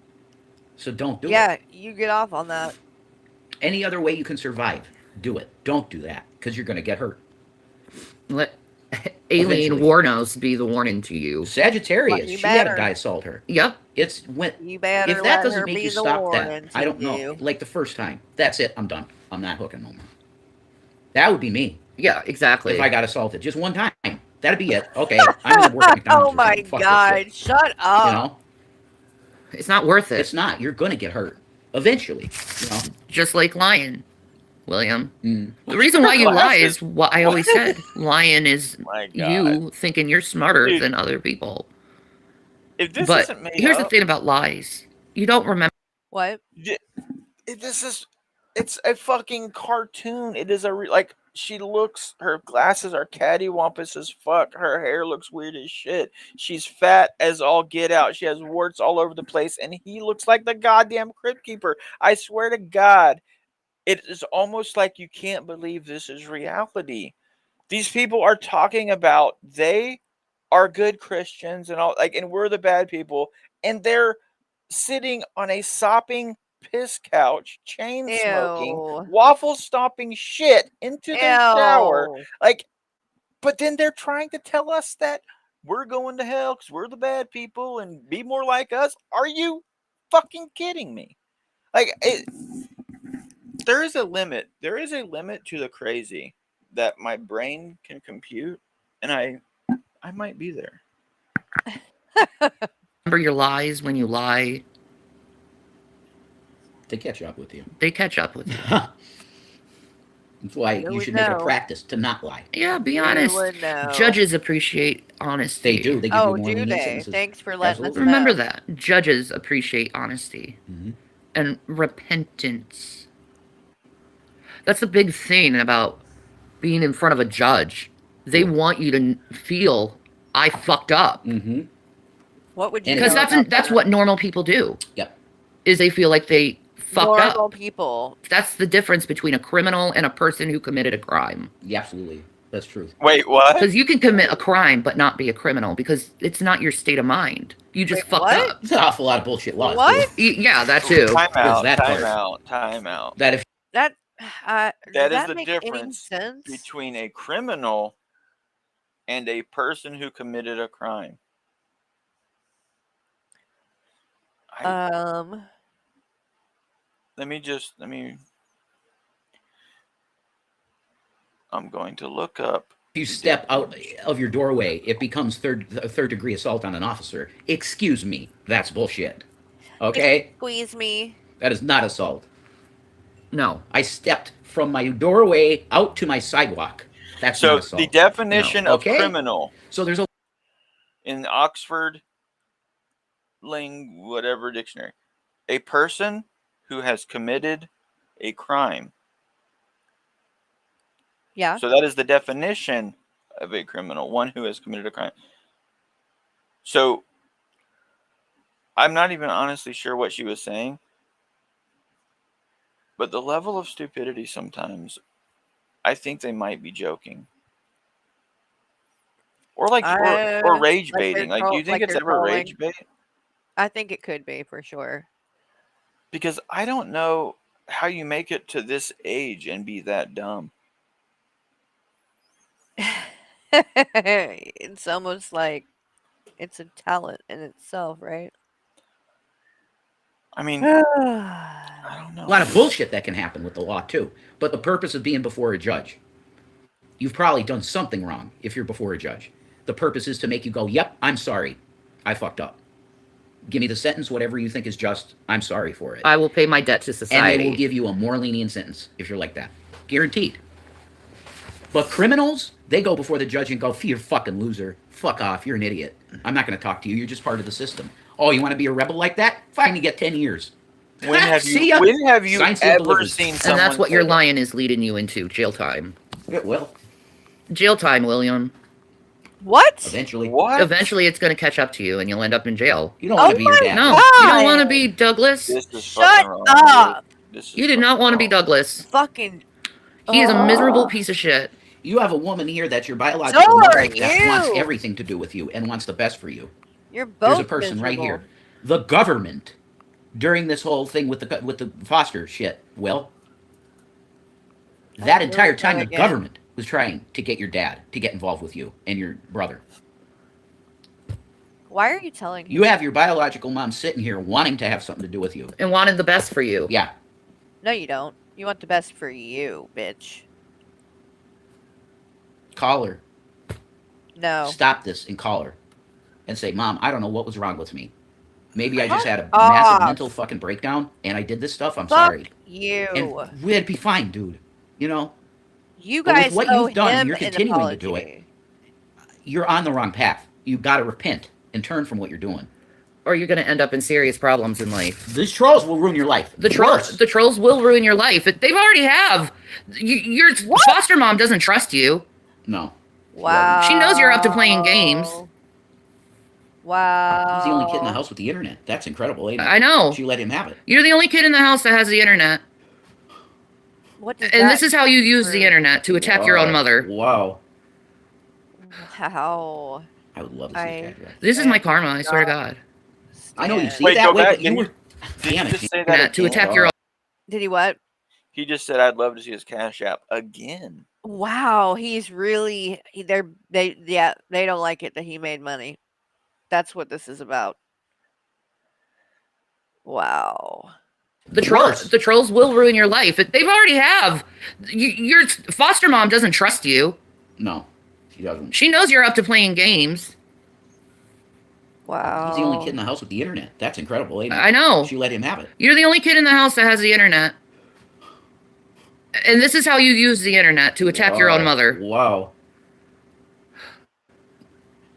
So don't do it. Yeah, you get off on that. Any other way you can survive, do it. Don't do that, because you're going to get hurt. Let Alien Eventually. Warnos be the warning to you. Well, Sagittarius, you she had a better. guy assault her. Yep. It's when You better if that let doesn't her make be you the stop warning that, to I don't know. you. Like the first time, that's it. I'm done. I'm not hooking no more. That would be me Yeah, exactly. if I got assaulted just one time. That'd be it. Okay, I'm gonna work at McDonald's. Oh or my something. Fuck god, this shit. shut up. You know, It's not worth it. it's not. You're gonna get hurt eventually. You know. Just like lying, William. Mm. The reason why you lie Glasses. is what I always said. Lying is My God. you thinking you're smarter Dude. than other people. If this But isn't made here's the up, thing about lies. You don't remember. What? It's a fucking cartoon. It is like she looks. Her glasses are cattywampus as fuck. Her hair looks weird as shit. She's fat as all get out. She has warts all over the place, and he looks like the goddamn crypt keeper. I swear to God, it is almost like you can't believe this is reality. These people are talking about they are good Christians and all, like, and we're the bad people, and they're sitting on a sopping piss couch, chain smoking, Ew. waffle stomping shit into their shower, Ew. like. But then they're trying to tell us that we're going to hell because we're the bad people and be more like us. Are you fucking kidding me? Like, there is a limit. There is a limit to the crazy that my brain can compute, and I might be there. remember your lies when you lie. They catch up with you. They catch up with you. That's why you should make it a practice to not lie. Yeah, be honest. Judges appreciate honesty. They do. They give you more lenient they? sentences. Thanks for letting us know. Remember that. Judges appreciate honesty. And repentance. That's the big thing about being in front of a judge. They want you to feel, I fucked up. What would you? Because that's what normal people do. Yep. Is they feel like they fucked up. Normal people. That's the difference between a criminal and a person who committed a crime. Yeah, absolutely. That's true. Wait, what? Because you can commit a crime but not be a criminal because it's not your state of mind. You just fucked up. It's an awful lot of bullshit laws. What? Yeah, that too. Time out. that part. Time out. That if That That does is the make any difference sense? between a criminal and a person who committed a crime. Let me. I'm going to look up. you step out of your doorway, it becomes third degree assault on an officer. Excuse me, that's bullshit. Okay? Squeeze me. That is not assault. No. I stepped from my doorway out to my sidewalk. That's not assault. The definition No. of Okay? criminal So there's a in Oxford whatever dictionary, a person who has committed a crime. Yeah. So that is the definition of a criminal, one who has committed a crime. So I'm not even honestly sure what she was saying, but the level of stupidity sometimes, I think they might be joking. Or or rage baiting. Like, do you think it's ever rage bait? I think it could be for sure. Because I don't know how you make it to this age and be that dumb. It's almost like it's a talent in itself, right? I mean, I don't know. lot of bullshit that can happen with the law too. But the purpose of being before a judge, you've probably done something wrong if you're before a judge. The purpose is to make you go, yep, I'm sorry. I fucked up. Give me the sentence, whatever you think is just. I'm sorry for it. I will pay my debt to society. And they will give you a more lenient sentence if you're like that. Guaranteed. But criminals, they go before the judge and go, you're a fucking loser. Fuck off. You're an idiot. I'm not going to talk to you. You're just part of the system. Oh, you want to be a rebel like that? Fine, you get 10 years. When have you Science ever seen someone? And that's what your lion is leading you into, jail time. It will. Jail time, William. What? Eventually. What? Eventually it's going to catch up to you and you'll end up in jail. You don't want to be your dad. No, you don't want to be Douglas. This is Shut wrong, up. You did not want to be Douglas. Fucking. He is a miserable piece of shit. You have a woman here that's your biological So mother are that you. wants everything to do with you and wants the best for you. You're both. There's a person right here. The government, during this whole thing with the foster shit, Will, that entire time the government was trying to get your dad to get involved with you and your brother. Why are you telling him? You have your biological mom sitting here wanting to have something to do with you. And wanted the best for you. Yeah. No, you don't. You want the best for you, bitch. Call her. No. Stop this and call her. And say, Mom, I don't know what was wrong with me. Maybe I just had a massive mental fucking breakdown and I did this stuff. I'm sorry. You. And we'd be fine, dude. You know? You But guys with what owe you've done, him you're an continuing to do apology. it. You're on the wrong path. You've got to repent and turn from what you're doing. Or you're going to end up in serious problems in life. These trolls will ruin your life. The trolls will ruin your life. They already have. Your foster mom doesn't trust you. No. Wow. She knows you're up to playing games. Wow. He's the only kid in the house with the internet. That's incredible, ain't it? I know. She let him have it. You're the only kid in the house that has the internet. What does And that this is how you use the internet to attack your own mother. Wow. How? I would love to see a cat. This is my karma, I swear to God. I know you see Wait, it that go way, back. but you were... Did Damn you it. just say that To again? attack your own... Did he what? He just said, "I'd love to see his Cash App again." Wow, he's really they don't like it that he made money. That's what this is about. Wow. The trolls will ruin your life. They already have. Your foster mom doesn't trust you. No, she doesn't. She knows you're up to playing games. Wow. He's the only kid in the house with the internet. That's incredible, ain't it? I know. She let him have it. You're the only kid in the house that has the internet. And this is how you use the internet to attack your own mother. Wow.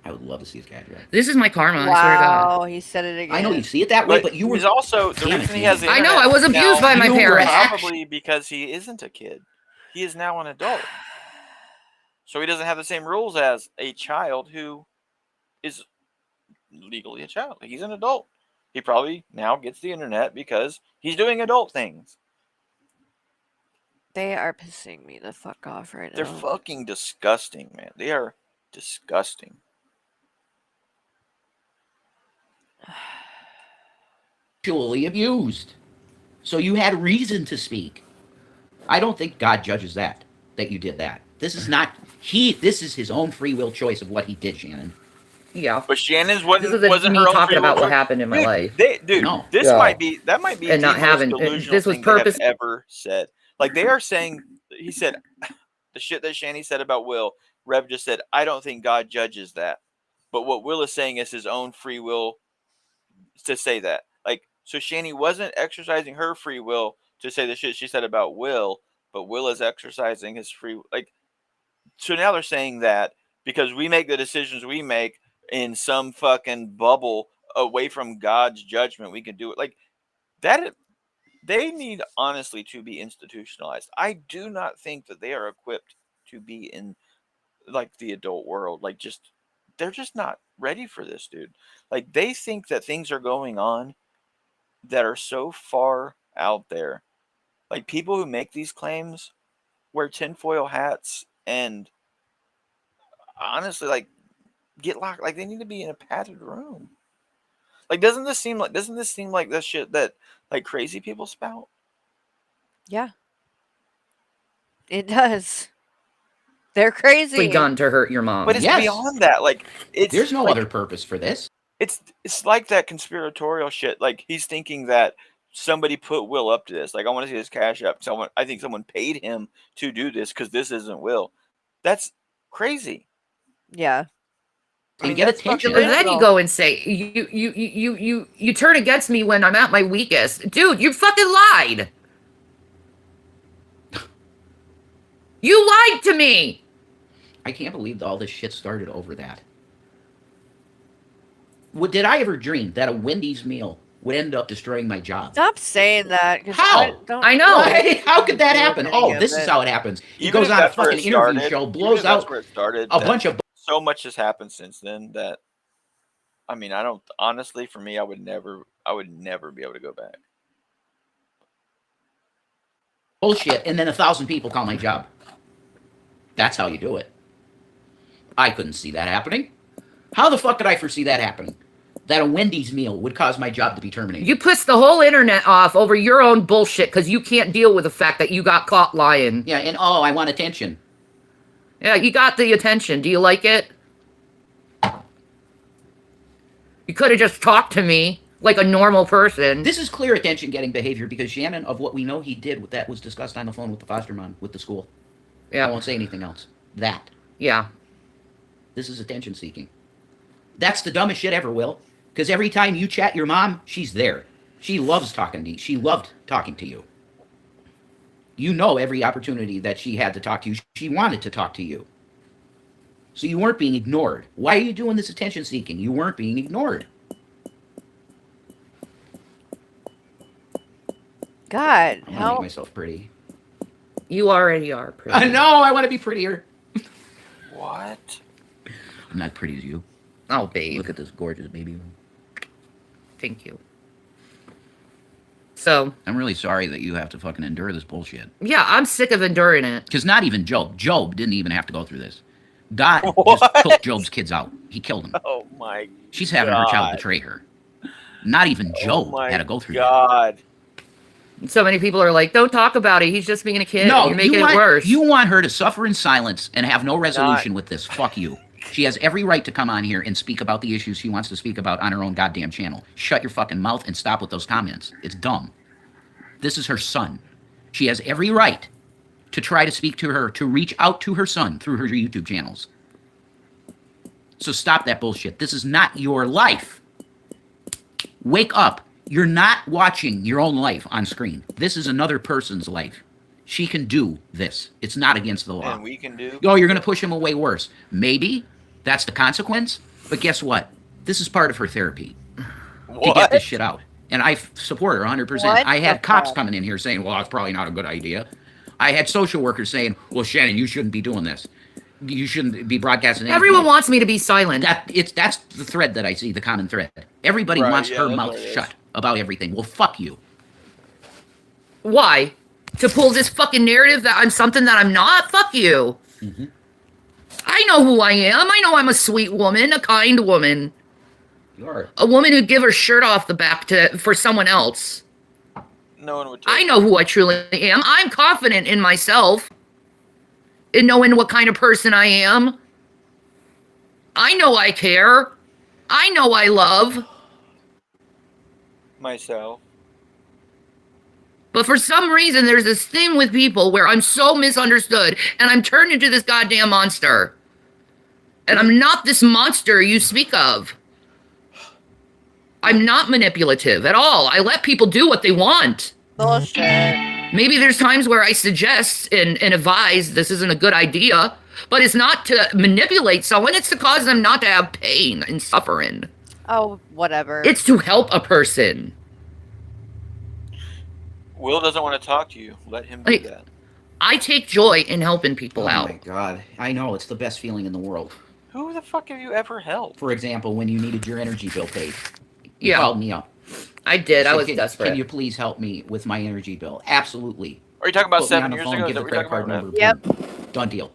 I would love to see his cat drive. This is my karma, I swear to God. Wow, he said it again. I know you see it that way, but you were... He's also... The reason he has the I internet know, I was abused by my you were parents. Probably because he isn't a kid. He is now an adult. So he doesn't have the same rules as a child who is legally a child. He's an adult. He probably now gets the internet because he's doing adult things. They are pissing me the fuck off right now. They're fucking disgusting, man. They are disgusting. Sexually abused. So you had reason to speak. I don't think God judges that you did that. This is not... This is his own free will choice of what he did, Shannon. Yeah. But Shannon's wasn't me her own talking free will about what choice. happened in my life. No. This might be and the not most having delusional this was thing they have purpose. ever said. Like they are saying, he said the shit that Shanny said about Will. Rev just said, I don't think God judges that. But what Will is saying is his own free will to say that. Like, so Shanny wasn't exercising her free will to say the shit she said about Will, but Will is exercising his free, like, so now they're saying that because we make the decisions we make in some fucking bubble away from God's judgment, we can do it. Like that, they need honestly to be institutionalized. I do not think that they are equipped to be in like the adult world. Like they're just not ready for this, dude. Like they think that things are going on that are so far out there. Like people who make these claims wear tinfoil hats and honestly like get locked. Like they need to be in a padded room. Like doesn't this seem like this shit that like crazy people spout? Yeah. It does. They're crazy. Done to hurt your mom. But it's beyond that. Like there's no like, other purpose for this. It's like that conspiratorial shit. Like he's thinking that somebody put Will up to this. Like I want to see his cash up. I think someone paid him to do this because this isn't Will. That's crazy. Yeah. I mean, get attention. And then you go and say you turn against me when I'm at my weakest. Dude, you fucking lied. You lied to me. I can't believe all this shit started over that. Did I ever dream that a Wendy's meal would end up destroying my job? Stop saying that. How? I know. How could that happen? Oh, this is how it happens. He goes on a fucking interview show, blows out a bunch of... So much has happened since then that, I mean, I don't, honestly, for me, I would never be able to go back. Bullshit, and then 1,000 people call my job. That's how you do it. I couldn't see that happening. How the fuck could I foresee that happening? That a Wendy's meal would cause my job to be terminated. You pissed the whole internet off over your own bullshit because you can't deal with the fact that you got caught lying. Yeah, and oh, I want attention. Yeah, you got the attention. Do you like it? You could have just talked to me like a normal person. This is clear attention-getting behavior because Shannon, of what we know he did, that was discussed on the phone with the foster mom, with the school. Yeah. I won't say anything else. That. Yeah. This is attention-seeking. That's the dumbest shit ever, Will. Because every time you chat your mom, she's there. She loves talking to you. She loved talking to you. You know every opportunity that she had to talk to you, she wanted to talk to you. So you weren't being ignored. Why are you doing this attention-seeking? You weren't being ignored. God, I want to make myself pretty. You already are pretty. I know, I want to be prettier. What? I'm not pretty as you. Oh, babe. Look at this gorgeous baby. Thank you. So I'm really sorry that you have to fucking endure this bullshit. Yeah, I'm sick of enduring it. Because not even Job. Job didn't even have to go through this. God just took Job's kids out. He killed them. Oh my She's having her child betray her. Not even Job had to go through that. So many people are like, don't talk about it. He's just being a kid. No, you're making it worse. You want her to suffer in silence and have no resolution with this. Fuck you. She has every right to come on here and speak about the issues she wants to speak about on her own goddamn channel. Shut your fucking mouth and stop with those comments. It's dumb. This is her son. She has every right to try to speak to her, to reach out to her son through her YouTube channels. So stop that bullshit. This is not your life. Wake up. You're not watching your own life on screen. This is another person's life. She can do this. It's not against the law. And we can do. Oh, you're going to push him away worse. Maybe that's the consequence. But guess what? This is part of her therapy to get this shit out. And I support her 100%. What I had the cops fuck? coming in here saying, well, that's probably not a good idea. I had social workers saying, well, Shannon, you shouldn't be doing this. You shouldn't be broadcasting anything. Everyone wants me to be silent. That's the thread that I see, the common thread. Everybody Right, wants yeah, her that's mouth what it is. shut about everything. Well, fuck you. Why? To pull this fucking narrative that I'm something that I'm not? Fuck you. Mm-hmm. I know who I am. I know I'm a sweet woman, a kind woman. You are. A woman who'd give her shirt off the back for someone else. No one would. I know who I truly am. I'm confident in myself. In knowing what kind of person I am. I know I care. I know I love. Myself. But for some reason, there's this thing with people where I'm so misunderstood and I'm turned into this goddamn monster. And I'm not this monster you speak of. I'm not manipulative at all. I let people do what they want. Bullshit. Maybe there's times where I suggest and advise this isn't a good idea, but it's not to manipulate someone. It's to cause them not to have pain and suffering. Oh, whatever. It's to help a person. Will doesn't want to talk to you. Let him do Like, that. I take joy in helping people Oh out. my God. I know. It's the best feeling in the world. Who the fuck have you ever helped? For example, when you needed your energy bill paid. You Yeah. called me up. I did. I Said, was can, desperate. Can you please help me with my energy bill? Absolutely. Are you talking about Put me on 7 the years phone, ago? Is give that the what you're credit talking card about? number. Yep. Boom. Done deal.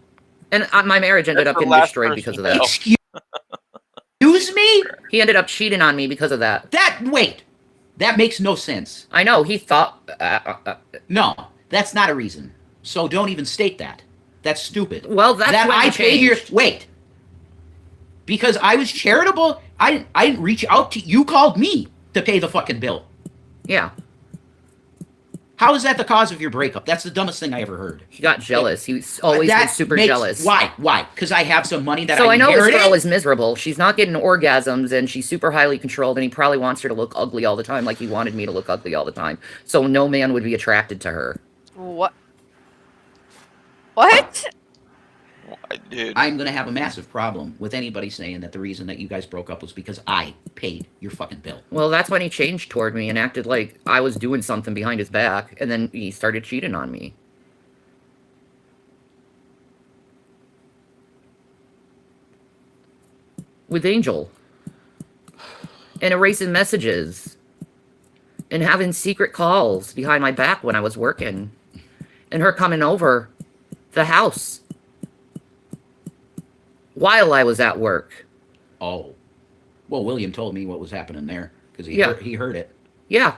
And my marriage ended That's up the getting last destroyed person because of you that. helped. Excuse me? He ended up cheating on me because of that. Wait. That makes no sense. I know. He thought... No, that's not a reason. So don't even state that. That's stupid. Well, that's that when I it paid your... changed. Wait. Because I was charitable, I didn't reach out to you. Called me to pay the fucking bill. Yeah. How is that the cause of your breakup? That's the dumbest thing I ever heard. He got jealous. He always That was super makes- jealous. Why? Because I have some money that So I know this inherited? girl is miserable. She's not getting orgasms, and she's super highly controlled, and he probably wants her to look ugly all the time, like he wanted me to look ugly all the time. So no man would be attracted to her. What? What? Dude. I'm going to have a massive problem with anybody saying that the reason that you guys broke up was because I paid your fucking bill. Well, that's when he changed toward me and acted like I was doing something behind his back, and then he started cheating on me. With Angel. And erasing messages. And having secret calls behind my back when I was working. And her coming over the house while I was at work. Oh. Well, William told me what was happening there because he heard it. Yeah.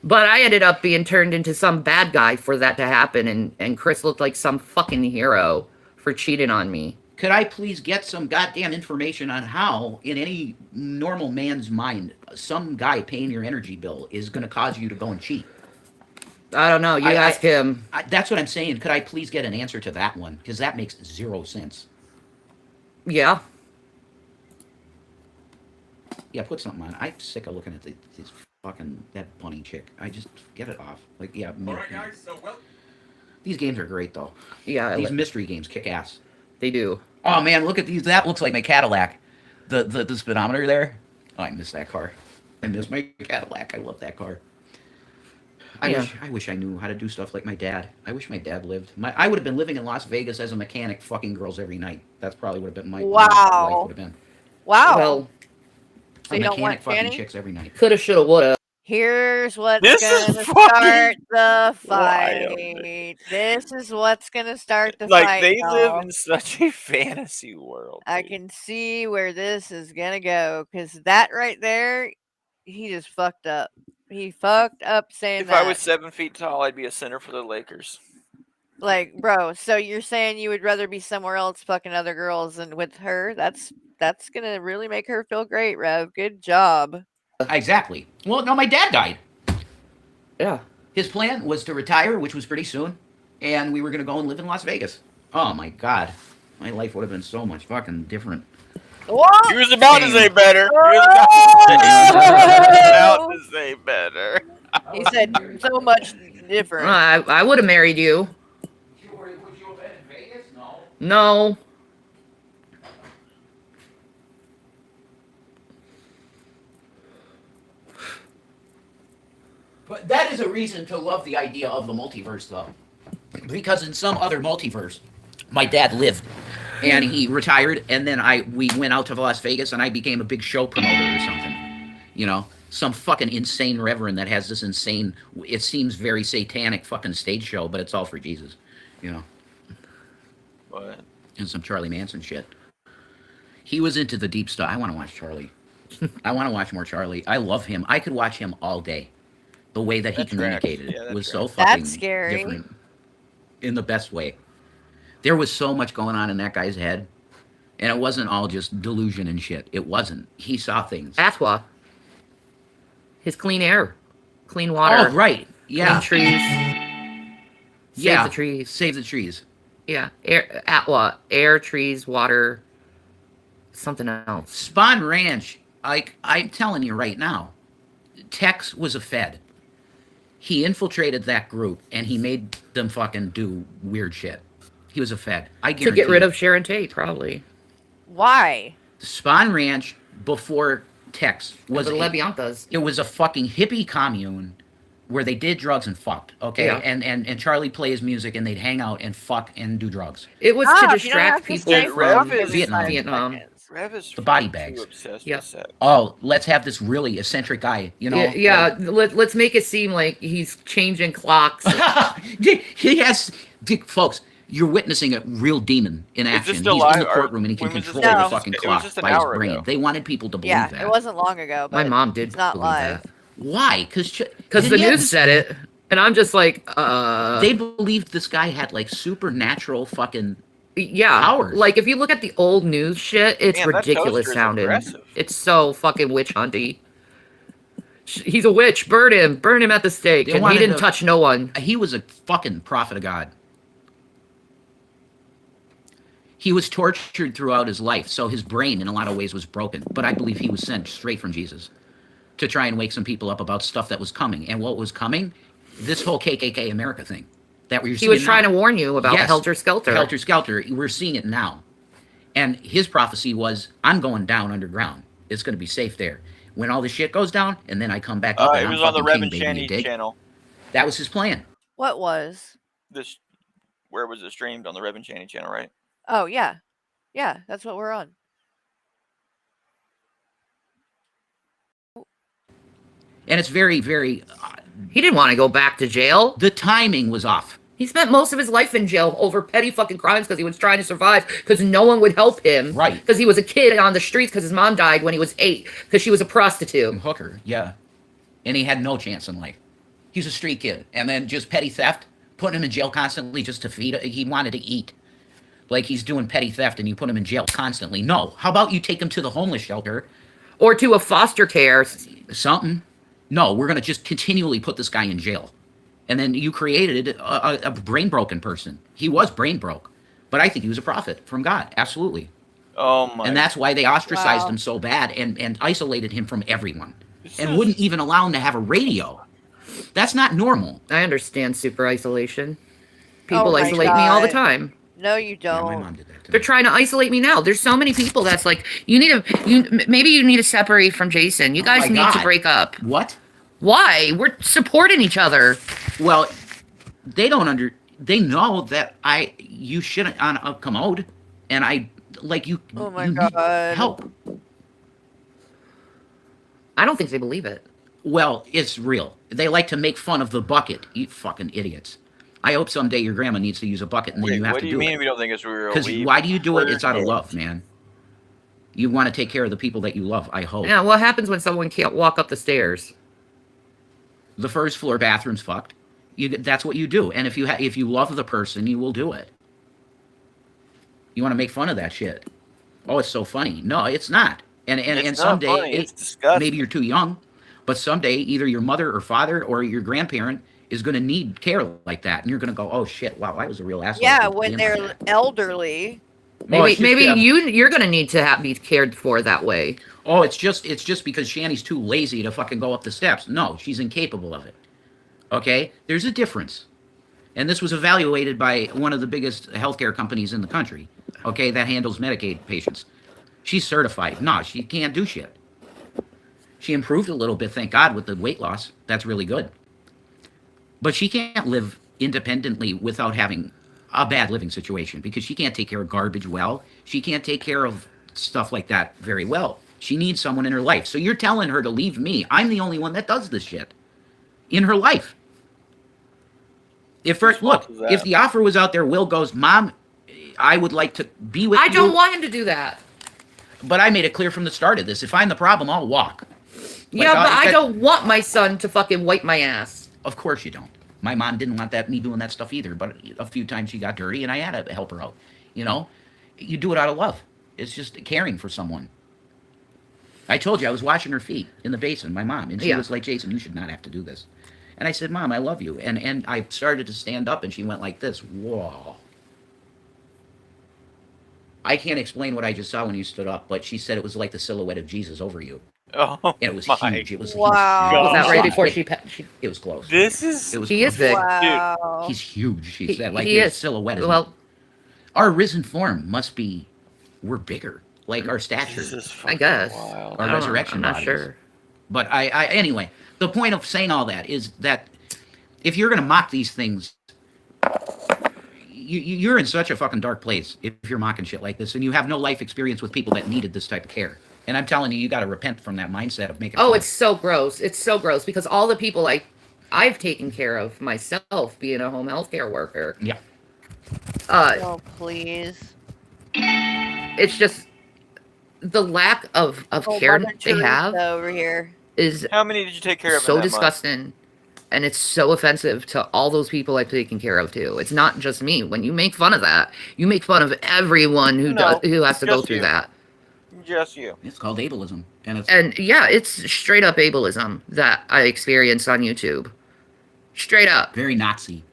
But I ended up being turned into some bad guy for that to happen, and Chris looked like some fucking hero for cheating on me. Could I please get some goddamn information on how, in any normal man's mind, some guy paying your energy bill is going to cause you to go and cheat? I don't know. You ask him. That's what I'm saying. Could I please get an answer to that one? Because that makes zero sense. Yeah. Yeah, put something on. I'm sick of looking at this fucking, that bunny chick. I just, get it off. Like, yeah. All right, guys. So, These games are great, though. Yeah. These mystery games kick ass. They do. Oh, man, look at these. That looks like my Cadillac. The speedometer there. Oh, I miss that car. I miss my Cadillac. I love that car. I wish I knew how to do stuff like my dad. I wish my dad lived. I would have been living in Las Vegas as a mechanic, fucking girls every night. That's probably would have been my life would have been. Wow. Well, So a you don't mechanic want fucking Shanny? chicks every night. coulda, shoulda, woulda. Here's what's This gonna is fucking start the wild. fight. This is what's gonna start the Like, fight. they y'all. live in such a fantasy world. I dude. can see where this is gonna go, because that right there, he just fucked up. He fucked up saying If that. I was 7 feet tall, I'd be a center for the Lakers. Like, bro, so you're saying you would rather be somewhere else fucking other girls than with her? That's gonna really make her feel great, Rev. Good job. Exactly. Well, no, my dad died. Yeah. His plan was to retire, which was pretty soon, and we were going to go and live in Las Vegas. Oh, my God. My life would have been so much fucking different. What? He was about to Same. say better. He was about to say better. He said so much different. I would have married you. Would you have been in Vegas? No. No. But that is a reason to love the idea of the multiverse, though. Because in some other multiverse, my dad lived, and he retired, and then we went out to Las Vegas, and I became a big show promoter or something. You know, some fucking insane reverend that has this insane, it seems very satanic fucking stage show, but it's all for Jesus. You know. What? And some Charlie Manson shit. He was into the deep stuff. I want to watch Charlie. I want to watch more Charlie. I love him. I could watch him all day. The way that he communicated was so fucking scary. different in the best way. There was so much going on in that guy's head, and it wasn't all just delusion and shit. It wasn't. He saw things. Atwa. His clean air. Clean water. Oh, right. Yeah. Clean trees. Save the trees. Save the trees. Yeah. Air, Atwa. Air, trees, water, something else. Spawn Ranch, I'm telling you right now, Tex was a Fed. He infiltrated that group, and he made them fucking do weird shit. He was a Fed. I guarantee. To get rid of Sharon Tate, probably. Why? Spawn Ranch, before Tex, was the LeBiancas. It was a fucking hippie commune where they did drugs and fucked, okay? Yeah. And Charlie plays music, and they'd hang out and fuck and do drugs. It was to distract people from Vietnam. Rev is The body bags. Yes. Oh, let's have this really eccentric guy, you know? Yeah, let's make it seem like he's changing clocks. He has, folks, you're witnessing a real demon in action. He's in the courtroom, and he can control the fucking clock by his brain. Ago. They wanted people to believe that. Yeah, it wasn't long ago. But my mom did it's not believe live. that. Why? Because the news said it, and I'm just like, They believed this guy had, like, supernatural fucking... Yeah, powers. Like if you look at the old news shit, it's ridiculous sounding. Aggressive. It's so fucking witch hunty. He's a witch. Burn him at the stake. And he didn't touch no one. He was a fucking prophet of God. He was tortured throughout his life, so his brain in a lot of ways was broken. But I believe he was sent straight from Jesus to try and wake some people up about stuff that was coming. And what was coming? This whole KKK America thing. That we're he was trying to warn you about Helter Skelter. Helter Skelter. We're seeing it now. And his prophecy was, I'm going down underground. It's going to be safe there. When all this shit goes down, and then I come back up. It was on the Rev and Shanny channel. That was his plan. What was? Where was it streamed? On the Rev and Shanny channel, right? Oh, yeah. Yeah, that's what we're on. And it's very, very... he didn't want to go back to jail. The timing was off. He spent most of his life in jail over petty fucking crimes because he was trying to survive because no one would help him. Right. Because he was a kid on the streets because his mom died when he was 8 because she was a prostitute. Hooker, yeah. And he had no chance in life. He's a street kid. And then just petty theft, putting him in jail constantly just to feed. He wanted to eat. Like he's doing petty theft and you put him in jail constantly. No. How about you take him to the homeless shelter? Or to a foster care. Something. No, we're going to just continually put this guy in jail. And then you created a brain-broken person. He was brain-broke. But I think he was a prophet from God. Absolutely. Oh, my. And that's why they ostracized him so bad and isolated him from everyone. And wouldn't even allow him to have a radio. That's not normal. I understand super isolation. People isolate me all the time. No, you don't. Yeah, my mom did that too. They're trying to isolate me now. There's so many people that's like, maybe you need to separate from Jason. You guys need to break up. What? Why? We're supporting each other. Well, they know that you shouldn't on a commode, and I like you. Oh my you God. Need help. I don't think they believe it. Well, it's real. They like to make fun of the bucket. You fucking idiots. I hope someday your grandma needs to use a bucket, and then you have to do it. What do you mean we don't think it's real? Because why do you do it? It's out of love, man. You want to take care of the people that you love, I hope. Yeah, what happens when someone can't walk up the stairs? The first floor bathroom's fucked. That's what you do. And if you love the person, you will do it. You want to make fun of that shit. Oh, it's so funny. No, it's not. And someday, funny. It's disgusting. Maybe you're too young, but someday either your mother or father or your grandparent is going to need care like that. And you're going to go, oh shit, wow, I was a real asshole. Yeah, when they're elderly. Maybe you're gonna need to be cared for that way. Oh, it's just because Shanny's too lazy to fucking go up the steps. No, she's incapable of it. Okay? There's a difference. And this was evaluated by one of the biggest healthcare companies in the country, okay, that handles Medicaid patients. She's certified. No, she can't do shit. She improved a little bit, thank God, with the weight loss. That's really good. But she can't live independently without having a bad living situation because she can't take care of garbage well. She can't take care of stuff like that very well. She needs someone in her life. So you're telling her to leave me. I'm the only one that does this shit in her life. If the offer was out there, Will goes, Mom, I would like to be with you. I don't want him to do that. But I made it clear from the start of this. If I'm the problem, I'll walk. Yeah, but I don't want my son to fucking wipe my ass. Of course you don't. My mom didn't want me doing that stuff either, but a few times she got dirty and I had to help her out. You know? You do it out of love. It's just caring for someone. I told you I was washing her feet in the basin, my mom, and she was like, Jason, you should not have to do this. And I said, Mom, I love you. And I started to stand up, and she went like this. Whoa. I can't explain what I just saw when you stood up, but she said it was like the silhouette of Jesus over you. Oh, and it was huge. It was wow. huge. Was that right before she It was close. He is big. Wow. He's huge. She said, like he his is. silhouette. Well, our risen form must be, we're bigger, like our stature. I guess. Wild. Our resurrection I'm not bodies. sure. But anyway, the point of saying all that is that if you're going to mock these things, you're in such a fucking dark place if you're mocking shit like this and you have no life experience with people that needed this type of care. And I'm telling you, you got to repent from that mindset of making. Oh, it's so gross. It's so gross because all the people I've taken care of myself, being a home health care worker. Yeah. Oh, please. It's just the lack of care Mother they have Teresa over here. is How many did you take care of? so in that disgusting. And it's so offensive to all those people I've taken care of too. It's not just me. When you make fun of that, you make fun of everyone who has to go through that. Just you. It's called ableism, and yeah, it's straight up ableism that I experienced on YouTube. Straight up. Very Nazi.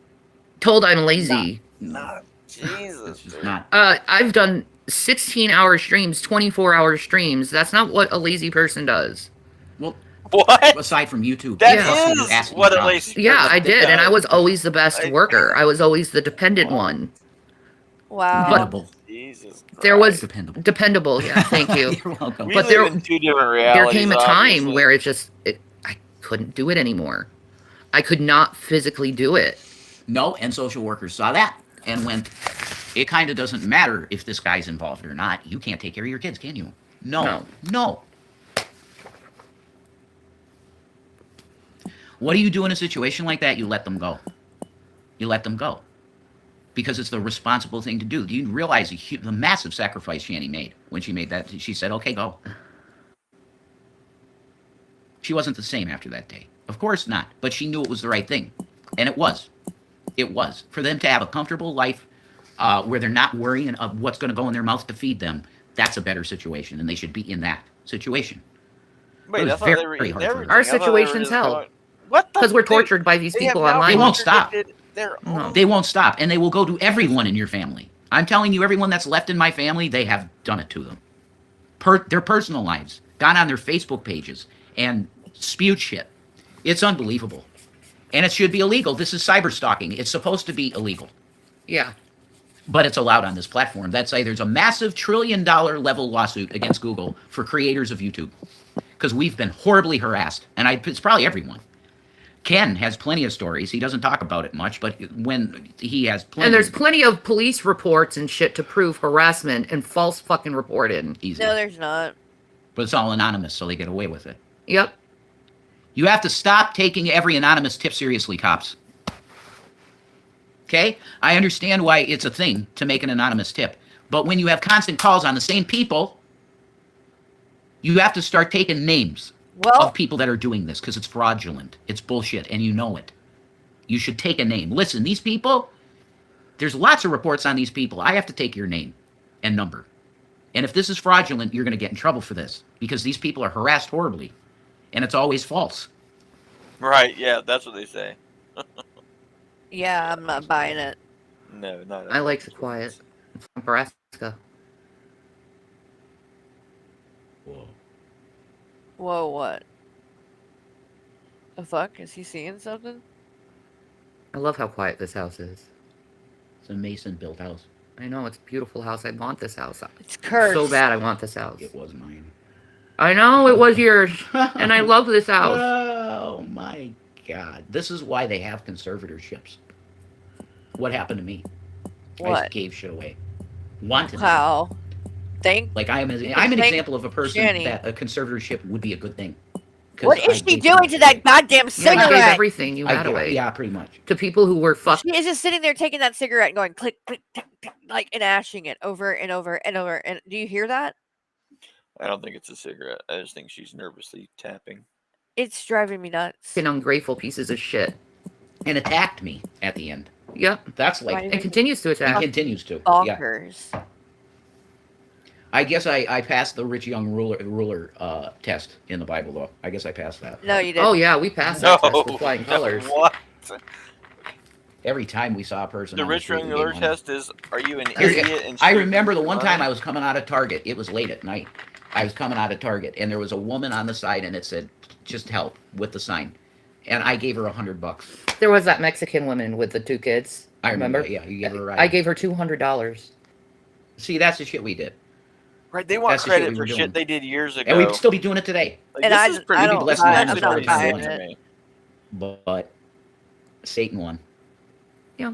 Told I'm lazy. Not Jesus. It's not. I've done 16-hour streams, 24-hour streams. That's not what a lazy person does. Well, what? Aside from YouTube, That is what a lazy. Yeah, I did, and I was always the best worker. I was always the dependent one. Wow. Dependable. Jesus Christ. There was dependable. Dependable. Yeah, thank you. You're welcome. But there two different realities. There came a time obviously. where I couldn't do it anymore. I could not physically do it. No, and social workers saw that and went, it kind of doesn't matter if this guy's involved or not. You can't take care of your kids, can you? No. What do you do in a situation like that? You let them go. You let them go. Because it's the responsible thing to do. Do you realize the massive sacrifice Shanny made when she made that? She said, okay, go. She wasn't the same after that day. Of course not. But she knew it was the right thing. And it was. It was. For them to have a comfortable life where they're not worrying of what's going to go in their mouth to feed them, that's a better situation. And they should be in that situation. Wait, I thought they were eating everything. Our situation's hell. What? Because we're tortured by these people online. They won't stop. No. They won't stop. And they will go to everyone in your family. I'm telling you, everyone that's left in my family, they have done it to them. Their personal lives. Gone on their Facebook pages and spewed shit. It's unbelievable. And it should be illegal. This is cyber stalking. It's supposed to be illegal. Yeah. But it's allowed on this platform. That's why there's a massive $1 trillion level lawsuit against Google for creators of YouTube. Because we've been horribly harassed. And it's probably everyone. Ken has plenty of stories. He doesn't talk about it much, but when he has plenty. And there's plenty of police reports and shit to prove harassment and false fucking reporting. Easy. No, there's not. But it's all anonymous, so they get away with it. Yep. You have to stop taking every anonymous tip seriously, cops. Okay? I understand why it's a thing to make an anonymous tip. But when you have constant calls on the same people, you have to start taking names of people that are doing this because it's fraudulent. It's bullshit, and you know it. You should take a name. Listen, these people, there's lots of reports on these people. I have to take your name and number. And if this is fraudulent, you're going to get in trouble for this because these people are harassed horribly, and it's always false. Right, yeah, that's what they say. Yeah, I'm not buying it. No, not at all. I like the quiet. It's Nebraska. Whoa. Whoa, what? The fuck? Is he seeing something? I love how quiet this house is. It's a Mason built house. I know, it's a beautiful house. I want this house. It's cursed. So bad I want this house. It was mine. I know it was yours. And I love this house. Oh my God. This is why they have conservatorships. What happened to me? I just What? gave shit away. Wanted. Wow. Thank Like I'm an thank example of a person Shanny. that a conservatorship would be a good thing. 'Cause What I is she gave doing something to that goddamn Yeah, you cigarette? gave everything you I had gave- away. Yeah, pretty much. To people who were fucked. She is just sitting there taking that cigarette and going click, click, click, click, like and ashing it over and over and over. And do you hear that? I don't think it's a cigarette. I just think she's nervously tapping. It's driving me nuts. Fucking ungrateful pieces of shit. And attacked me at the end. Yep. That's like Right. It continues to and attack. continues to. Yeah. Bonkers. I guess I passed the rich young ruler test in the Bible though. I guess I passed that. No, you didn't. Oh yeah, we passed that test with flying colors. What? Every time we saw a person The on the rich street, we regular gave money. test is: are you an Here- idiot? And I stupid remember the for one money? time I was coming out of Target. It was late at night. I was coming out of Target, and there was a woman on the side, and it said, "Just help" with the sign, and I gave her $100. There was that Mexican woman with the 2 kids. I remember. Remember? Yeah, you gave her a ride. I gave her $200. See, that's the shit we did, Right, they want That's the shit credit we for were doing. shit they did years ago. and we'd still be doing it today. Like, And this I is just- pretty. I We'd be don't- blessing I- them this I'm is for not every pretty time buying we sick won. to it. me. But Satan won. Yeah.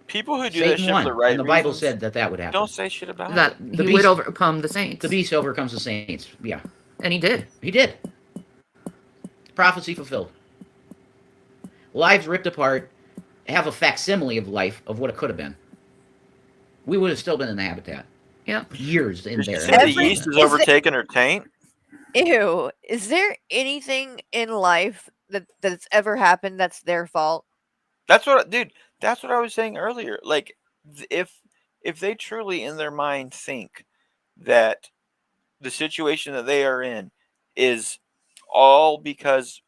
People who do that Satan shit won, for the right and the Bible reasons said that would happen. don't say shit about That it. The he beast- would overcome the saints. The beast overcomes the saints. Yeah, And he did. he did. Prophecy fulfilled. Lives ripped apart. Have a facsimile of life of what it could have been. We would have still been in the habitat. Yeah. Years in Did you there. say the Every- yeast has is it- overtaken her taint? Ew. Is there anything in life that's ever happened that's their fault? That's what, dude. That's what I was saying earlier. Like, if they truly in their mind think that the situation that they are in is all because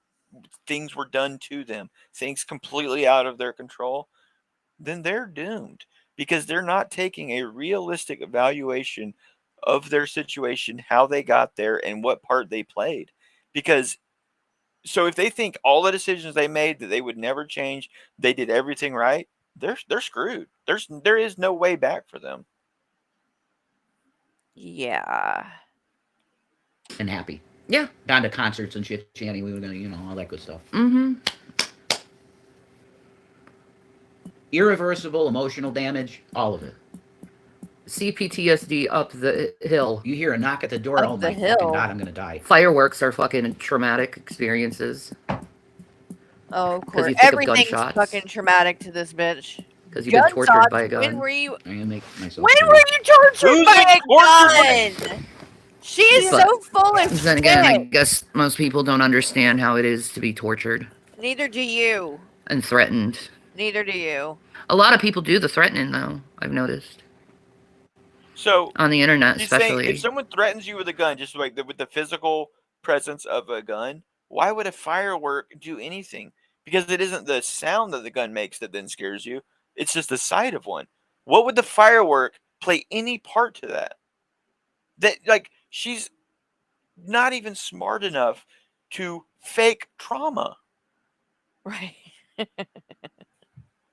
things were done to them, things completely out of their control, then they're doomed because they're not taking a realistic evaluation of their situation, how they got there, and what part they played. Because so if they think all the decisions they made that they would never change, they did everything right, they're screwed. There is no way back for them. Yeah. And happy. Yeah. Gone to concerts and shit, Shanny. We were gonna, all that good stuff. Mm-hmm. Irreversible emotional damage, all of it. CPTSD up the hill. You hear a knock at the door, Up oh the my hill. fucking God, I'm gonna die. Fireworks are fucking traumatic experiences. Oh, of course. you think of Everything's gunshots. fucking traumatic to this bitch. Because you've been tortured Gunshots, by a gun. When were you? I'm gonna make myself. When clear. were you tortured Who's by been a tortured by gun? She is But so full of Then again, I shit. guess most people don't understand how it is to be tortured Neither do you. and threatened. Neither do you. A lot of people do the threatening, though, I've noticed. So On the internet, he's saying especially. if someone threatens you with a gun, just like with the physical presence of a gun, why would a firework do anything? Because it isn't the sound that the gun makes that then scares you. It's just the sight of one. What would the firework play any part to that? That, like, she's not even smart enough to fake trauma. Right.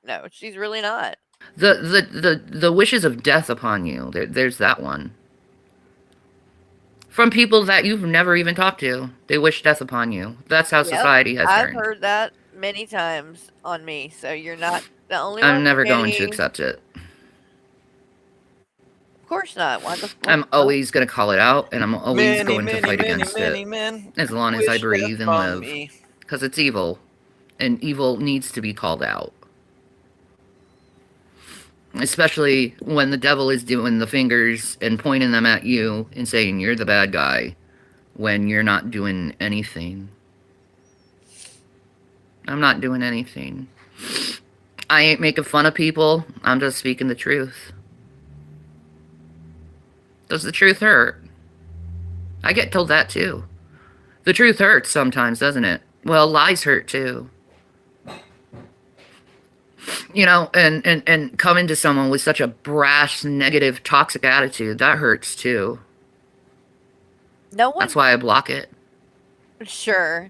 No, she's really not. The wishes of death upon you. There's that one. From people that you've never even talked to. They wish death upon you. That's how Yep, society has I've turned. heard that many times on me, so you're not the only one. I'm never going to Kenny. accept it. Of course not. Why the fuck? I'm always going to call it out, and I'm always going to fight against it. men As long as I wish breathe death and on live. me. Because it's evil. And evil needs to be called out. Especially when the devil is doing the fingers and pointing them at you and saying you're the bad guy when you're not doing anything. I'm not doing anything. I ain't making fun of people. I'm just speaking the truth. Does the truth hurt? I get told that too. The truth hurts sometimes, doesn't it? Well, lies hurt too. You know, and coming to someone with such a brash, negative, toxic attitude, that hurts too. No one. That's why I block it. Sure.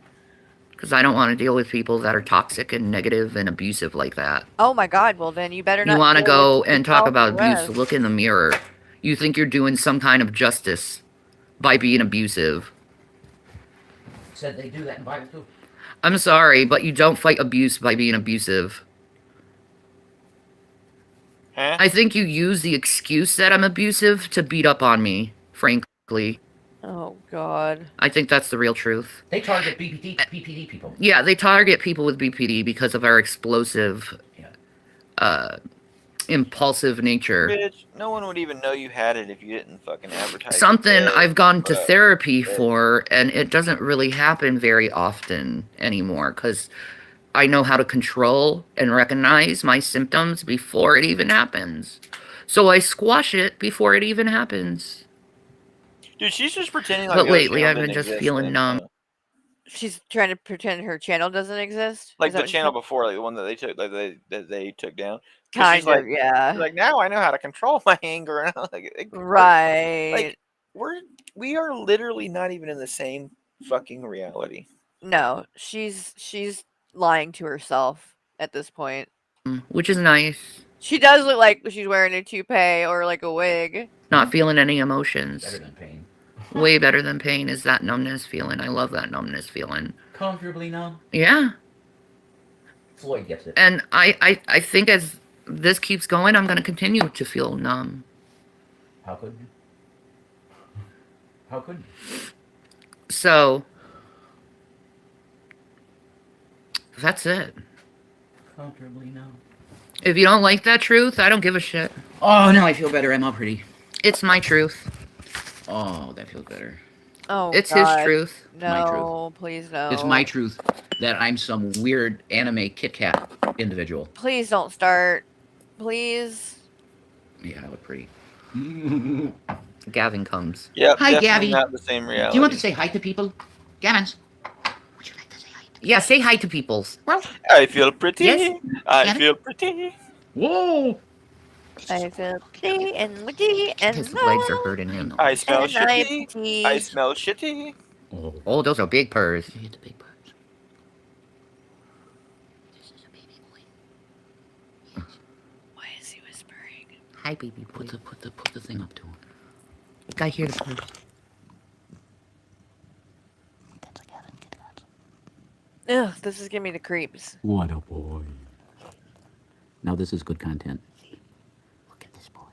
Because I don't want to deal with people that are toxic and negative and abusive like that. Oh my God. Well, then you better You not. want to deal go with and talk yourself about and the abuse, rest. look in the mirror. You think you're doing some kind of justice by being abusive. Said they do that in Bible too. I'm sorry, but you don't fight abuse by being abusive. Huh? I think you use the excuse that I'm abusive to beat up on me, frankly. Oh God. I think that's the real truth. They target BPD people. Yeah, they target people with BPD because of our explosive, impulsive nature. Bitch, no one would even know you had it if you didn't fucking advertise. Something I've gone to But, therapy for, and it doesn't really happen very often anymore because I know how to control and recognize my symptoms before it even happens. So I squash it before it even happens. dude, she's just pretending like But the other lately channel I've been didn't just exist feeling then, numb. She's trying to pretend her channel doesn't exist. Like Is that the what you channel said? before, like the one that they took, like they took down. 'Cause Kind she's like, of, yeah. she's like, now I know how to control my anger, and I'm like, Right. like we are literally not even in the same fucking reality. No, she's lying to herself at this point. Which is nice. She does look like she's wearing a toupee or like a wig. Not feeling any emotions. Better than pain. Way better than pain is that numbness feeling. I love that numbness feeling. Comfortably numb. Yeah. Floyd gets it. And I think as this keeps going, I'm going to continue to feel numb. How could you? How could you? So, that's it. Comfortably numb. If you don't like that truth, I don't give a shit. Oh, now I feel better. I'm all pretty. It's my truth. Oh, that feels better. Oh, It's God. his truth. No, My truth. please no. It's my truth that I'm some weird anime Kit Kat individual. Please don't start. Please. Yeah, I look pretty. Gavin comes. Yeah, Hi, definitely Gabby. not the same reality. Do you want to say hi to people? Gavins? Would you like to say hi to Yeah, say hi to peoples. Well, I feel pretty. Yes. I Gabby? feel pretty. whoa! I feel pretty and witty and His legs are hurting him. I smell and I am shitty. petite. I smell shitty. Oh, those are big purrs. You hit the big birds. This is a baby boy. Why is he whispering? Hi, baby boy. Put the thing up to him. I hear the purrs. That's a Gavin Kit Kat. Ugh, this is giving me the creeps. What a boy. Now this is good content. Look at this boy.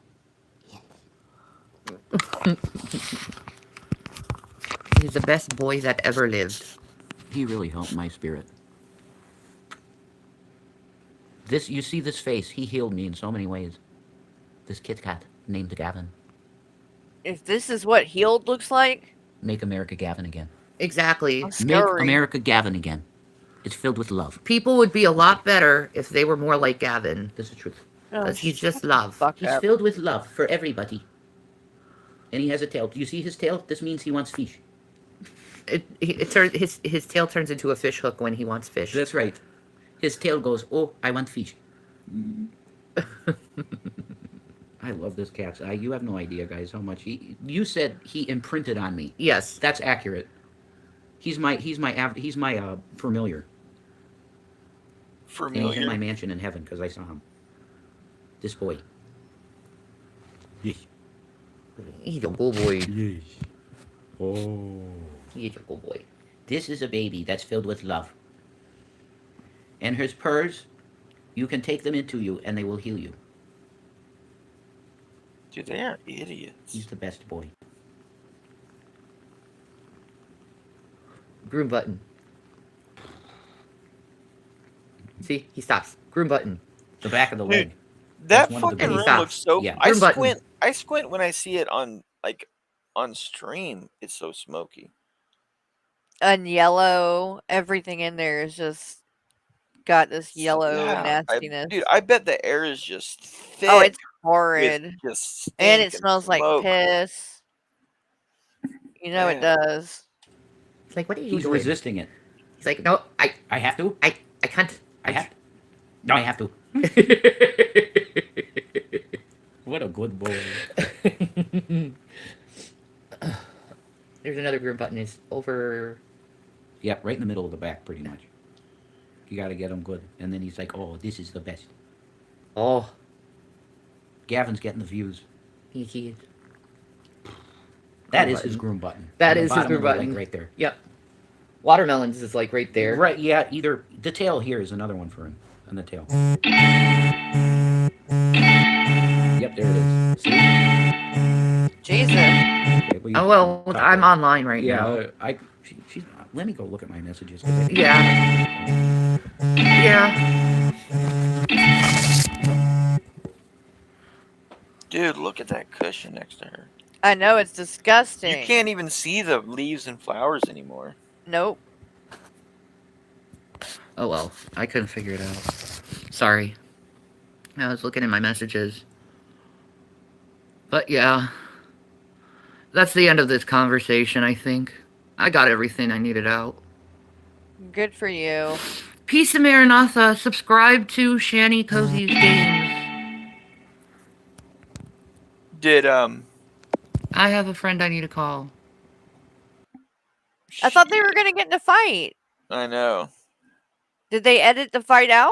He's the best boy that ever lived. He really helped my spirit. This, you see this face, he healed me in so many ways. This Kit Kat named Gavin. If this is what healed looks like, Make America Gavin again. Exactly. I'm Make scary. America Gavin again. It's filled with love. People would be a lot better if they were more like Gavin. This is truth. Oh, Because he's shut just the love. fuck He's up. filled with love for everybody. And he has a tail. Do you see his tail? This means he wants fish. His tail turns into a fish hook when he wants fish. That's right. His tail goes, oh, I want fish. I love this cat's eye. You have no idea, guys, how much you said he imprinted on me. Yes. That's accurate. He's my familiar. And he's in my mansion in heaven because I saw him. This boy. Yes. He's a good boy. Yes. Oh. He's a good boy. This is a baby that's filled with love. And his purrs, you can take them into you and they will heal you. Dude, they are idiots. He's the best boy. Groom button. See, he stops. Groom button. The back of the Dude, leg. That That's one of the fucking big room stops. looks so. Yeah. I Room button. squint. I squint when I see it on on stream. It's so smoky. And yellow, everything in there is just got this yellow Yeah, nastiness. dude, I bet the air is just thick. Oh, it's with horrid. just And it stink smells like smoke. piss. You know it Man. does. It's like, what are you He's doing? resisting it. He's like, no, I I have to. can't. I have. No, I have to. What a good boy. There's another groom button is over. Yep, right in the middle of the back, pretty much. You got to get him good. And then he's like, oh, this is the best. Oh, Gavin's getting the views. he. That Groom is his button. groom button. That On the is his bottom groom of the leg button. right there. Yep. Watermelons is like right there. Right, yeah, either. The tail here is another one for him. On the tail. Yep, there it is. See? Jesus. Okay, well, Oh well, talk to I'm her. online right Yeah, now. she's. Let me go look at my messages. 'Cause I think Yeah. Yeah. Dude, look at that cushion next to her. I know, it's disgusting. You can't even see the leaves and flowers anymore. Nope. Oh well, I couldn't figure it out. Sorry. I was looking at my messages. But yeah. That's the end of this conversation, I think. I got everything I needed out. Good for you. Peace and Maranatha. Subscribe to Shanny Cozy's Games. Did I have a friend I need to call. I thought they were gonna get in a fight. I know. Did they edit the fight out?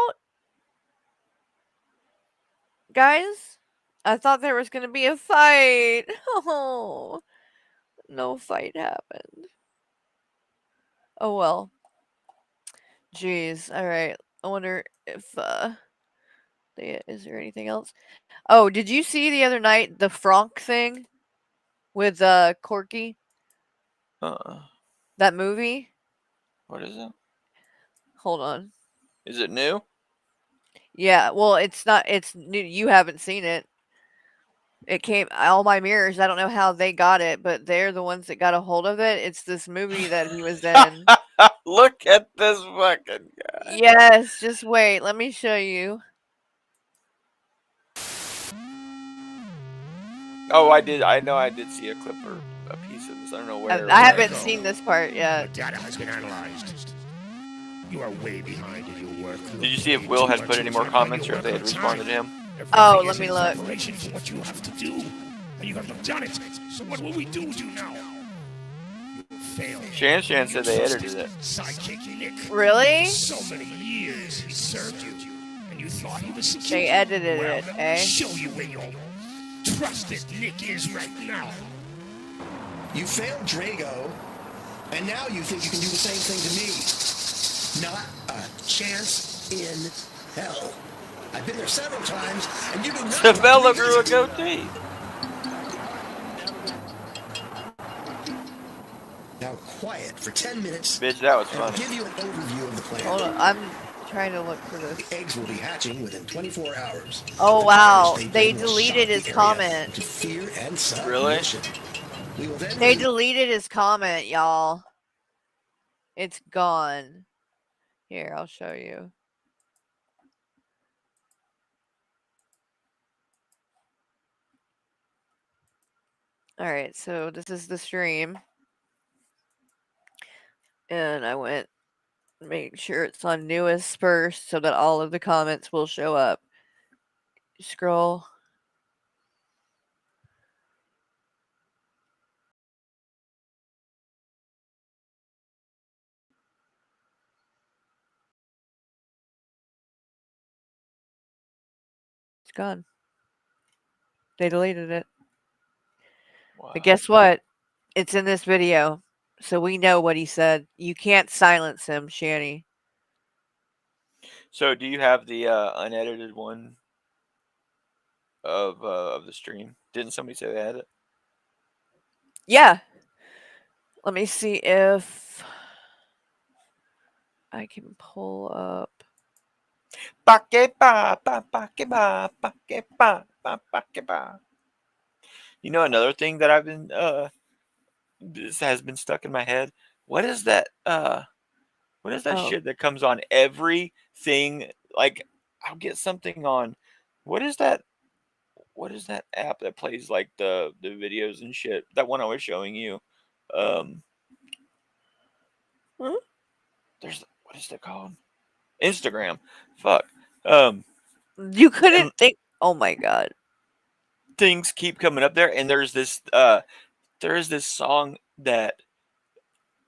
Guys? I thought there was gonna be a fight. Oh, no fight happened. Oh well. Jeez. Alright. I wonder if is there anything else? Oh, did you see the other night the Franck thing with Corky? That movie? What is it? Hold on. Is it new? Yeah, well, it's not. It's new. You haven't seen it. It came All My Mirrors. I don't know how they got it, but they're the ones that got a hold of it. It's this movie that he was in. Look at this fucking guy. Yes, just wait. Let me show you. Oh, I did. I know I did see a clip or a piece of this. I don't know where. I haven't seen this part yet. Data has been analyzed. You are way behind in your work. Did you see if Will had put any more comments or if they had responded to him? Oh, let me look. Preparation for what you have to do, and you have not done it. So what will we do with you now? You failed. Shan said they edited it. Sidekick Nick. Really? So many years he served you, and you thought he was secure. They edited Well, it, let me eh? show you where your trusted Nick is right now. You failed Drago, and now you think you can do the same thing to me. Not a chance in hell. I've been there several times, and you do not. Savella grew a goatee. Now quiet for 10 minutes. Bitch, that was and I'll funny. give you an overview of the plan. Hold on. I'm trying to look for this. The eggs will be hatching within 24 hours. Oh, The wow. Thursday They then will deleted shock his the area comment. into fear and Really? submission. We will then They deleted his comment, y'all. It's gone. Here, I'll show you. Alright, so this is the stream. And I went make sure it's on newest first so that all of the comments will show up. Scroll. It's gone. They deleted it. Wow. But guess what? It's in this video. So we know what he said. You can't silence him, Shanny. So, do you have the unedited one of the stream? Didn't somebody say they had it? Yeah. Let me see if I can pull up. You know, another thing that I've been this has been stuck in my head. What is that? What is that shit that comes on everything? Like, I'll get something on. What is that? What is that app that plays like the videos and shit? That one I was showing you. There's what is that called? Instagram. Fuck. You couldn't think. Oh my god. Things keep coming up there, and there's this song that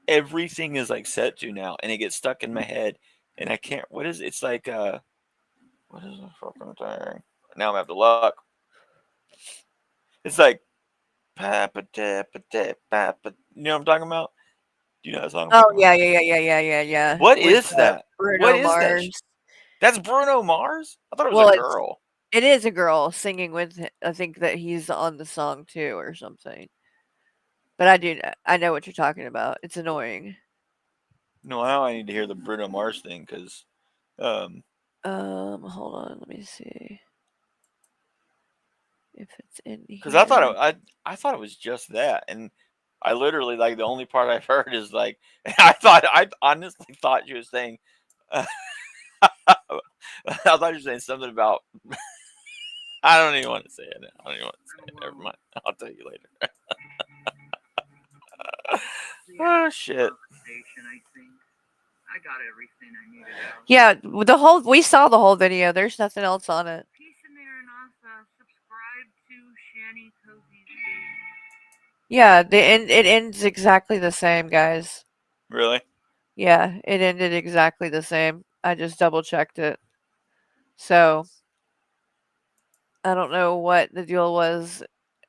everything is like set to now, and it gets stuck in my head, and I can't. What is it's like? What is the fucking thing? Now I'm gonna have to look. It's like papa papa papa. You know what I'm talking about? Do you know that song I'm Oh, talking about? yeah. What With, is that? What Bruno is that? Mars. That's Bruno Mars. I thought it was a Well, girl. it is a girl singing with I think that he's on the song too or something. But I know what you're talking about. It's annoying. No, now I need to hear the Bruno Mars thing because, um, Hold on, let me see if it's in because I thought here. I thought it was just that, and I literally like the only part I've heard is like I honestly thought you were saying. I thought you were saying something about. I don't even want to say it. Now. I don't even want to say it. Never mind. I'll tell you later. Oh shit. I got everything I needed out. Yeah, we saw the whole video. There's nothing else on it. Peace and there enough. Subscribe to Shanny Cozy's game. Yeah, it ends exactly the same, guys. Really? Yeah, it ended exactly the same. I just double checked it. So I don't know what the deal was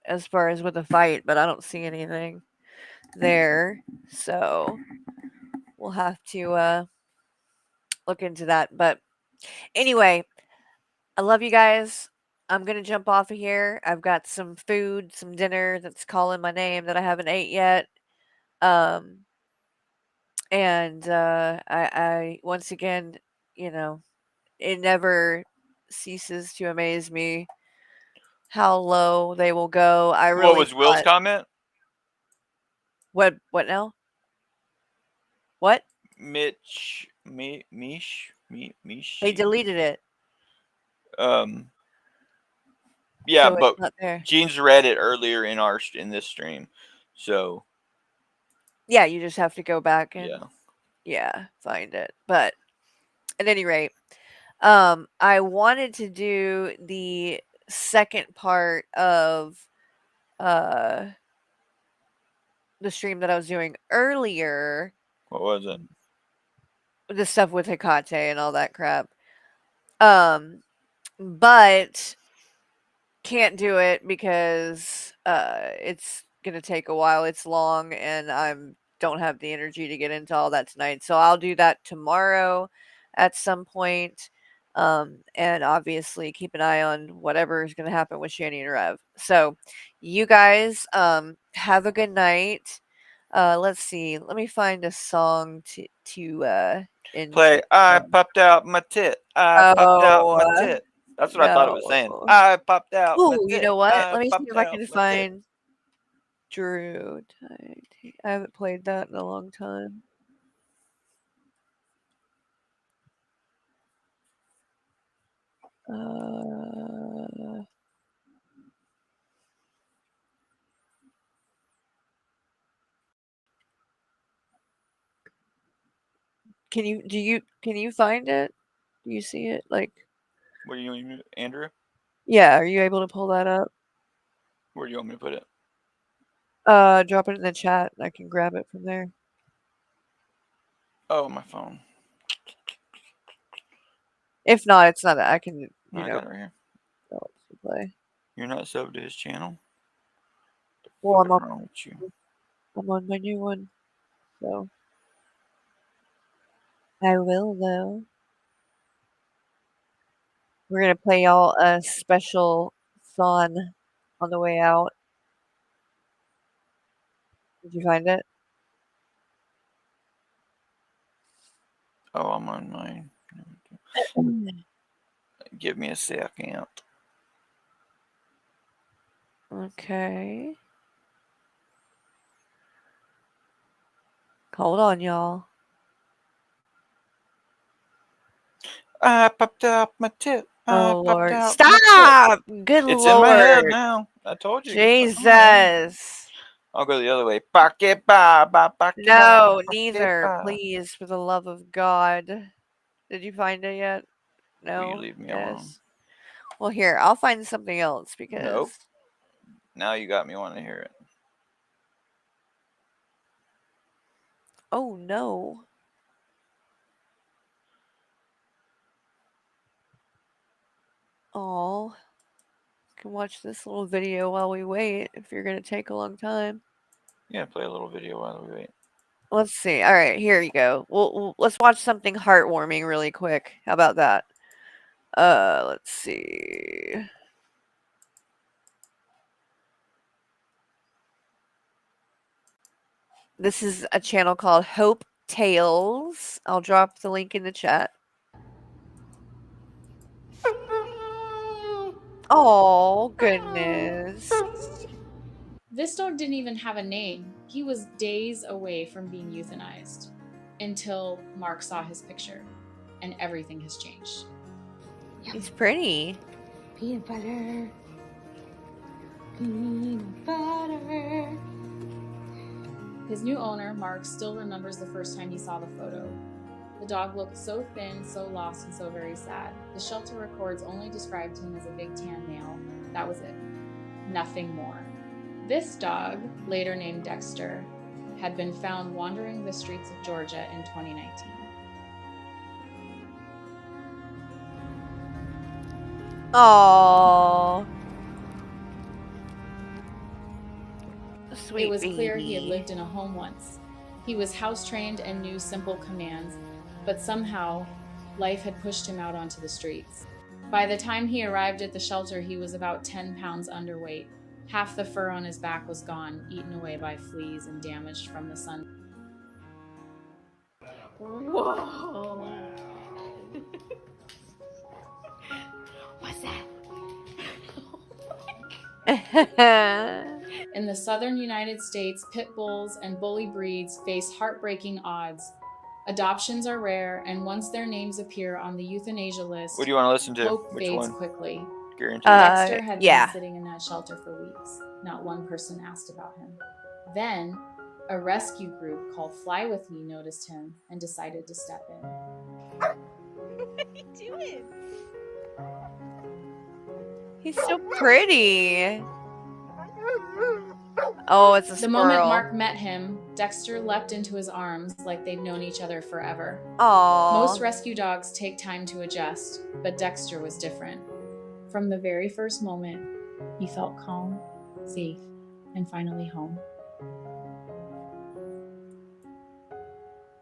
as far as with the fight, but I don't see anything there. So we'll have to look into that. But anyway, I love you guys. I'm gonna jump off of here. I've got some food, some dinner that's calling my name that I haven't ate yet. Um, and I once again, you know, it never ceases to amaze me how low they will go. I What really was Will's thought comment? what now? What? Mish. They deleted it, Um, yeah, so it's but not there. Jeans read it earlier in this stream, so Yeah, you just have to go back and yeah. find it. But at any rate, I wanted to do the second part of uh the stream that I was doing earlier, What was it? the stuff with Hecate and all that crap. Um, but can't do it because it's gonna take a while. It's long, and I'm don't have the energy to get into all that tonight. So I'll do that tomorrow at some point. And obviously keep an eye on whatever is gonna happen with Shani and Rev. So you guys have a good night. Let's see. Let me find a song to Play. into. I popped out my tit. I popped out Oh my tit. That's what I thought it was saying. no. I popped out my Oh, you tit. know what? I Let me see popped if I out can my tit. find Drew. I haven't played that in a long time. Uh, can you find it? Do you see it? Like, What do you want me to, Andrew? yeah, are you able to pull that up? Where do you want me to put it? Drop it in the chat. And I can grab it from there. Oh, my phone. If not, it's not. I can, I got it right here. play. You're not subbed to his channel? Well, What's wrong with you? I'm on my new one, so I will though. We're gonna play y'all a special song on the way out. Did you find it? Oh, I'm on mine. Give me a second. Okay. Hold on, y'all. I popped out my tit. I Oh popped Lord. out my tit. Stop! Good It's in my head Lord. now. I told you. It's stuck in my head. Jesus. I'll go the other way. Pocket ba ba pocket ba No, pocket neither. ba. Please, for the love of God. Did you find it yet? Will you No? leave me alone? Yes. Well, here, I'll find something else because. Nope. Now you got me wanting to hear it. Oh no. Oh, can watch this little video while we wait if you're gonna take a long time. Yeah, play a little video while we wait. Let's see. All right, here you go. Let's watch something heartwarming really quick. How about that? Let's see. This is a channel called Hope Tales. I'll drop the link in the chat. Oh, goodness. This dog didn't even have a name. He was days away from being euthanized until Mark saw his picture, and everything has changed. He's pretty. Peanut butter. Peanut butter. His new owner, Mark, still remembers the first time he saw the photo. The dog looked so thin, so lost, and so very sad. The shelter records only described him as a big tan male. That was it. Nothing more. This dog, later named Dexter, had been found wandering the streets of Georgia in 2019. Aww. Sweet It was clear he had baby. lived in a home once. He was house-trained and knew simple commands, but somehow life had pushed him out onto the streets. By the time he arrived at the shelter, he was about 10 pounds underweight. Half the fur on his back was gone, eaten away by fleas and damaged from the sun. Whoa. What's that? In the southern United States, pit bulls and bully breeds face heartbreaking odds. Adoptions are rare, and once their names appear on the euthanasia list, What do you want to listen to? hope Which fades one? quickly. Guaranteed. Dexter had yeah. been sitting in that shelter for weeks. Not one person asked about him. Then, a rescue group called Fly With Me noticed him and decided to step in. What are you doing? He's so pretty. Oh, it's a The squirrel. moment Mark met him, Dexter leapt into his arms like they'd known each other forever. Aww. Most rescue dogs take time to adjust, but Dexter was different. From the very first moment, he felt calm, safe, and finally home.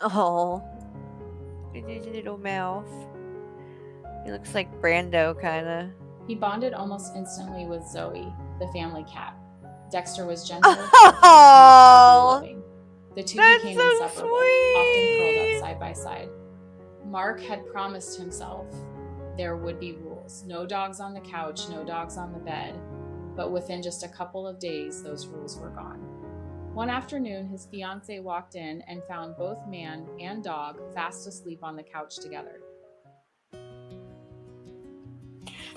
Oh, his little mouth. He looks like Brando, kind of. He bonded almost instantly with Zoe, the family cat. Dexter was gentle, Oh, loving. The two that's became so inseparable, often curled up side by side. Mark had promised himself there would be rules. No dogs on the couch, no dogs on the bed. But within just a couple of days, those rules were gone. One afternoon, his fiancée walked in and found both man and dog fast asleep on the couch together.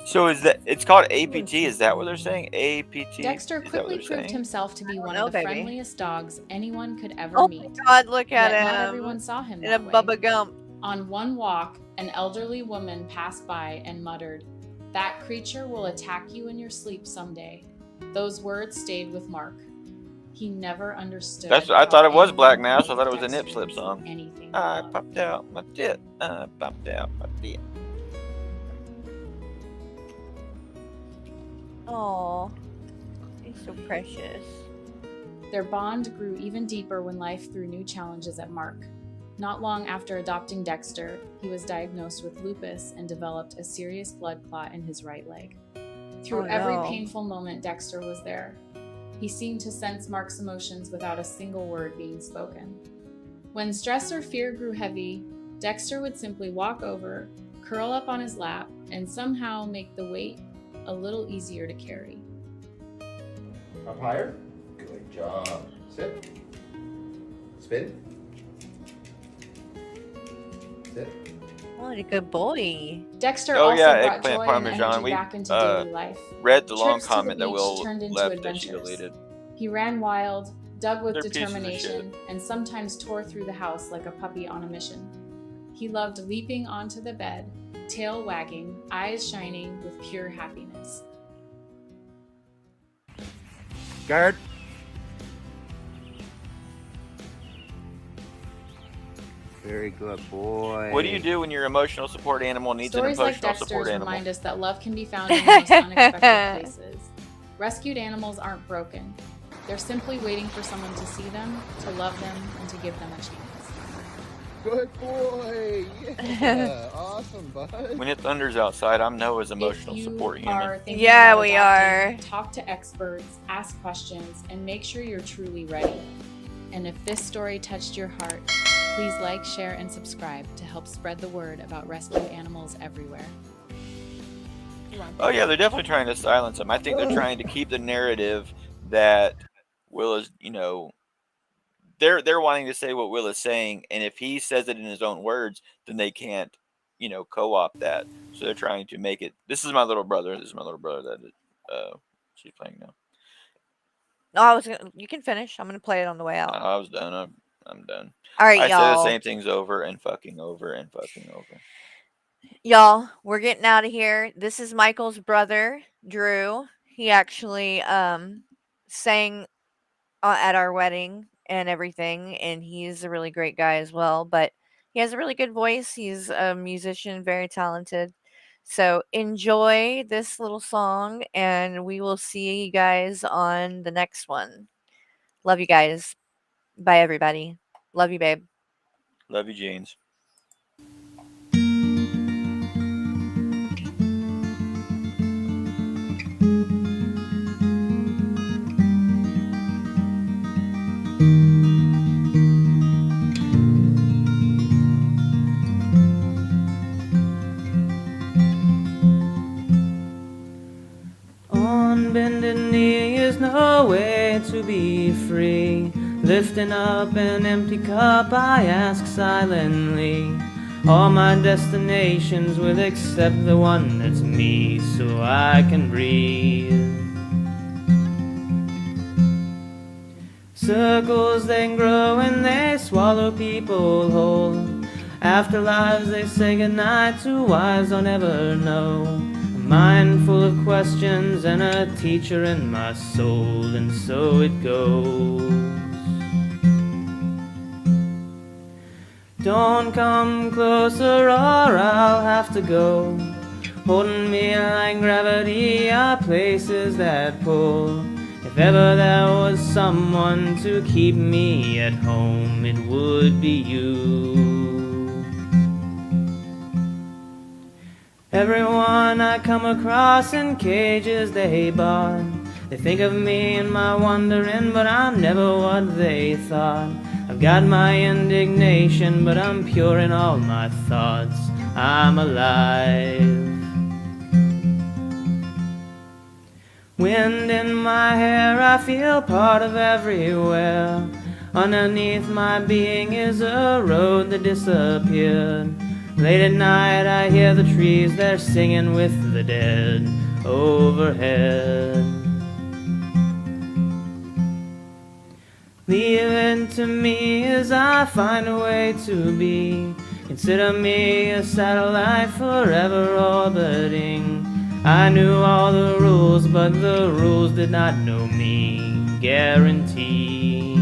So is that it's called APT? Is that what they're saying? APT. Dexter Is that what quickly they're proved saying? himself to be one know, of the baby. friendliest dogs anyone could ever Oh meet. my God! Look at Yet him. not everyone saw him in a that way. Bubba Gump. On one walk, an elderly woman passed by and muttered, "That creature will attack you in your sleep someday." Those words stayed with Mark. He never understood. I how thought it was anyone Black could Mass. I make thought it was a Dexter Nip Slip do song. anything I wrong. popped out my tit. I popped out my tit. Oh, he's so precious. Their bond grew even deeper when life threw new challenges at Mark. Not long after adopting Dexter, he was diagnosed with lupus and developed a serious blood clot in his right leg. Through Oh, every no. painful moment, Dexter was there. He seemed to sense Mark's emotions without a single word being spoken. When stress or fear grew heavy, Dexter would simply walk over, curl up on his lap, and somehow make the weight a little easier to carry. Up higher. Good job. Sit. Spin. Sit. What a good boy. Dexter Oh also yeah, brought eggplant joy and parmesan. energy We back into daily life. read the long Trips to the comment that beach Will turned into left that she adventures. deleted. He ran wild, dug with They're pieces of determination, and sometimes tore through the house like a puppy on a mission. He loved leaping onto the bed, tail wagging, eyes shining with pure happiness. Guard. Very good boy. What do you do when your emotional support animal needs Stories an like emotional support Dexter's animal? remind us that love can be found in the most unexpected places. Rescued animals aren't broken. They're simply waiting for someone to see them, to love them, and to give them a chance. Good boy. Yeah. Awesome, bud. When it thunders outside, I'm Noah's If emotional you support are human. thinking Yeah, about we adopting, are. talk to experts, ask questions, and make sure you're truly ready. And if this story touched your heart, please like, share, and subscribe to help spread the word about rescue animals everywhere. Oh yeah, they're definitely trying to silence him. I think they're trying to keep the narrative that Will is, they're wanting to say what Will is saying, and if he says it in his own words, then they can't, co-opt that. So they're trying to make it. This is my little brother. This is my little brother that she's playing now. No, you can finish. I'm gonna play it on the way out. I was done. I'm done. All right, I say the y'all. same things over and fucking over and fucking over. Y'all, we're getting out of here. This is Michael's brother, Drew. He actually sang at our wedding and everything, and he's a really great guy as well, but he has a really good voice. He's a musician, very talented. So enjoy this little song, and we will see you guys on the next one. Love you guys. Bye, everybody. Love you, babe. Love you, Jeans. On bended knee is no way to be free. Lifting up an empty cup, I ask silently. All my destinations will accept the one that's me, so I can breathe. Circles they grow and they swallow people whole. Afterlives they say goodnight to, wives don't ever know. A mind full of questions and a teacher in my soul, and so it goes. Don't come closer or I'll have to go. Holding me like gravity are places that pull. If ever there was someone to keep me at home, it would be you. Everyone I come across in cages they bought. They think of me and my wandering, but I'm never what they thought. I've got my indignation, but I'm pure in all my thoughts. I'm alive. Wind in my hair, I feel part of everywhere. Underneath my being is a road that disappeared. Late at night I hear the trees, they're singing with the dead overhead. Leave it to me as I find a way to be. Consider me a satellite forever orbiting. I knew all the rules, but the rules did not know me. Guarantee.